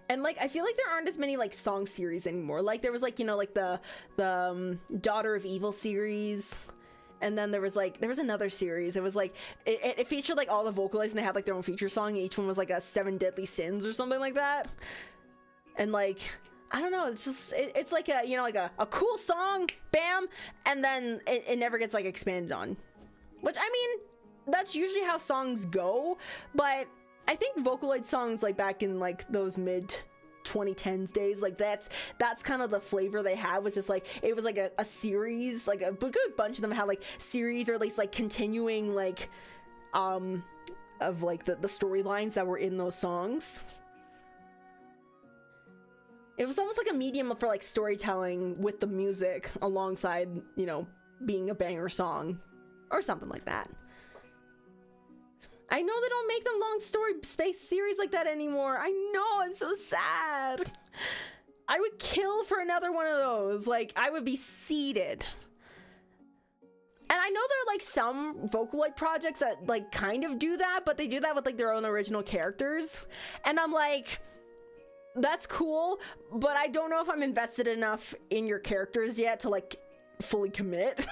And, like, I feel like there aren't as many, like, song series anymore. Like, there was, like, you know, like, the Daughter of Evil series. And then there was another series. It was like, it featured like all the vocalists and they had like their own feature song. Each one was like a 7 Deadly Sins or something like that. And like, I don't know, it's just, it's like a, you know, like a cool song, bam, and then it never gets like expanded on. Which, I mean, that's usually how songs go, but I think Vocaloid songs like back in like those mid 2010s days, like that's kind of the flavor they had, was just like, it was like a series, like a good bunch of them had like series, or at least like continuing like of like the storylines that were in those songs. It was almost like a medium for like storytelling with the music alongside, you know, being a banger song or something like that. I know they don't make them long story space series like that anymore. I know, I'm so sad. I would kill for another one of those. Like, I would be seated. And I know there are like some Vocaloid projects that like kind of do that, but they do that with like their own original characters. And I'm like, that's cool, but I don't know if I'm invested enough in your characters yet to like fully commit.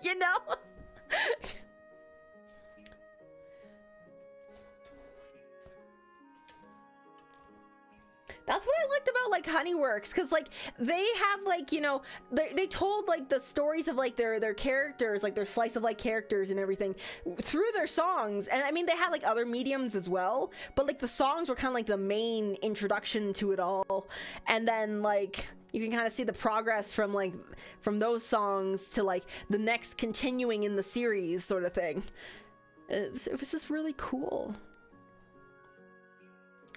You know? That's what I liked about like Honeyworks, because like they had like, you know, they told like the stories of like their characters, like their slice of life characters and everything through their songs. And I mean, they had like other mediums as well, but like the songs were kind of like the main introduction to it all. And then like you can kind of see the progress from those songs to like the next continuing in the series sort of thing. It was just really cool.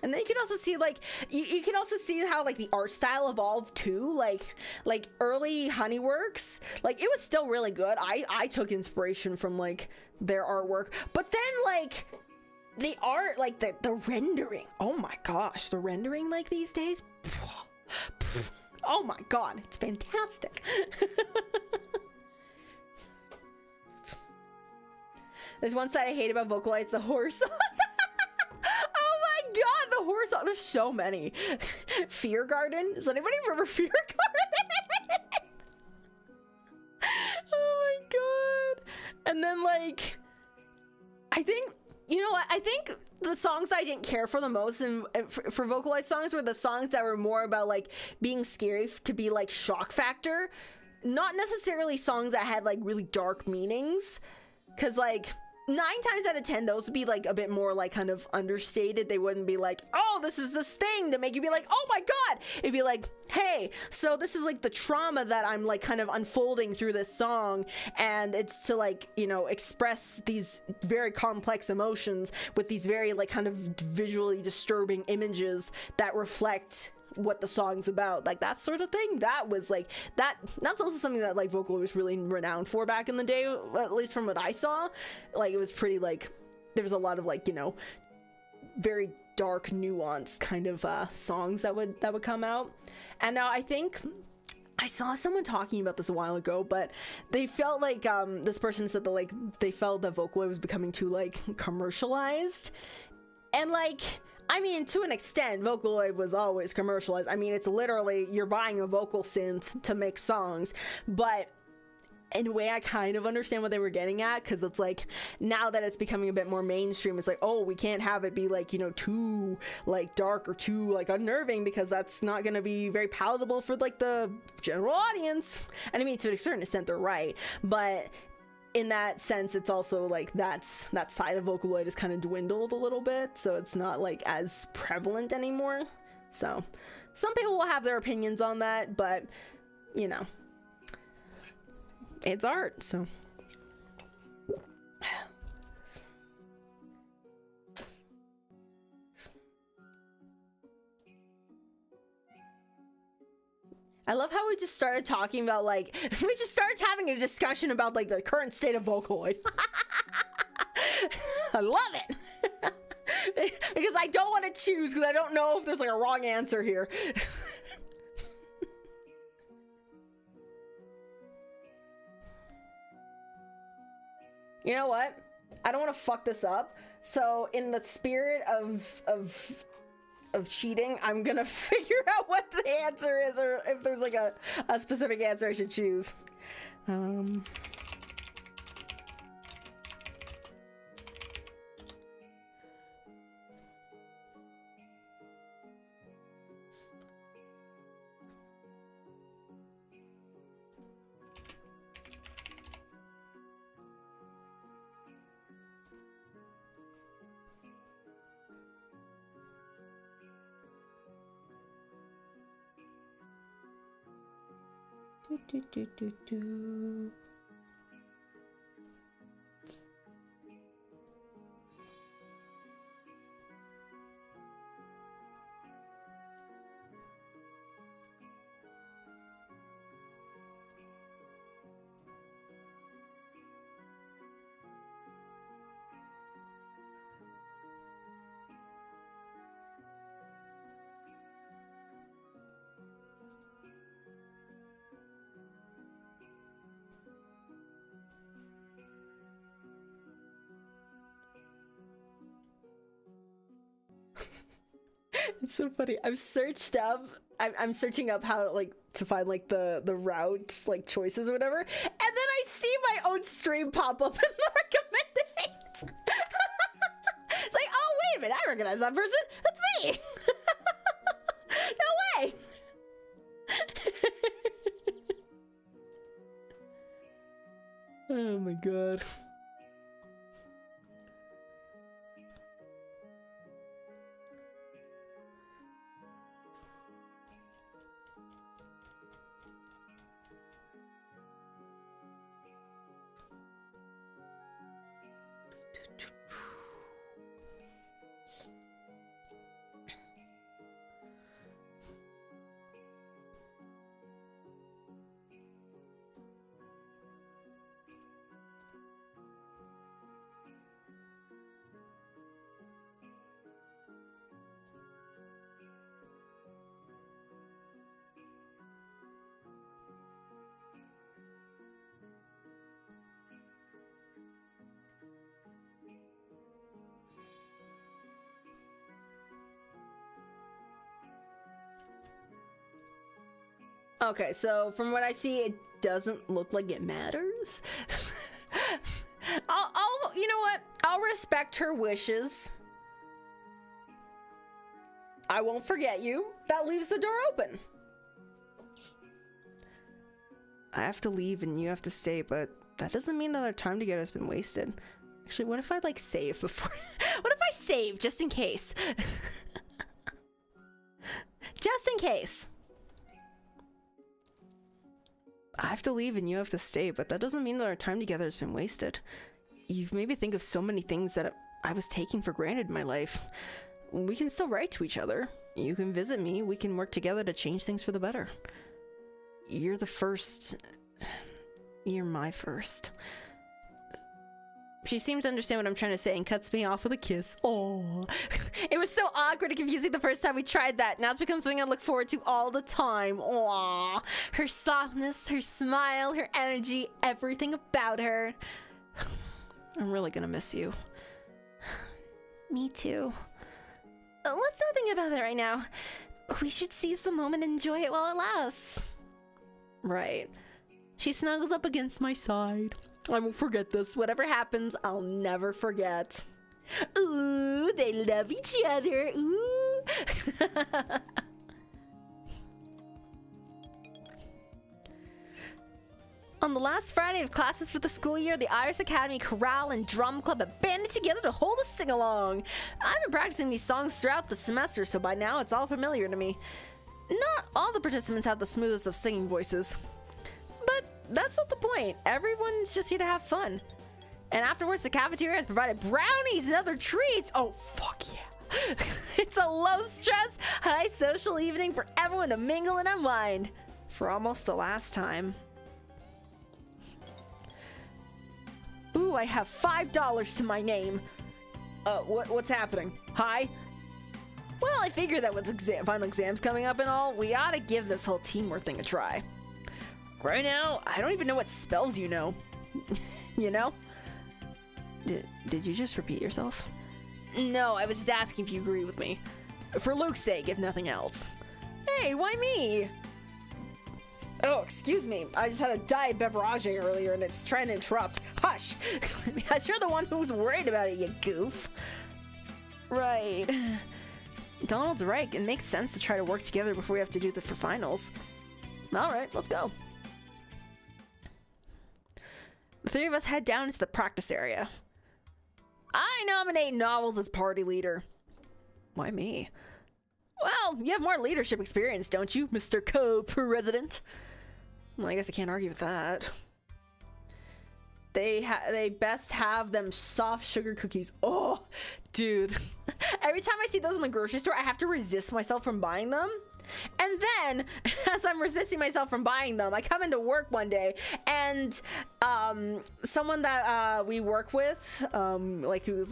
And then you can also see like you can also see how like the art style evolved too. Like early Honeyworks, like it was still really good. I took inspiration from like their artwork, but then like the art, like the rendering, oh my gosh, the rendering like these days, oh my god, it's fantastic. There's one side I hate about Vocaloids, the horror songs. God, the horror song. There's so many. Fear Garden. Does anybody remember Fear Garden? Oh my god. And then like, I think, you know what? I think the songs I didn't care for the most for Vocaloid songs were the songs that were more about like being scary to be like shock factor. Not necessarily songs that had like really dark meanings. Cause like 9 times out of 10, those would be like a bit more like kind of understated. They wouldn't be like, oh, this is this thing to make you be like, oh my god. It'd be like, hey, so this is like the trauma that I'm like kind of unfolding through this song, and it's to like, you know, express these very complex emotions with these very like kind of visually disturbing images that reflect what the song's about, like that sort of thing. That was like that's also something that like Vocaloid was really renowned for back in the day, at least from what I saw. Like it was pretty like there was a lot of like, you know, very dark nuanced kind of songs that would come out. And now I think I saw someone talking about this a while ago, but they felt like this person said that like they felt that Vocaloid was becoming too like commercialized. And like, I mean, to an extent, Vocaloid was always commercialized. I mean, it's literally, you're buying a vocal synth to make songs, but in a way, I kind of understand what they were getting at, because it's like, now that it's becoming a bit more mainstream, it's like, oh, we can't have it be like, you know, too like dark or too like unnerving, because that's not going to be very palatable for like the general audience. And I mean, to a certain extent, they're right, but in that sense, it's also like that side of Vocaloid has kind of dwindled a little bit, so it's not like as prevalent anymore. So some people will have their opinions on that, but you know, it's art, so. I love how we just started talking about like, we just started having a discussion about like the current state of Vocaloid. I love it. Because I don't want to choose, because I don't know if there's like a wrong answer here. You know what? I don't want to fuck this up. So in the spirit of cheating, I'm gonna figure out what the answer is, or if there's like a specific answer I should choose. Do. It's so funny. I'm searching up how like to find like the route like choices or whatever, and then I see my own stream pop up in the recommended. It's like, oh wait a minute, I recognize that person. That's me. No way. Oh my god. Okay, so from what I see, it doesn't look like it matters. You know what? I'll respect her wishes. I won't forget you. That leaves the door open. I have to leave and you have to stay, but that doesn't mean that our time together has been wasted. Actually, what if I like save before? What if I save just in case? Just in case. I have to leave and you have to stay, but that doesn't mean that our time together has been wasted. You've made me think of so many things that I was taking for granted in my life. We can still write to each other. You can visit me. We can work together to change things for the better. You're the first. You're my first. She seems to understand what I'm trying to say and cuts me off with a kiss. Oh, it was so awkward and confusing the first time we tried that. Now it's become something I look forward to all the time. Aww. Her softness, her smile, her energy, everything about her. I'm really gonna miss you. Me too. Let's not think about that right now. We should seize the moment and enjoy it while it lasts. Right. She snuggles up against my side. I won't forget this. Whatever happens, I'll never forget. Ooh, they love each other. Ooh. On the last Friday of classes for the school year, the Iris Academy Chorale and Drum Club have banded together to hold a sing-along. I've been practicing these songs throughout the semester, so by now it's all familiar to me. Not all the participants have the smoothest of singing voices. But that's not the point. Everyone's just here to have fun. And afterwards, the cafeteria has provided brownies and other treats. Oh, fuck yeah. It's a low-stress, high-social evening for everyone to mingle and unwind. For almost the last time. Ooh, I have $5 to my name. What's happening? Hi? Well, I figured that with final exams coming up and all, we ought to give this whole teamwork thing a try. Right now, I don't even know what spells you know. You know? Did you just repeat yourself? No, I was just asking if you agree with me. For Luke's sake, if nothing else. Hey, why me? Oh, excuse me. I just had a diet beverage earlier and it's trying to interrupt. Hush! Because you're the one who's worried about it, you goof. Right. Donald's right. It makes sense to try to work together before we have to do for finals. Alright, let's go. The three of us head down into the practice area. I nominate Novels as party leader. Why me? Well, you have more leadership experience, don't you, Mr. Co-President? Well, I guess I can't argue with that. They best have them soft sugar cookies. Oh, dude. Every time I see those in the grocery store, I have to resist myself from buying them. And then, as I'm resisting myself from buying them, I come into work one day, and someone that we work with, who's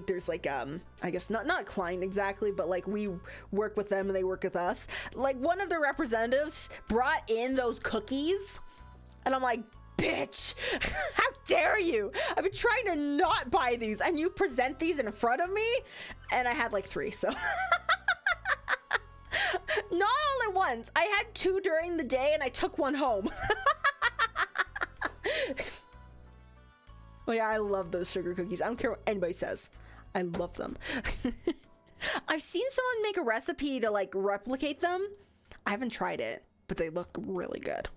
there's I guess not a client exactly, but like we work with them and they work with us. Like one of the representatives brought in those cookies, and I'm like, bitch, how dare you? I've been trying to not buy these, and you present these in front of me, and I had like 3, so. Not all at once. I had 2 during the day and I took 1 home. Oh yeah, I love those sugar cookies. I don't care what anybody says. I love them. I've seen someone make a recipe to like replicate them. I haven't tried it, but they look really good.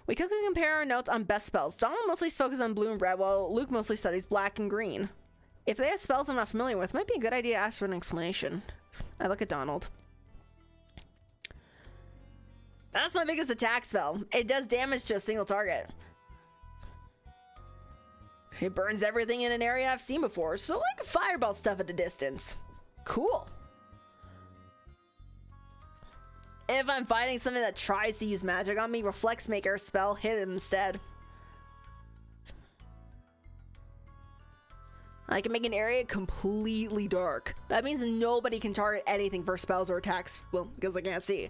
We quickly compare our notes on best spells. Donald mostly focuses on blue and red, while Luke mostly studies black and green. If they have spells I'm not familiar with, it might be a good idea to ask for an explanation. I look at Donald. That's my biggest attack spell. It does damage to a single target. It burns everything in an area I've seen before, so like fireball stuff at a distance. Cool. If I'm fighting something that tries to use magic on me, Reflex Maker spell hit it instead. I can make an area completely dark. That means nobody can target anything for spells or attacks, well, because I can't see.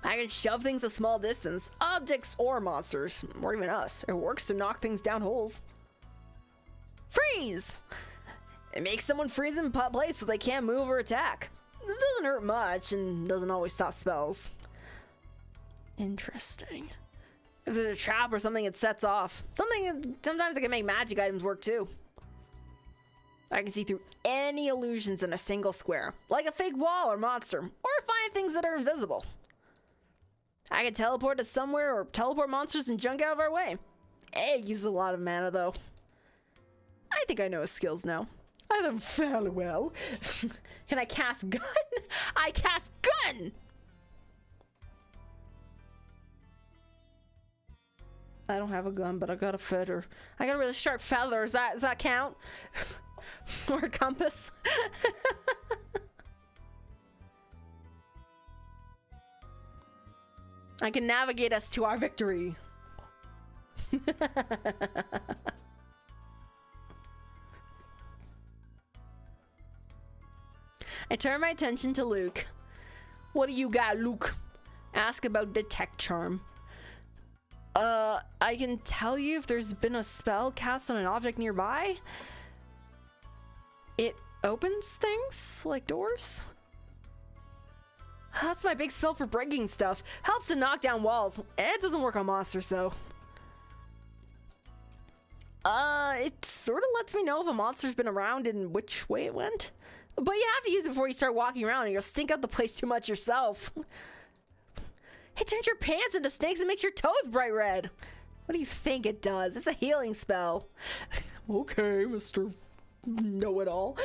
I can shove things a small distance, objects or monsters, or even us. It works to knock things down holes. Freeze! It makes someone freeze in place so they can't move or attack. It doesn't hurt much and doesn't always stop spells. Interesting. If there's a trap or something, it sets off. Sometimes I can make magic items work too. I can see through any illusions in a single square, like a fake wall or monster, or find things that are invisible. I can teleport to somewhere or teleport monsters and junk out of our way. It uses a lot of mana though. I think I know his skills now. I know them fairly well. Can I cast gun? I cast gun! I don't have a gun, but I got a feather. I got a really sharp feather. Does that count? Or a compass? I can navigate us to our victory. I turn my attention to Luke. What do you got, Luke? Ask about Detect Charm. I can tell you if there's been a spell cast on an object nearby. It opens things, like doors. That's my big spell for breaking stuff. Helps to knock down walls. It doesn't work on monsters, though. It sort of lets me know if a monster's been around and which way it went. But you have to use it before you start walking around, and you'll stink up the place too much yourself. It turns your pants into snakes and makes your toes bright red. What do you think it does? It's a healing spell. Okay, Mr. Know-it-all.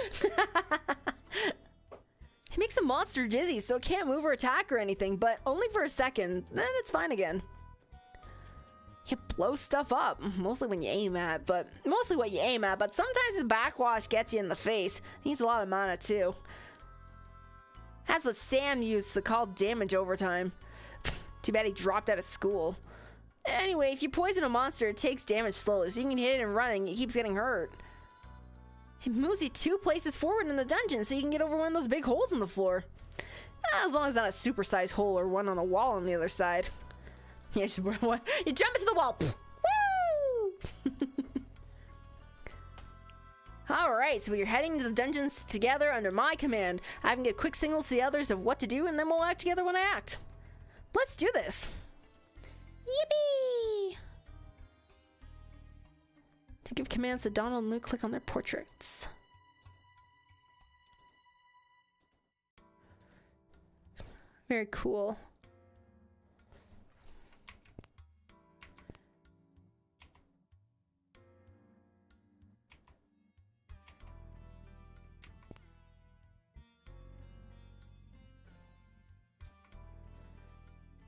It makes a monster dizzy, so it can't move or attack or anything, but only for a second, then it's fine again. It blows stuff up, mostly what you aim at, but sometimes the backwash gets you in the face. It needs a lot of mana too. That's what Sam used to call damage overtime. Too bad he dropped out of school. Anyway, if you poison a monster, it takes damage slowly, so you can hit it and running, it keeps getting hurt. It moves you 2 places forward in the dungeon, so you can get over one of those big holes in the floor. As long as it's not a supersized hole or one on the wall on the other side. Yeah, you jump into the wall. Woo! Alright, so we're heading to the dungeons together under my command. I can get quick signals to the others of what to do, and then we'll act together when I act. Let's do this. Yippee! To give commands to Donald and Luke, click on their portraits. Very cool.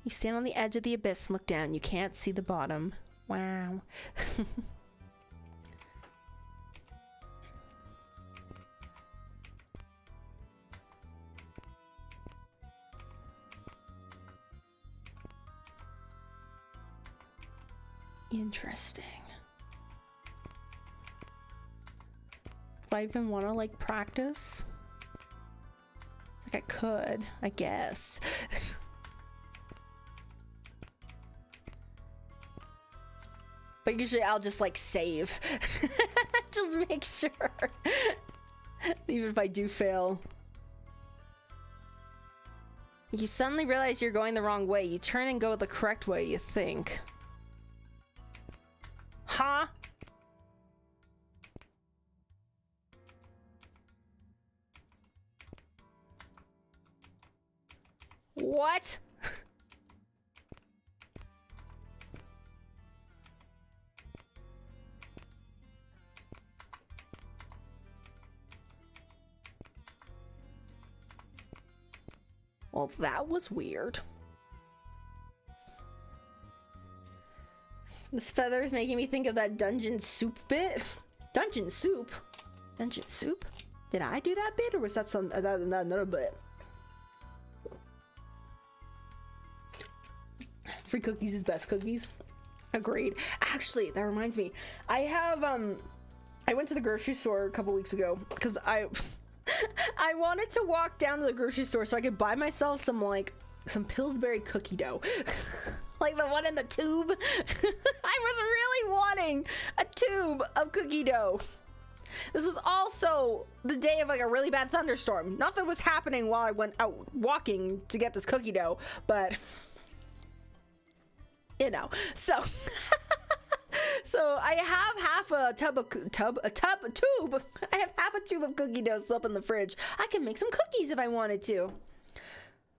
You stand on the edge of the abyss and look down. You can't see the bottom. Wow. Interesting. Do I even want to like practice? Like I could, I guess. But usually I'll just like save. Just make sure. Even if I do fail. You suddenly realize you're going the wrong way. You turn and go the correct way, you think. Huh? What? Well, that was weird. This feather is making me think of that dungeon soup bit. Dungeon soup? Dungeon soup? Did I do that bit, or was that another bit? Free cookies is best cookies. Agreed. Actually, that reminds me. I have, I went to the grocery store a couple weeks ago because I wanted to walk down to the grocery store so I could buy myself some Pillsbury cookie dough. Like the one in the tube. I was really wanting a tube of cookie dough. This was also the day of like a really bad thunderstorm. Not that it was happening while I went out walking to get this cookie dough, but you know, so so I have half a tube. I have half a tube of cookie dough still up in the fridge. I can make some cookies if I wanted to.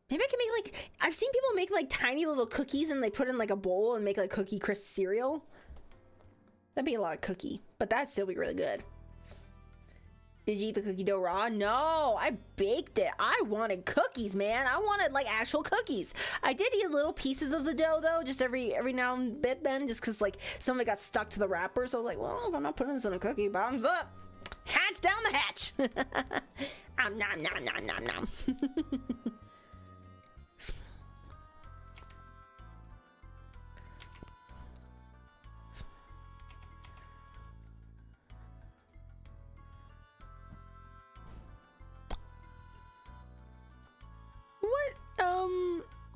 Maybe I can make like, I've seen people make like tiny little cookies and they put in like a bowl and make like Cookie Crisp cereal. That'd be a lot of cookie, but that'd still be really good. Did you eat the cookie dough raw? No, I baked it. I wanted cookies, man. I wanted like actual cookies. I did eat little pieces of the dough though, just every now and bit then, just cause like some of it got stuck to the wrapper. So I was like, well, if I'm not putting this in a cookie, bottoms up. Hatch down the hatch. Nom nom nom nom nom nom.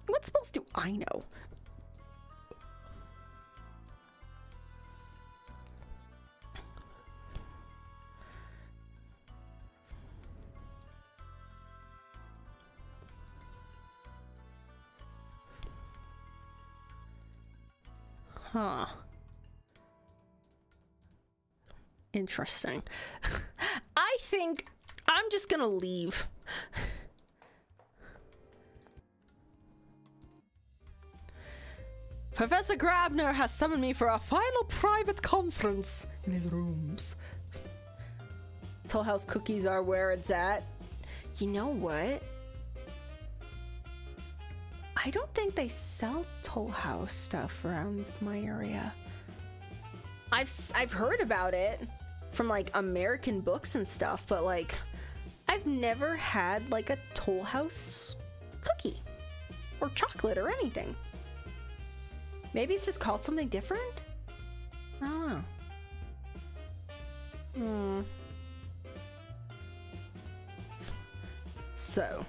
What spells do I know? Huh. Interesting. I think I'm just gonna leave. Professor Grabner has summoned me for a final private conference in his rooms. Toll House cookies are where it's at. You know what? I don't think they sell Toll House stuff around my area. I've heard about it from like American books and stuff, but like I've never had like a Toll House cookie or chocolate or anything. Maybe it's just called something different? I don't know. So,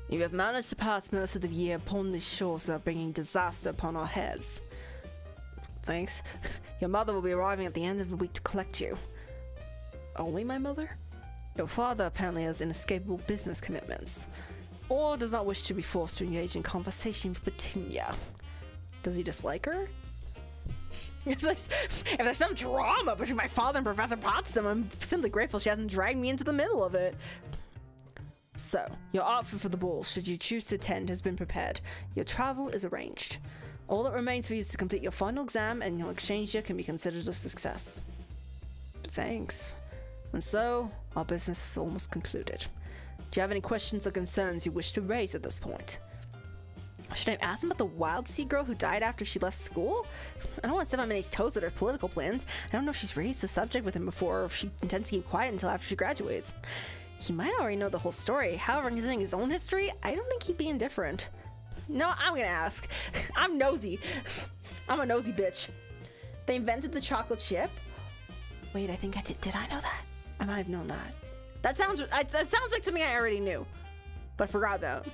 you have managed to pass most of the year upon these shores without bringing disaster upon our heads. Thanks. Your mother will be arriving at the end of the week to collect you. Only my mother? Your father apparently has inescapable business commitments, or does not wish to be forced to engage in conversation with Petunia. Does he dislike her? If there's some drama between my father and Professor Potsdam, I'm simply grateful she hasn't dragged me into the middle of it. So, your outfit for the ball, should you choose to attend, has been prepared. Your travel is arranged. All that remains for you is to complete your final exam, and your exchange year can be considered a success. Thanks. And so, our business is almost concluded. Do you have any questions or concerns you wish to raise at this point? Should I ask him about the wild sea girl who died after she left school? I don't want to step on Minnie's toes with her political plans. I don't know if she's raised the subject with him before, or if she intends to keep quiet until after she graduates. He might already know the whole story. However, considering his own history, I don't think he'd be indifferent. No, I'm gonna ask. I'm nosy. I'm a nosy bitch. They invented the chocolate chip? Wait, I think I did. Did I know that? I might have known that. That sounds like something I already knew, but forgot about.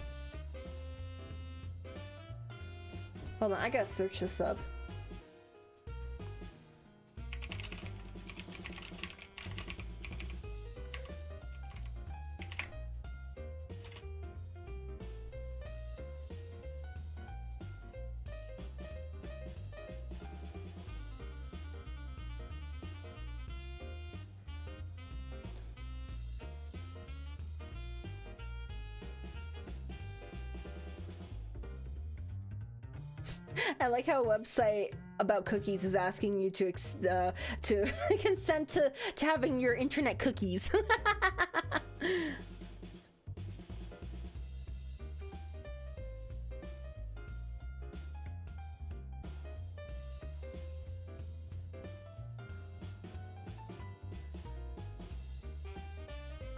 Hold on, I gotta search this up. I like how a website about cookies is asking you to consent to having your internet cookies.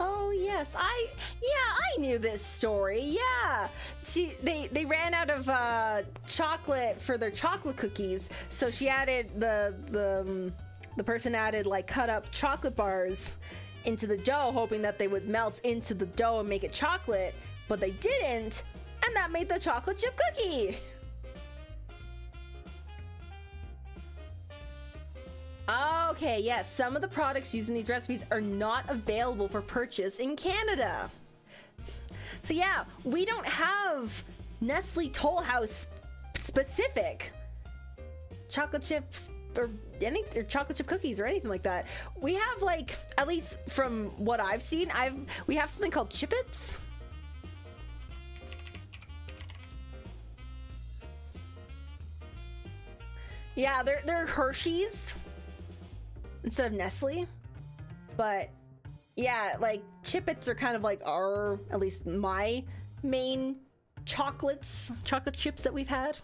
Oh yes, I knew this story. Yeah, they ran out of chocolate for their chocolate cookies, so she added the person added like cut up chocolate bars into the dough, hoping that they would melt into the dough and make it chocolate, but they didn't, and that made the chocolate chip cookie. Okay, yes, some of the products used in these recipes are not available for purchase in Canada. So yeah, we don't have Nestle Toll House specific chocolate chips or chocolate chip cookies or anything like that. We have, like, at least from what I've seen, we have something called Chippets. Yeah, they're Hershey's instead of Nestle, but yeah, like Chippets are kind of like at least my main chocolate chips that we've had.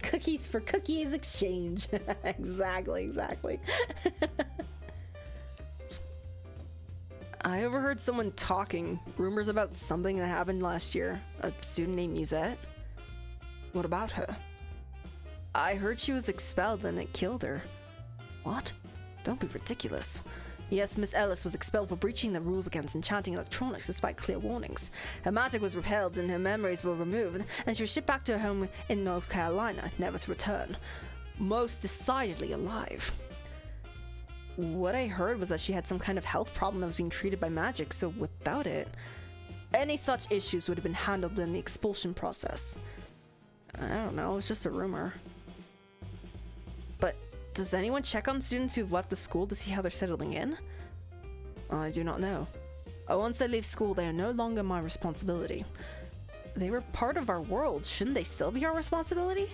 Cookies for cookies exchange. Exactly. I overheard someone talking rumors about something that happened last year. A student named Musette. What about her? I heard she was expelled and it killed her. What? Don't be ridiculous. Yes, Miss Ellis was expelled for breaching the rules against enchanting electronics despite clear warnings. Her magic was repelled and her memories were removed, and she was shipped back to her home in North Carolina, never to return. Most decidedly alive. What I heard was that she had some kind of health problem that was being treated by magic, so without it, any such issues would have been handled in the expulsion process. I don't know, it was just a rumor. But does anyone check on students who've left the school to see how they're settling in? I do not know. Once they leave school, they are no longer my responsibility. They were part of our world. Shouldn't they still be our responsibility?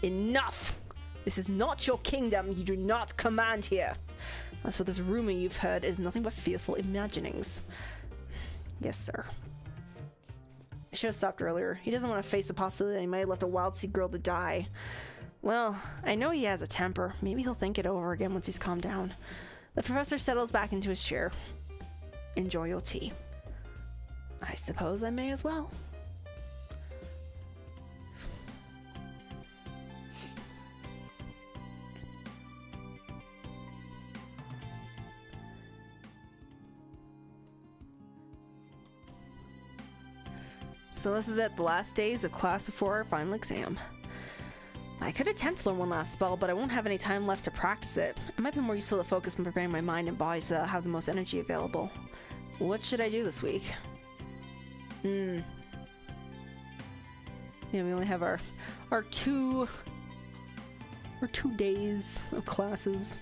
Enough! This is not your kingdom. You do not command here. As for this rumor you've heard, it is nothing but fearful imaginings. Yes, sir. I should have stopped earlier. He doesn't want to face the possibility that he might have left a wild sea girl to die. Well, I know he has a temper. Maybe he'll think it over again once he's calmed down. The professor settles back into his chair. Enjoy your tea. I suppose I may as well. So this is it, the last days of class before our final exam. I could attempt to learn one last spell, but I won't have any time left to practice it. It might be more useful to focus on preparing my mind and body so that I'll have the most energy available. What should I do this week? Yeah, we only have our 2 days of classes.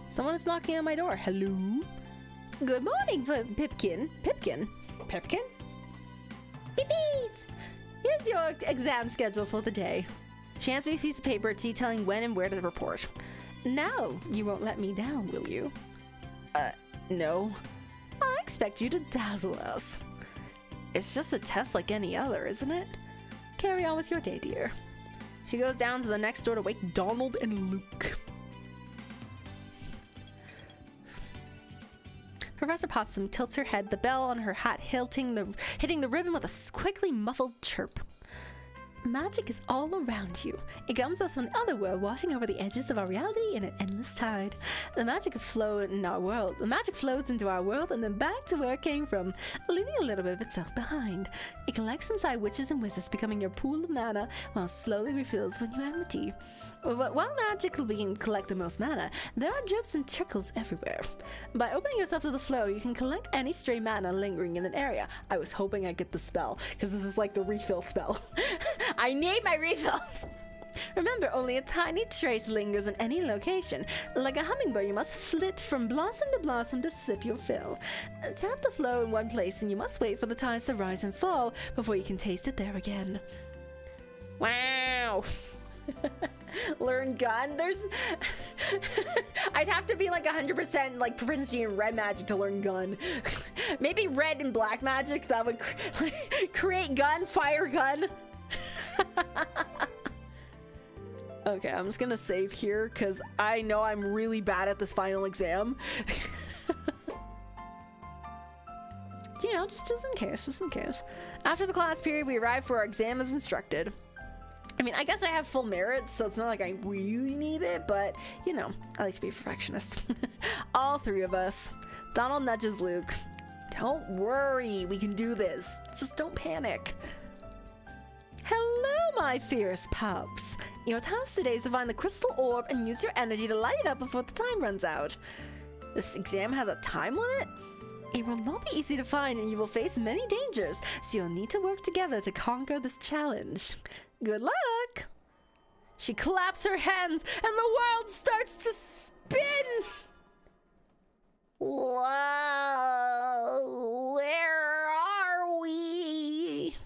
Someone is knocking on my door. Hello? Good morning, Pipkin. Pipkin? Pipkin? Beep-beep. Here's your exam schedule for the day. She hands me a piece of paper detailing when and where to report. Now, you won't let me down, will you? No. I expect you to dazzle us. It's just a test like any other, isn't it? Carry on with your day, dear. She goes down to the next door to wake Donald and Luke. Professor Possum tilts her head, the bell on her hat hitting the ribbon with a quickly muffled chirp. Magic is all around you. It comes to us from the other world, washing over the edges of our reality in an endless tide. The magic flows into our world and then back to where it came from, leaving a little bit of itself behind. It collects inside witches and wizards, becoming your pool of mana, while slowly refills when you empty. But while magic will begin to collect the most mana, there are drips and trickles everywhere. By opening yourself to the flow, you can collect any stray mana lingering in an area. I was hoping I'd get the spell, because this is like the refill spell. I need my refills! Remember, only a tiny trace lingers in any location. Like a hummingbird, you must flit from blossom to blossom to sip your fill. Tap the flow in one place and you must wait for the tides to rise and fall before you can taste it there again. Wow! Learn gun? There's... I'd have to be like 100% like proficiency in red magic to learn gun. Maybe red and black magic, that would create gun, fire gun. Okay, I'm just gonna save here because I know I'm really bad at this final exam. You know, just in case, just in case. After the class period, we arrive for our exam as instructed. I mean, I guess I have full merit, so it's not like I really need it, but, you know, I like to be a perfectionist. All three of us. Donald nudges Luke. Don't worry, we can do this. Just don't panic. Hello, my fierce pups. Your task today is to find the crystal orb and use your energy to light it up before the time runs out. This exam has a time limit? It will not be easy to find and you will face many dangers, so you'll need to work together to conquer this challenge. Good luck! She claps her hands and the world starts to spin! Whoa! Where are we?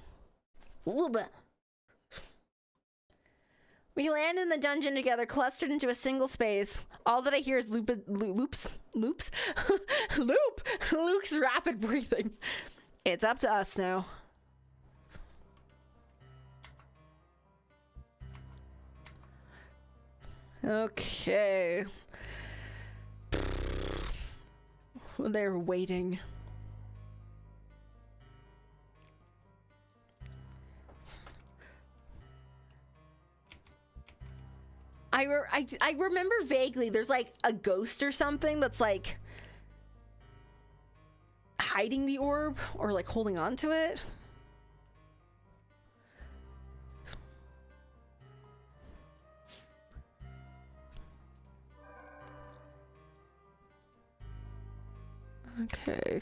We land in the dungeon together, clustered into a single space. All that I hear is Luke's rapid breathing. It's up to us now. Okay. They're waiting. I remember vaguely there's like a ghost or something that's like hiding the orb or like holding on to it. Okay.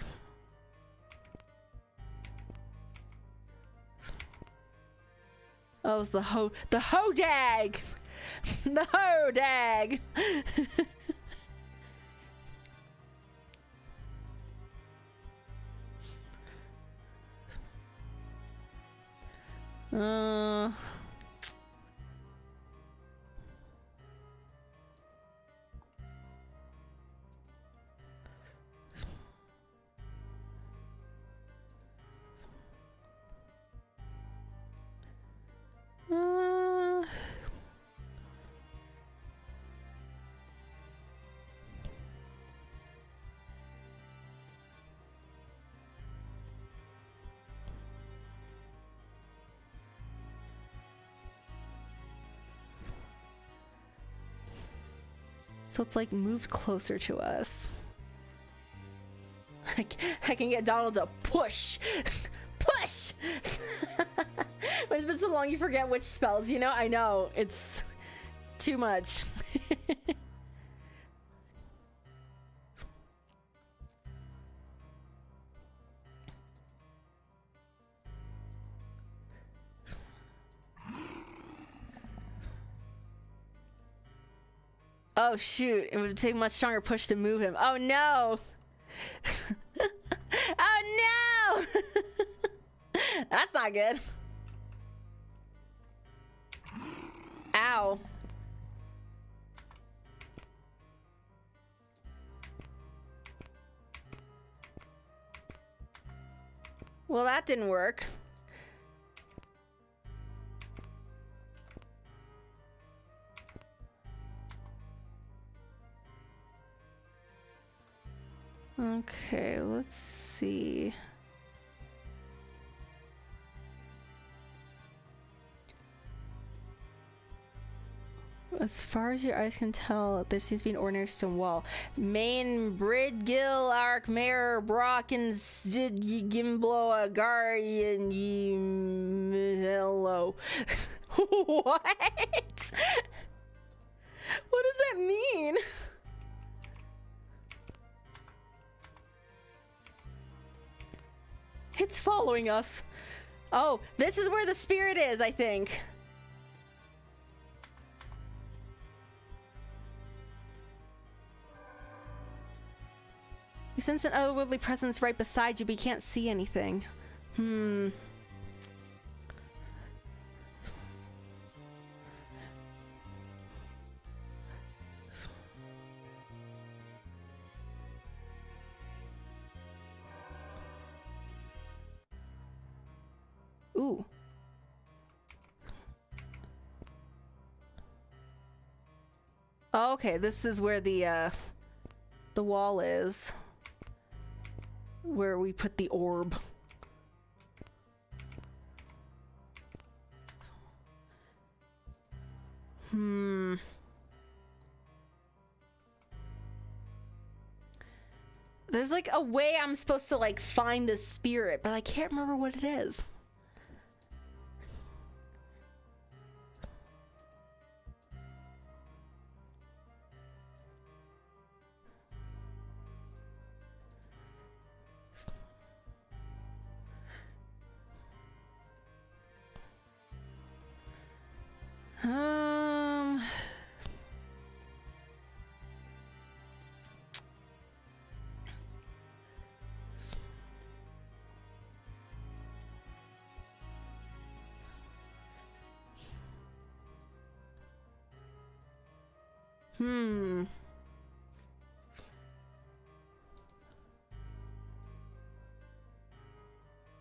Oh, it's the hodag! The hodag! So it's like moved closer to us. I can get Donald to push. Push! When it's been so long you forget which spells, you know? I know, it's too much. Oh shoot, it would take a much stronger push to move him. Oh no! Oh no! That's not good. Ow. Well, that didn't work. Okay, let's see. As far as your eyes can tell, there seems to be an ordinary stone wall. Main Bridgill, Arc, Mayor, Brock, and Gimblo, Agari, and hello. What? What does that mean? It's following us. Oh, this is where the spirit is, I think. You sense an otherworldly presence right beside you, but you can't see anything. Ooh. Oh, okay, this is where the wall is. Where we put the orb. There's like a way I'm supposed to like find this spirit, but I can't remember what it is.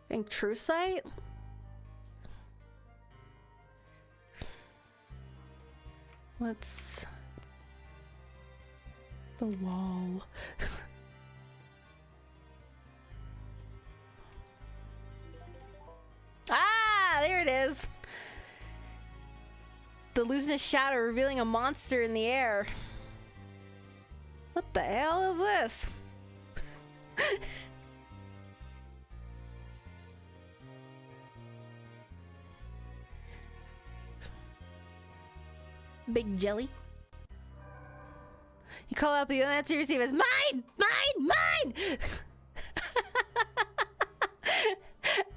Think true sight? Let's... the wall. Ah, there it is. The luminous shadow revealing a monster in the air. What the hell is this? Big jelly. You call out, the answer you receive is mine! Mine! Mine!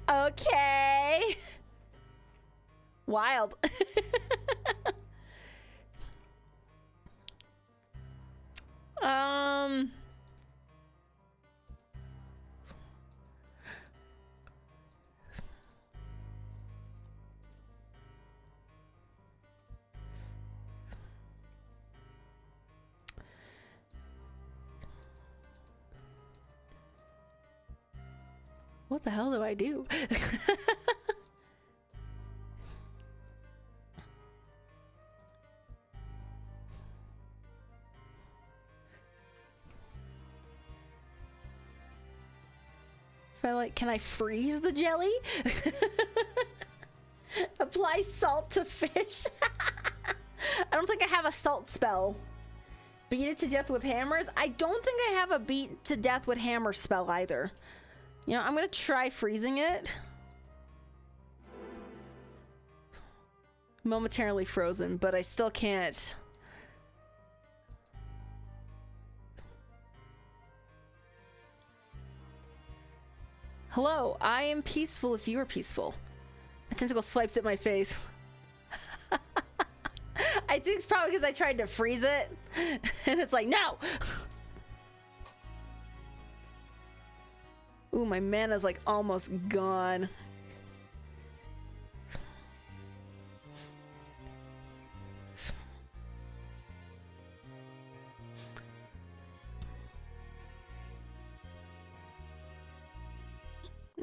Okay. Wild. What the hell do I do? If I like, can I freeze the jelly? Apply salt to fish. I don't think I have a salt spell. Beat it to death with hammers? I don't think I have a beat to death with hammer spell either. You know, I'm gonna try freezing it. Momentarily frozen, but I still can't. Hello, I am peaceful if you are peaceful. A tentacle swipes at my face. I think it's probably because I tried to freeze it. And it's like, no! Ooh, my mana's like almost gone.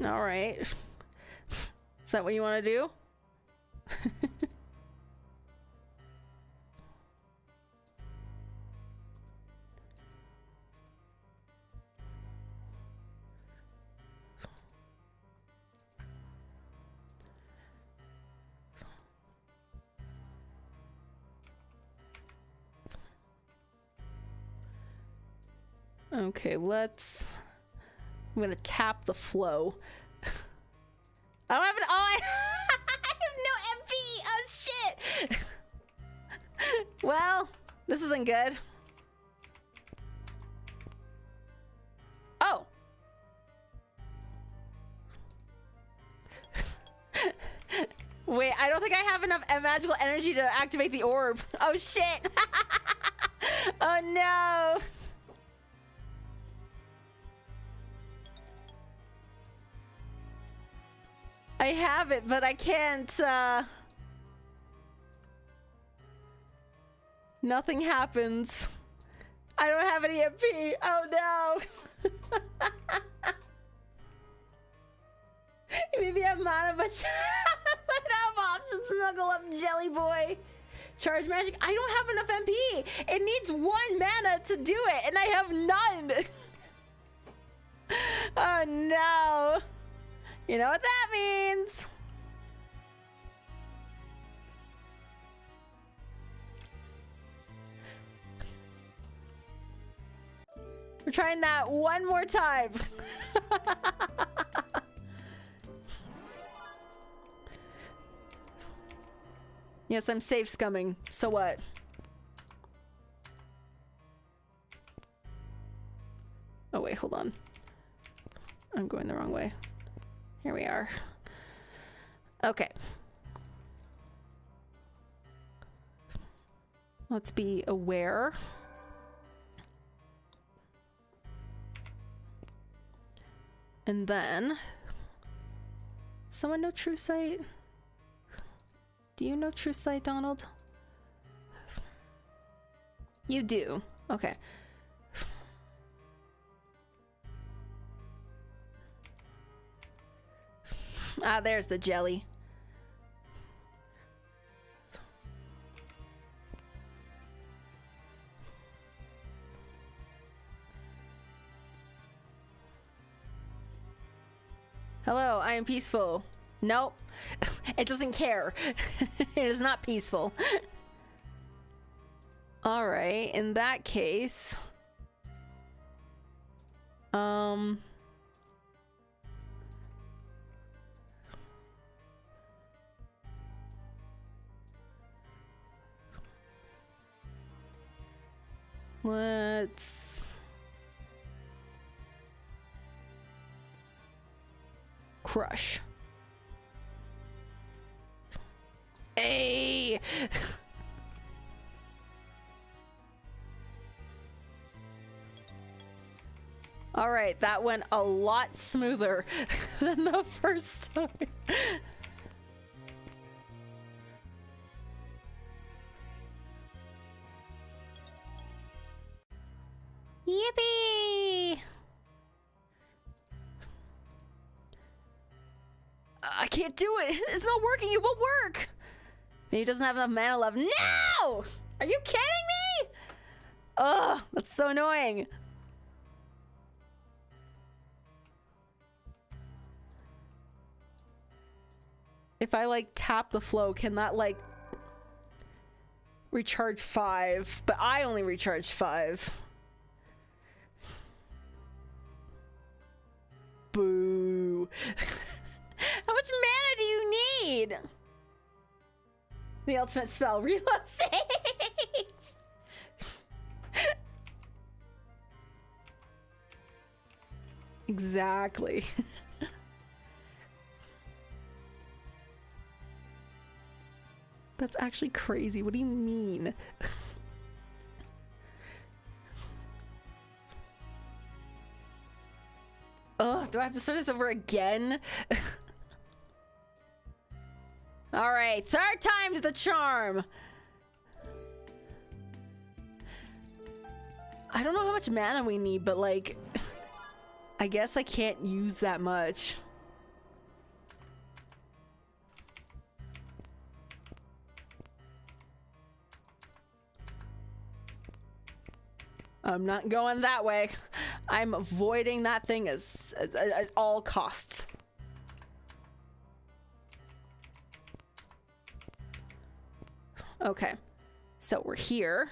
All right. Is that what you want to do? Okay, let's... I'm gonna tap the flow. I don't have an... Oh, I have no MP! Oh, shit! Well, this isn't good. Oh! Wait, I don't think I have enough magical energy to activate the orb. Oh, shit! Oh, no! I have it, but I can't, nothing happens. I don't have any MP. Oh no. Maybe I'm mana, but I don't have options. Snuggle up, Jelly Boy. Charge magic. I don't have enough MP. It needs 1 mana to do it, and I have none. Oh no. You know what that means. We're trying that one more time. Yes, I'm safe scumming. So what? Oh wait, hold on. I'm going the wrong way. Here we are. Okay. Let's be aware. And then, someone know True Sight? Do you know True Sight, Donald? You do. Okay. Ah, there's the jelly. Hello, I am peaceful. Nope. It doesn't care. It is not peaceful. All right, in that case, let's crush. Hey. All right, that went a lot smoother than the first time. Yippee! I can't do it. It's not working. It won't work. Maybe he doesn't have enough mana left. No! Are you kidding me? Ugh, that's so annoying. If I like tap the flow, can that like recharge 5? But I only recharged 5. Boo. How much mana do you need? The ultimate spell, reload save. Exactly. That's actually crazy. What do you mean? Ugh, do I have to start this over again? All right, 3rd time's the charm. I don't know how much mana we need, but like, I guess I can't use that much. I'm not going that way. I'm avoiding that thing at all costs. Okay, so we're here.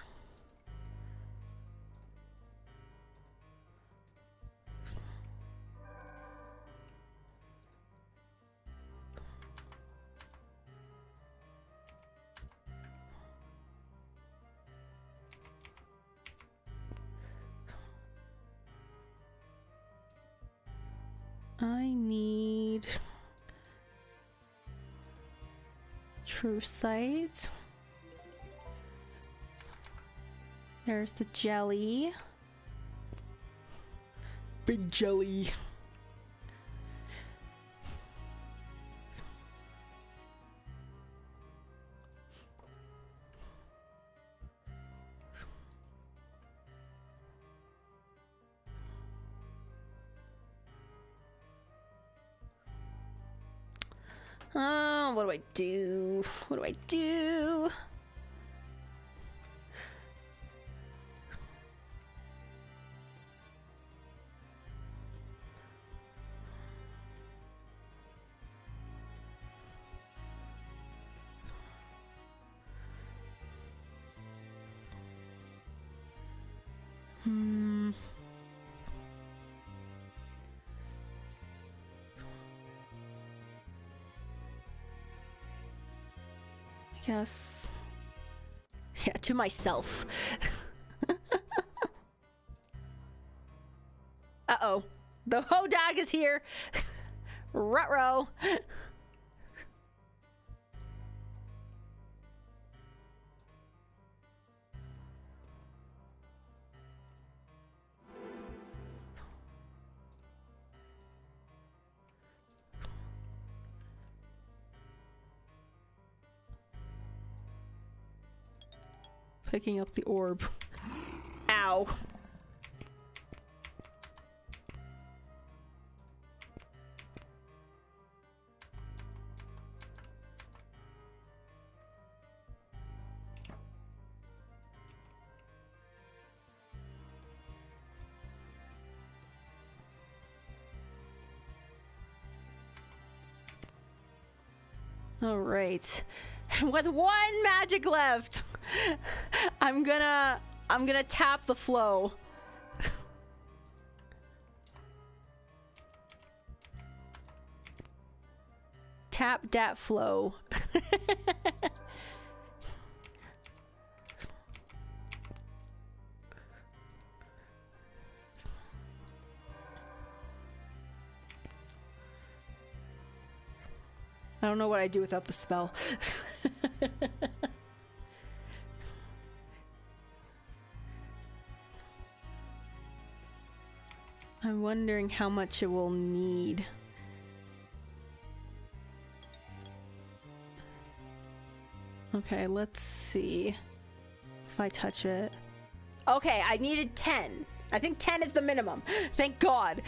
I need True Sight. There's the jelly. Big jelly. What do I do? What do I do? I guess. Yeah, to myself. Uh-oh. The Hodag is here. Ruh-roh. Picking up the orb. Ow. All right. With one magic left, I'm gonna tap the flow. Tap that flow. I don't know what I'd do without the spell. I'm wondering how much it will need. Okay, let's see if I touch it. Okay, I needed 10. I think 10 is the minimum. Thank God.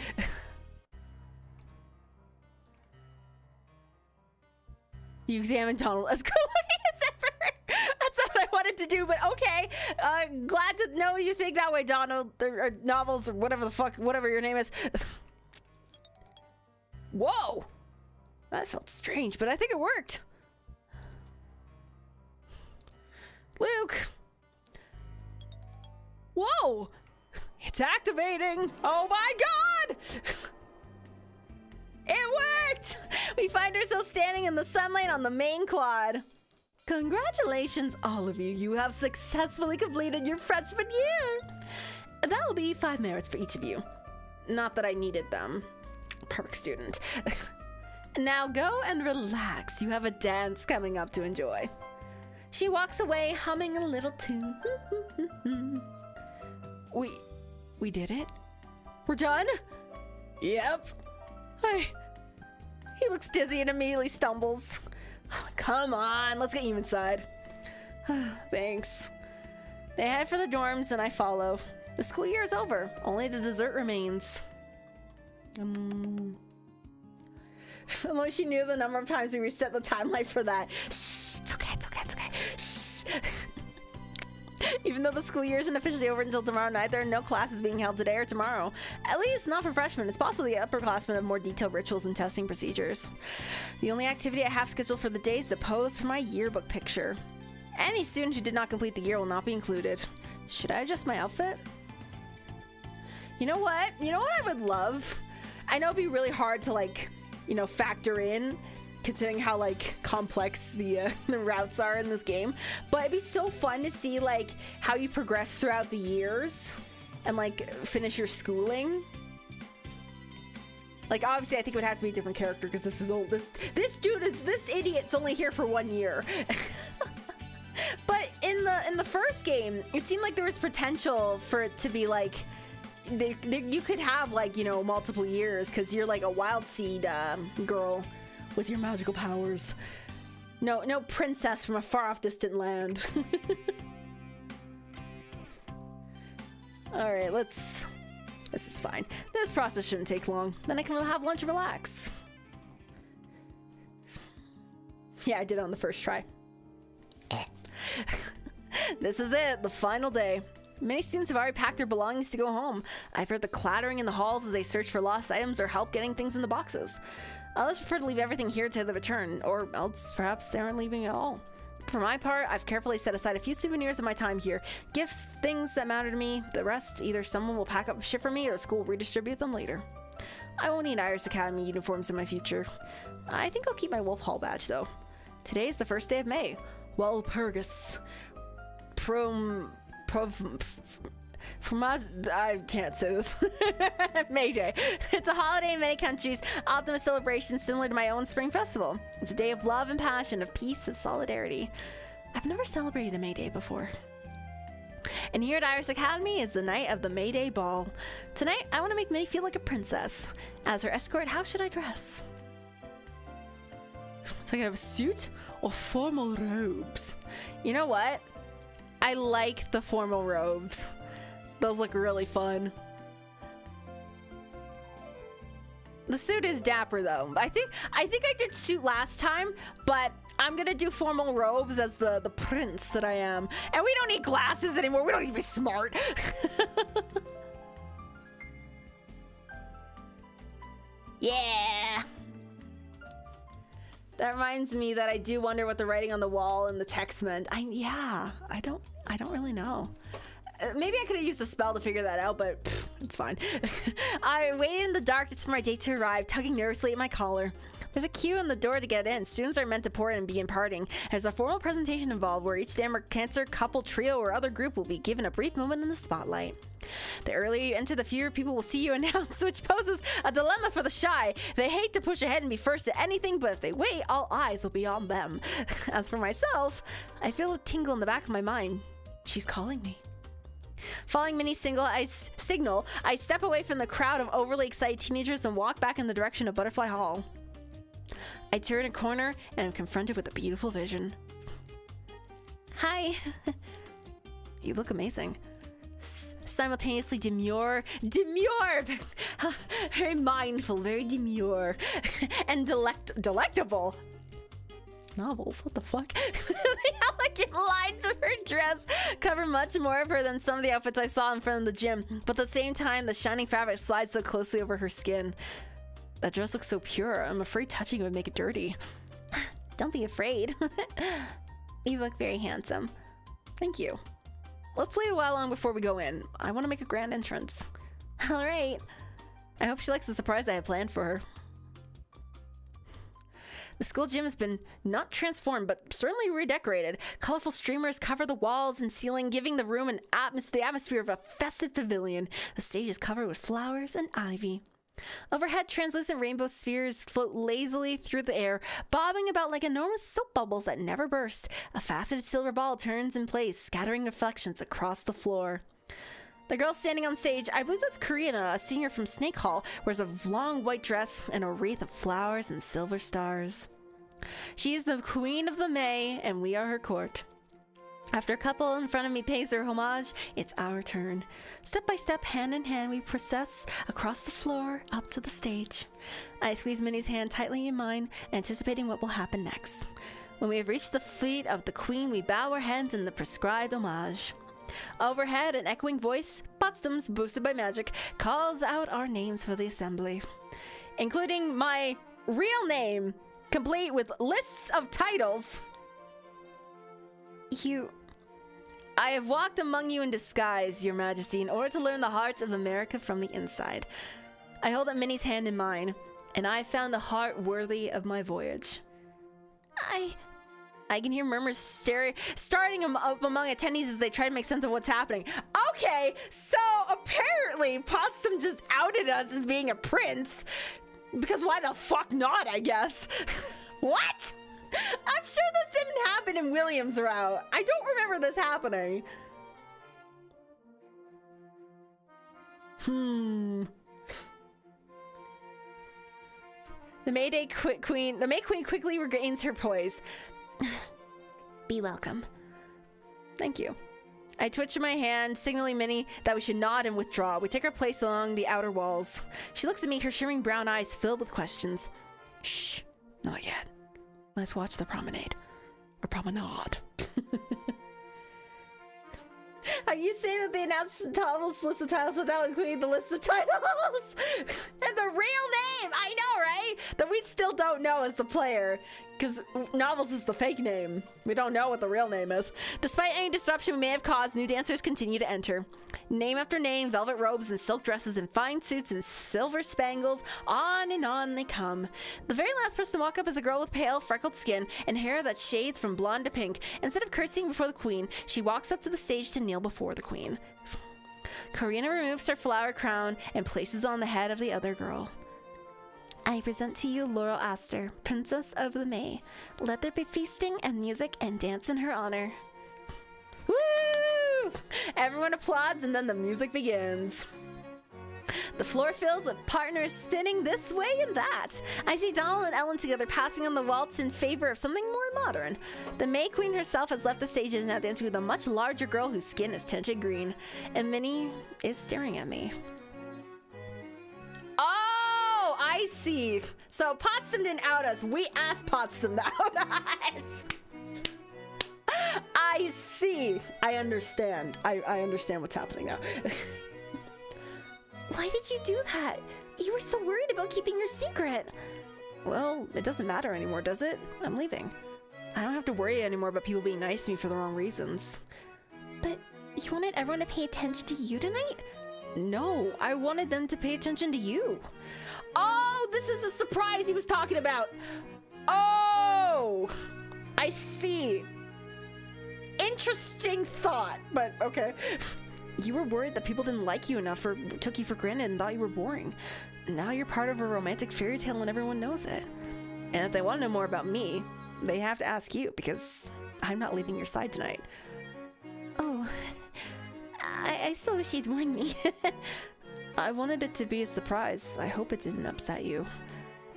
You examined Donald as glorious ever. That's not what I wanted to do, but okay. Glad to know you think that way, Donald. Or novels, or whatever the fuck, whatever your name is. Whoa! That felt strange, but I think it worked. Luke! Whoa! It's activating! Oh my God! It worked! We find ourselves standing in the sunlight on the main quad. Congratulations, all of you. You have successfully completed your freshman year. That will be 5 merits for each of you. Not that I needed them. Perfect student. Now go and relax. You have a dance coming up to enjoy. She walks away humming a little tune. We did it? We're done? Yep. He looks dizzy and immediately stumbles. Come on, let's get you inside. Thanks. They head for the dorms and I follow. The school year is over. Only the dessert remains. Unless she knew the number of times we reset the timeline for that. Shh, it's okay, it's okay, it's okay. Shh. Even though the school year isn't officially over until tomorrow night, there are no classes being held today or tomorrow. At least not for freshmen. It's possible the upperclassmen have more detailed rituals and testing procedures. The only activity I have scheduled for the day is to pose for my yearbook picture. Any student who did not complete the year will not be included. Should I adjust my outfit? You know what? You know what I would love? I know it'd be really hard to, like, you know, factor in, considering how, like, complex the routes are in this game. But it'd be so fun to see, like, how you progress throughout the years and, like, finish your schooling. Like, obviously, I think it would have to be a different character because this idiot's only here for 1 year. But in the first game, it seemed like there was potential for it to be, like, you could have, like, you know, multiple years because you're like a wild seed girl with your magical powers. No princess from a far off distant land. All right, this is fine. This process shouldn't take long. Then I can have lunch and relax. Yeah, I did it on the first try. This is it, the final day. Many students have already packed their belongings to go home. I've heard the clattering in the halls as they search for lost items or help getting things in the boxes. Others prefer to leave everything here to the return, or else perhaps they aren't leaving at all. For my part, I've carefully set aside a few souvenirs of my time here. Gifts, things that matter to me. The rest, either someone will pack up shit for me or the school will redistribute them later. I won't need Iris Academy uniforms in my future. I think I'll keep my Wolf Hall badge though. Today is the first day of May. Walpurgis. I can't say this. May Day. It's a holiday in many countries, often a celebration similar to my own spring festival. It's a day of love and passion, of peace, of solidarity. I've never celebrated a May Day before. And here at Iris Academy is the night of the May Day Ball. Tonight, I want to make Minnie feel like a princess. As her escort, how should I dress? So I can have a suit or formal robes? You know what? I like the formal robes. Those look really fun. The suit is dapper though. I think I did suit last time, but I'm gonna do formal robes as the prince that I am. And we don't need glasses anymore. We don't need to be smart. Yeah. That reminds me that I do wonder what the writing on the wall and the text meant. I don't really know. Maybe I could have used a spell to figure that out, but pff, it's fine. I waited in the dark just for my date to arrive, tugging nervously at my collar. There's a queue in the door to get in. Students are meant to pour in and begin partying. There's a formal presentation involved where each cancer, couple, trio, or other group will be given a brief moment in the spotlight. The earlier you enter, the fewer people will see you announce, which poses a dilemma for the shy. They hate to push ahead and be first at anything, but if they wait, all eyes will be on them. As for myself, I feel a tingle in the back of my mind. She's calling me. Following Minnie's signal, I step away from the crowd of overly excited teenagers and walk back in the direction of Butterfly Hall. I turn a corner and am confronted with a beautiful vision. Hi. You look amazing. Simultaneously demure, very mindful, very demure, and delectable. Novels, what the fuck? The elegant lines of her dress cover much more of her than some of the outfits I saw in front of the gym, but at the same time, the shining fabric slides so closely over her skin. That dress looks so pure, I'm afraid touching it would make it dirty. Don't be afraid. You look very handsome. Thank you. Let's wait a while long before we go in. I want to make a grand entrance. All right. I hope she likes the surprise I have planned for her. The school gym has been not transformed, but certainly redecorated. Colorful streamers cover the walls and ceiling, giving the room the atmosphere of a festive pavilion. The stage is covered with flowers and ivy. Overhead, translucent rainbow spheres float lazily through the air, bobbing about like enormous soap bubbles that never burst. A faceted silver ball turns in place, scattering reflections across the floor. The girl standing on stage, I believe that's Karina, a senior from Snake Hall, wears a long white dress and a wreath of flowers and silver stars. She is the queen of the May, and we are her court. After a couple in front of me pays their homage, it's our turn. Step by step, hand in hand, we process across the floor up to the stage. I squeeze Minnie's hand tightly in mine, anticipating what will happen next. When we have reached the feet of the queen, we bow our heads in the prescribed homage. Overhead, an echoing voice, Potsdam's boosted by magic, calls out our names for the assembly, including my real name, complete with lists of titles. I have walked among you in disguise, Your Majesty, in order to learn the hearts of America from the inside. I hold up Minnie's hand in mine, and I have found a heart worthy of my voyage. I can hear murmurs starting up among attendees as they try to make sense of what's happening. Okay, so apparently Potsdam just outed us as being a prince. Because why the fuck not, I guess. What? I'm sure this didn't happen in William's route. I don't remember this happening. The May Queen quickly regains her poise. Be welcome. Thank you. I twitch my hand, signaling Minnie that we should nod and withdraw. We take our place along the outer walls. She looks at me, her shimmering brown eyes filled with questions. Shh, not yet. Let's watch the promenade. Or promenade. Are you saying that they announced Novels list of titles without including the list of titles? And the real name! I know, right? That we still don't know as the player. Because Novels is the fake name. We don't know what the real name is. Despite any disruption we may have caused, new dancers continue to enter. Name after name, velvet robes and silk dresses and fine suits and silver spangles. On and on they come. The very last person to walk up is a girl with pale, freckled skin and hair that shades from blonde to pink. Instead of curtsying before the queen, she walks up to the stage to kneel before the queen. Karina removes her flower crown and places it on the head of the other girl. I present to you Laurel Aster, Princess of the May. Let there be feasting and music and dance in her honor. Woo! Everyone applauds and then the music begins. The floor fills with partners spinning this way and that. I see Donald and Ellen together passing on the waltz in favor of something more modern. The May Queen herself has left the stage and is now dancing with a much larger girl whose skin is tinted green. And Minnie is staring at me. Oh, I see. So Potsdam didn't out us. We asked Potsdam to out us. I see. I understand. I understand what's happening now. Why did you do that? You were so worried about keeping your secret. Well, it doesn't matter anymore, does it? I'm leaving. I don't have to worry anymore about people being nice to me for the wrong reasons. But you wanted everyone to pay attention to you tonight? No, I wanted them to pay attention to you. Oh, this is the surprise he was talking about. Oh, I see. Interesting thought, but okay. You were worried that people didn't like you enough or took you for granted and thought you were boring. Now you're part of a romantic fairy tale and everyone knows it. And if they want to know more about me, they have to ask you because I'm not leaving your side tonight. Oh, I still wish you'd warned me. I wanted it to be a surprise. I hope it didn't upset you.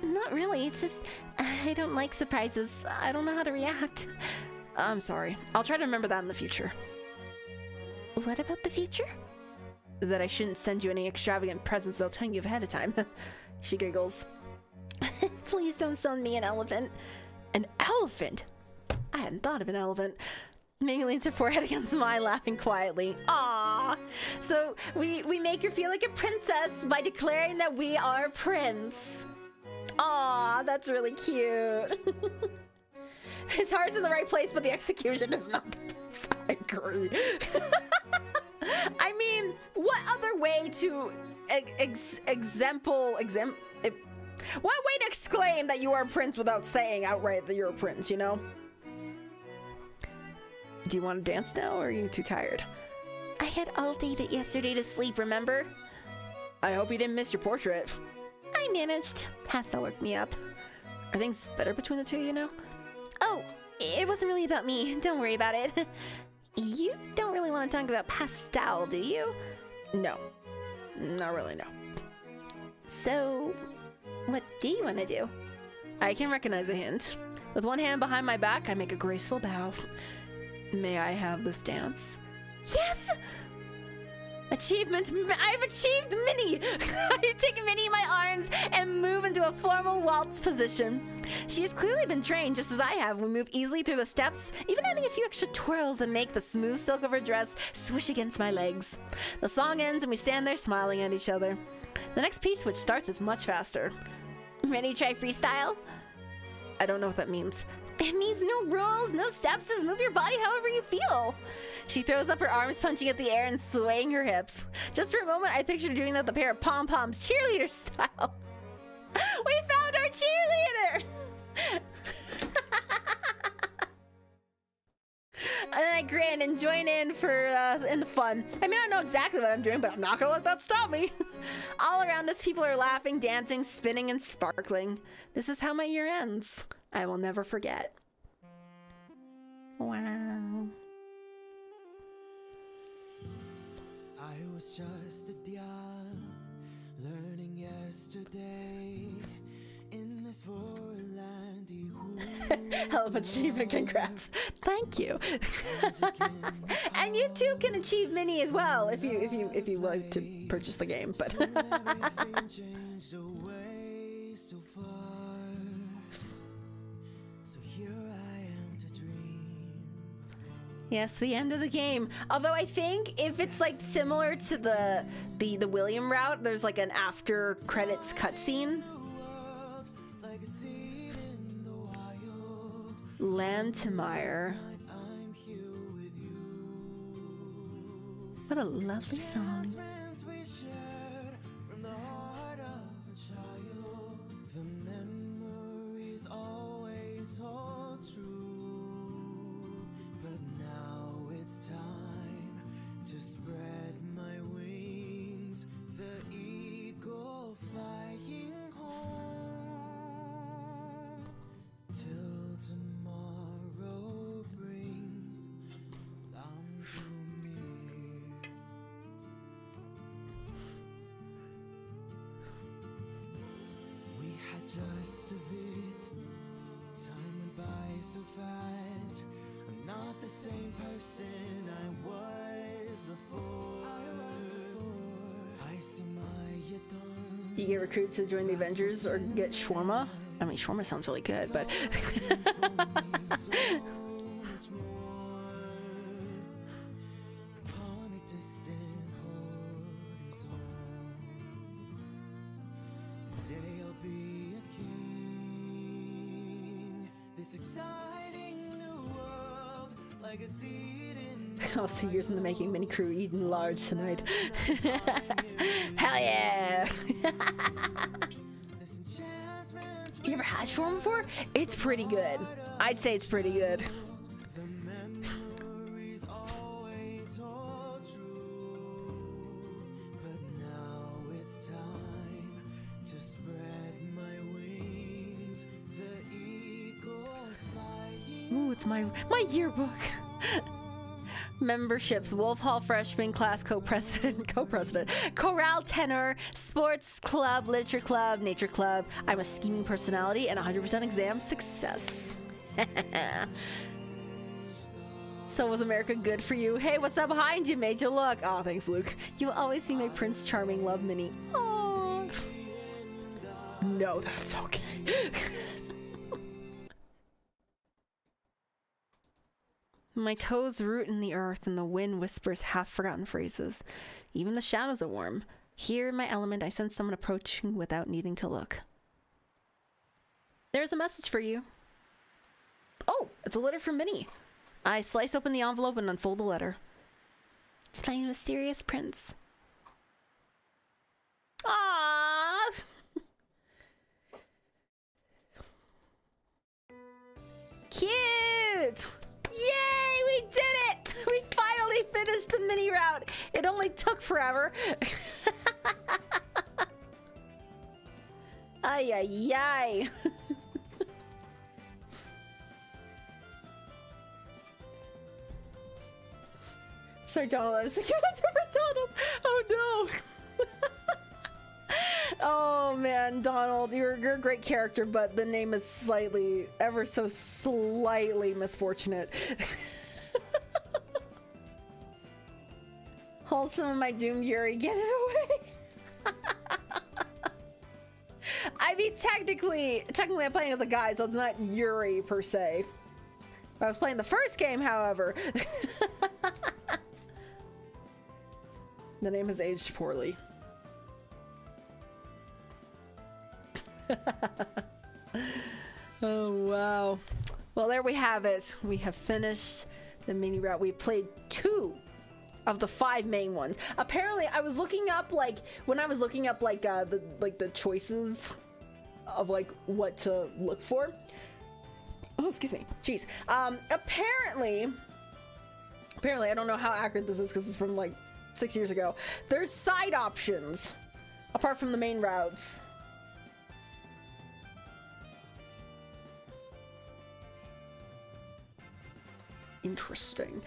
Not really, it's just I don't like surprises. I don't know how to react. I'm sorry. I'll try to remember that in the future. What about the future? That I shouldn't send you any extravagant presents without telling you ahead of time. She giggles. Please don't send me an elephant. An elephant? I hadn't thought of an elephant. Minnie leans her forehead against mine, laughing quietly. Aww. So we make her feel like a princess by declaring that we are a prince. Aww, that's really cute. His heart's in the right place, but the execution is not the best. I agree. I mean, what other way to what way to exclaim that you are a prince without saying outright that you're a prince, you know? Do you want to dance now, or are you too tired? I had all day yesterday to sleep, remember? I hope you didn't miss your portrait. I managed. Pastel worked me up. Are things better between the two, you know? Oh, it wasn't really about me. Don't worry about it. You don't really want to talk about Pastel, do you? No. Not really, no. So, what do you want to do? I can recognize a hint. With one hand behind my back, I make a graceful bow. May I have this dance? Yes! Achievement! I've achieved Minnie! I take Minnie in my arms and move into a formal waltz position. She has clearly been trained just as I have. We move easily through the steps, even adding a few extra twirls that make the smooth silk of her dress swish against my legs. The song ends and we stand there smiling at each other. The next piece, which starts, is much faster. Ready to try freestyle? I don't know what that means. It means no rules, no steps, just move your body however you feel. She throws up her arms, punching at the air and swaying her hips. Just for a moment, I pictured doing that with a pair of pom-poms, cheerleader style. We found our cheerleader! And then I grin and join in in the fun. I may not know exactly what I'm doing, but I'm not gonna let that stop me. All around us, people are laughing, dancing, spinning, and sparkling. This is how my year ends. I will never forget. Wow. I was just a young, learning yesterday in this foreign land. Hell of achievement, congrats. Thank you. And you too can achieve Minnie as well if you like to purchase the game, but Yes, the end of the game. Although I think if it's like similar to the William route, there's like an after credits cutscene. Lantimire. What a lovely song. Just a bit, time went by so fast. I'm not the same person I was before. I see my done. Do you get recruited to join the Avengers or get shawarma? I mean, shawarma sounds really good, but oh, 2 years in the making, mini crew eating large tonight. Hell yeah! You ever had shawarma before? It's pretty good. I'd say it's pretty good. Ooh, it's my yearbook. Memberships: Wolf Hall Freshman Class Co-President, Chorale Tenor, Sports Club, Literature Club, Nature Club. I'm a scheming personality and 100% exam success. So was America good for you? Hey, what's up behind you? Made you look. Oh, thanks, Luke. You'll always be my Prince Charming love, Minnie. Oh. No, that's okay. My toes root in the earth and the wind whispers half-forgotten phrases. Even the shadows are warm. Here in my element, I sense someone approaching without needing to look. There's a message for you. Oh, it's a letter from Minnie. I slice open the envelope and unfold the letter. It's my mysterious prince. Aww! Cute! Yay, we did it! We finally finished the mini route. It only took forever. Ay, ay, ay. Sorry, Donald, I was thinking about different Donald. Oh no. Oh man, Donald, you're a great character, but the name is slightly, ever so slightly misfortunate. Wholesome, my doomed Yuri, get it away. I mean, technically I'm playing as a guy, so it's not Yuri per se. I was playing the first game, however. The name has aged poorly. Oh wow. Well, there we have it. We have finished the mini route. We played 2 of the 5 main ones. Apparently, I was looking up when I was looking up the choices of what to look for. Oh, excuse me. Jeez. Apparently I don't know how accurate this is because it's from 6 years ago. There's side options apart from the main routes. Interesting.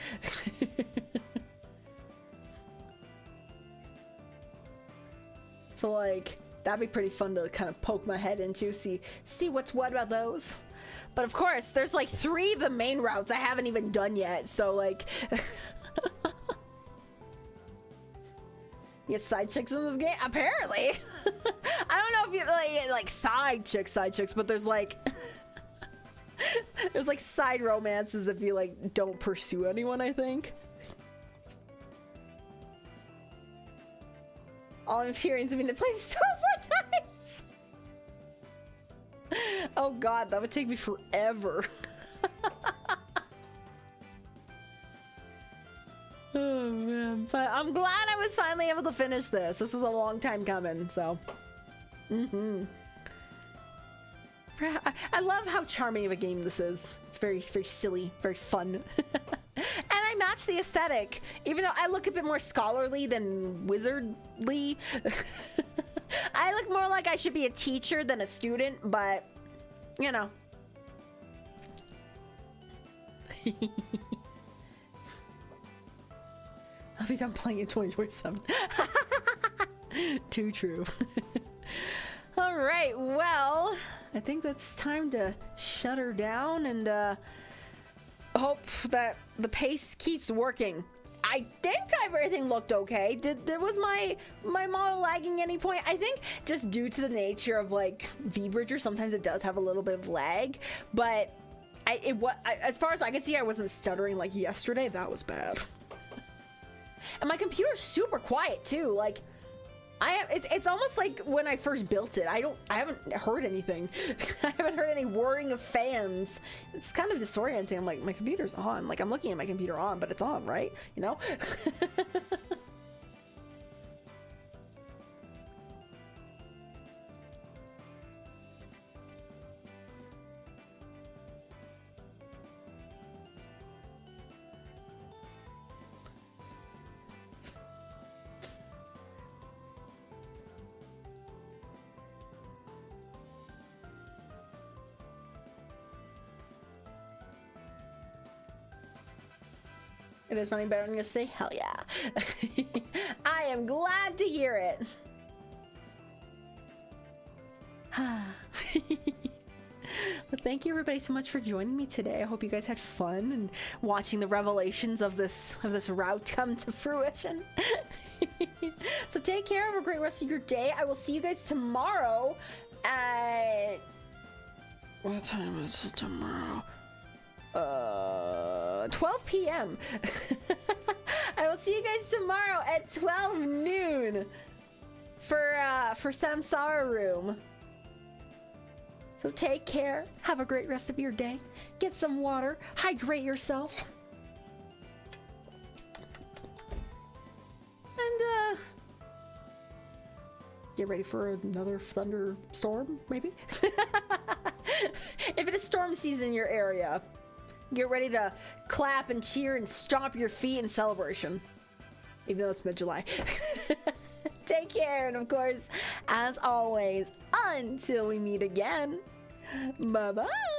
So that'd be pretty fun to kind of poke my head into, see what's what about those. But of course, there's 3 of the main routes I haven't even done yet, so you get side chicks in this game? Apparently. I don't know if you side chicks, but there's There's like side romances if you like don't pursue anyone, I think. All I'm fearing is having to play this 12 more times. Oh god, that would take me forever. Oh man, but I'm glad I was finally able to finish this. This was a long time coming, so. I love how charming of a game this is. It's very, very silly, very fun. And I match the aesthetic, even though I look a bit more scholarly than wizardly. I look more like I should be a teacher than a student, but, you know. I'll be done playing in 2027. Too true. All right, well, I think that's time to shut her down and hope that the pace keeps working. I think everything looked okay. Was my model lagging at any point? I think just due to the nature of like VBridger, sometimes it does have a little bit of lag, but as far as I could see, I wasn't stuttering like yesterday. That was bad. And my computer's super quiet too. Like, it's almost like when I first built it. I haven't heard anything. I haven't heard any whirring of fans. It's kind of disorienting. I'm like, my computer's on. Like, I'm looking at my computer on, but it's on, right? You know? It is running better. I'm gonna say hell yeah. I am glad to hear it. But thank you everybody so much for joining me today. I hope you guys had fun and watching the revelations of this route come to fruition. So take care. Have a great rest of your day. I will see you guys tomorrow at what time is it tomorrow? 12 p.m. I will see you guys tomorrow at 12 noon for Samsara Room. So take care. Have a great rest of your day. Get some water. Hydrate yourself. And get ready for another thunderstorm, maybe. If it is storm season in your area, get ready to clap and cheer and stomp your feet in celebration. Even though it's mid-July. Take care, and of course, as always, until we meet again, bye-bye!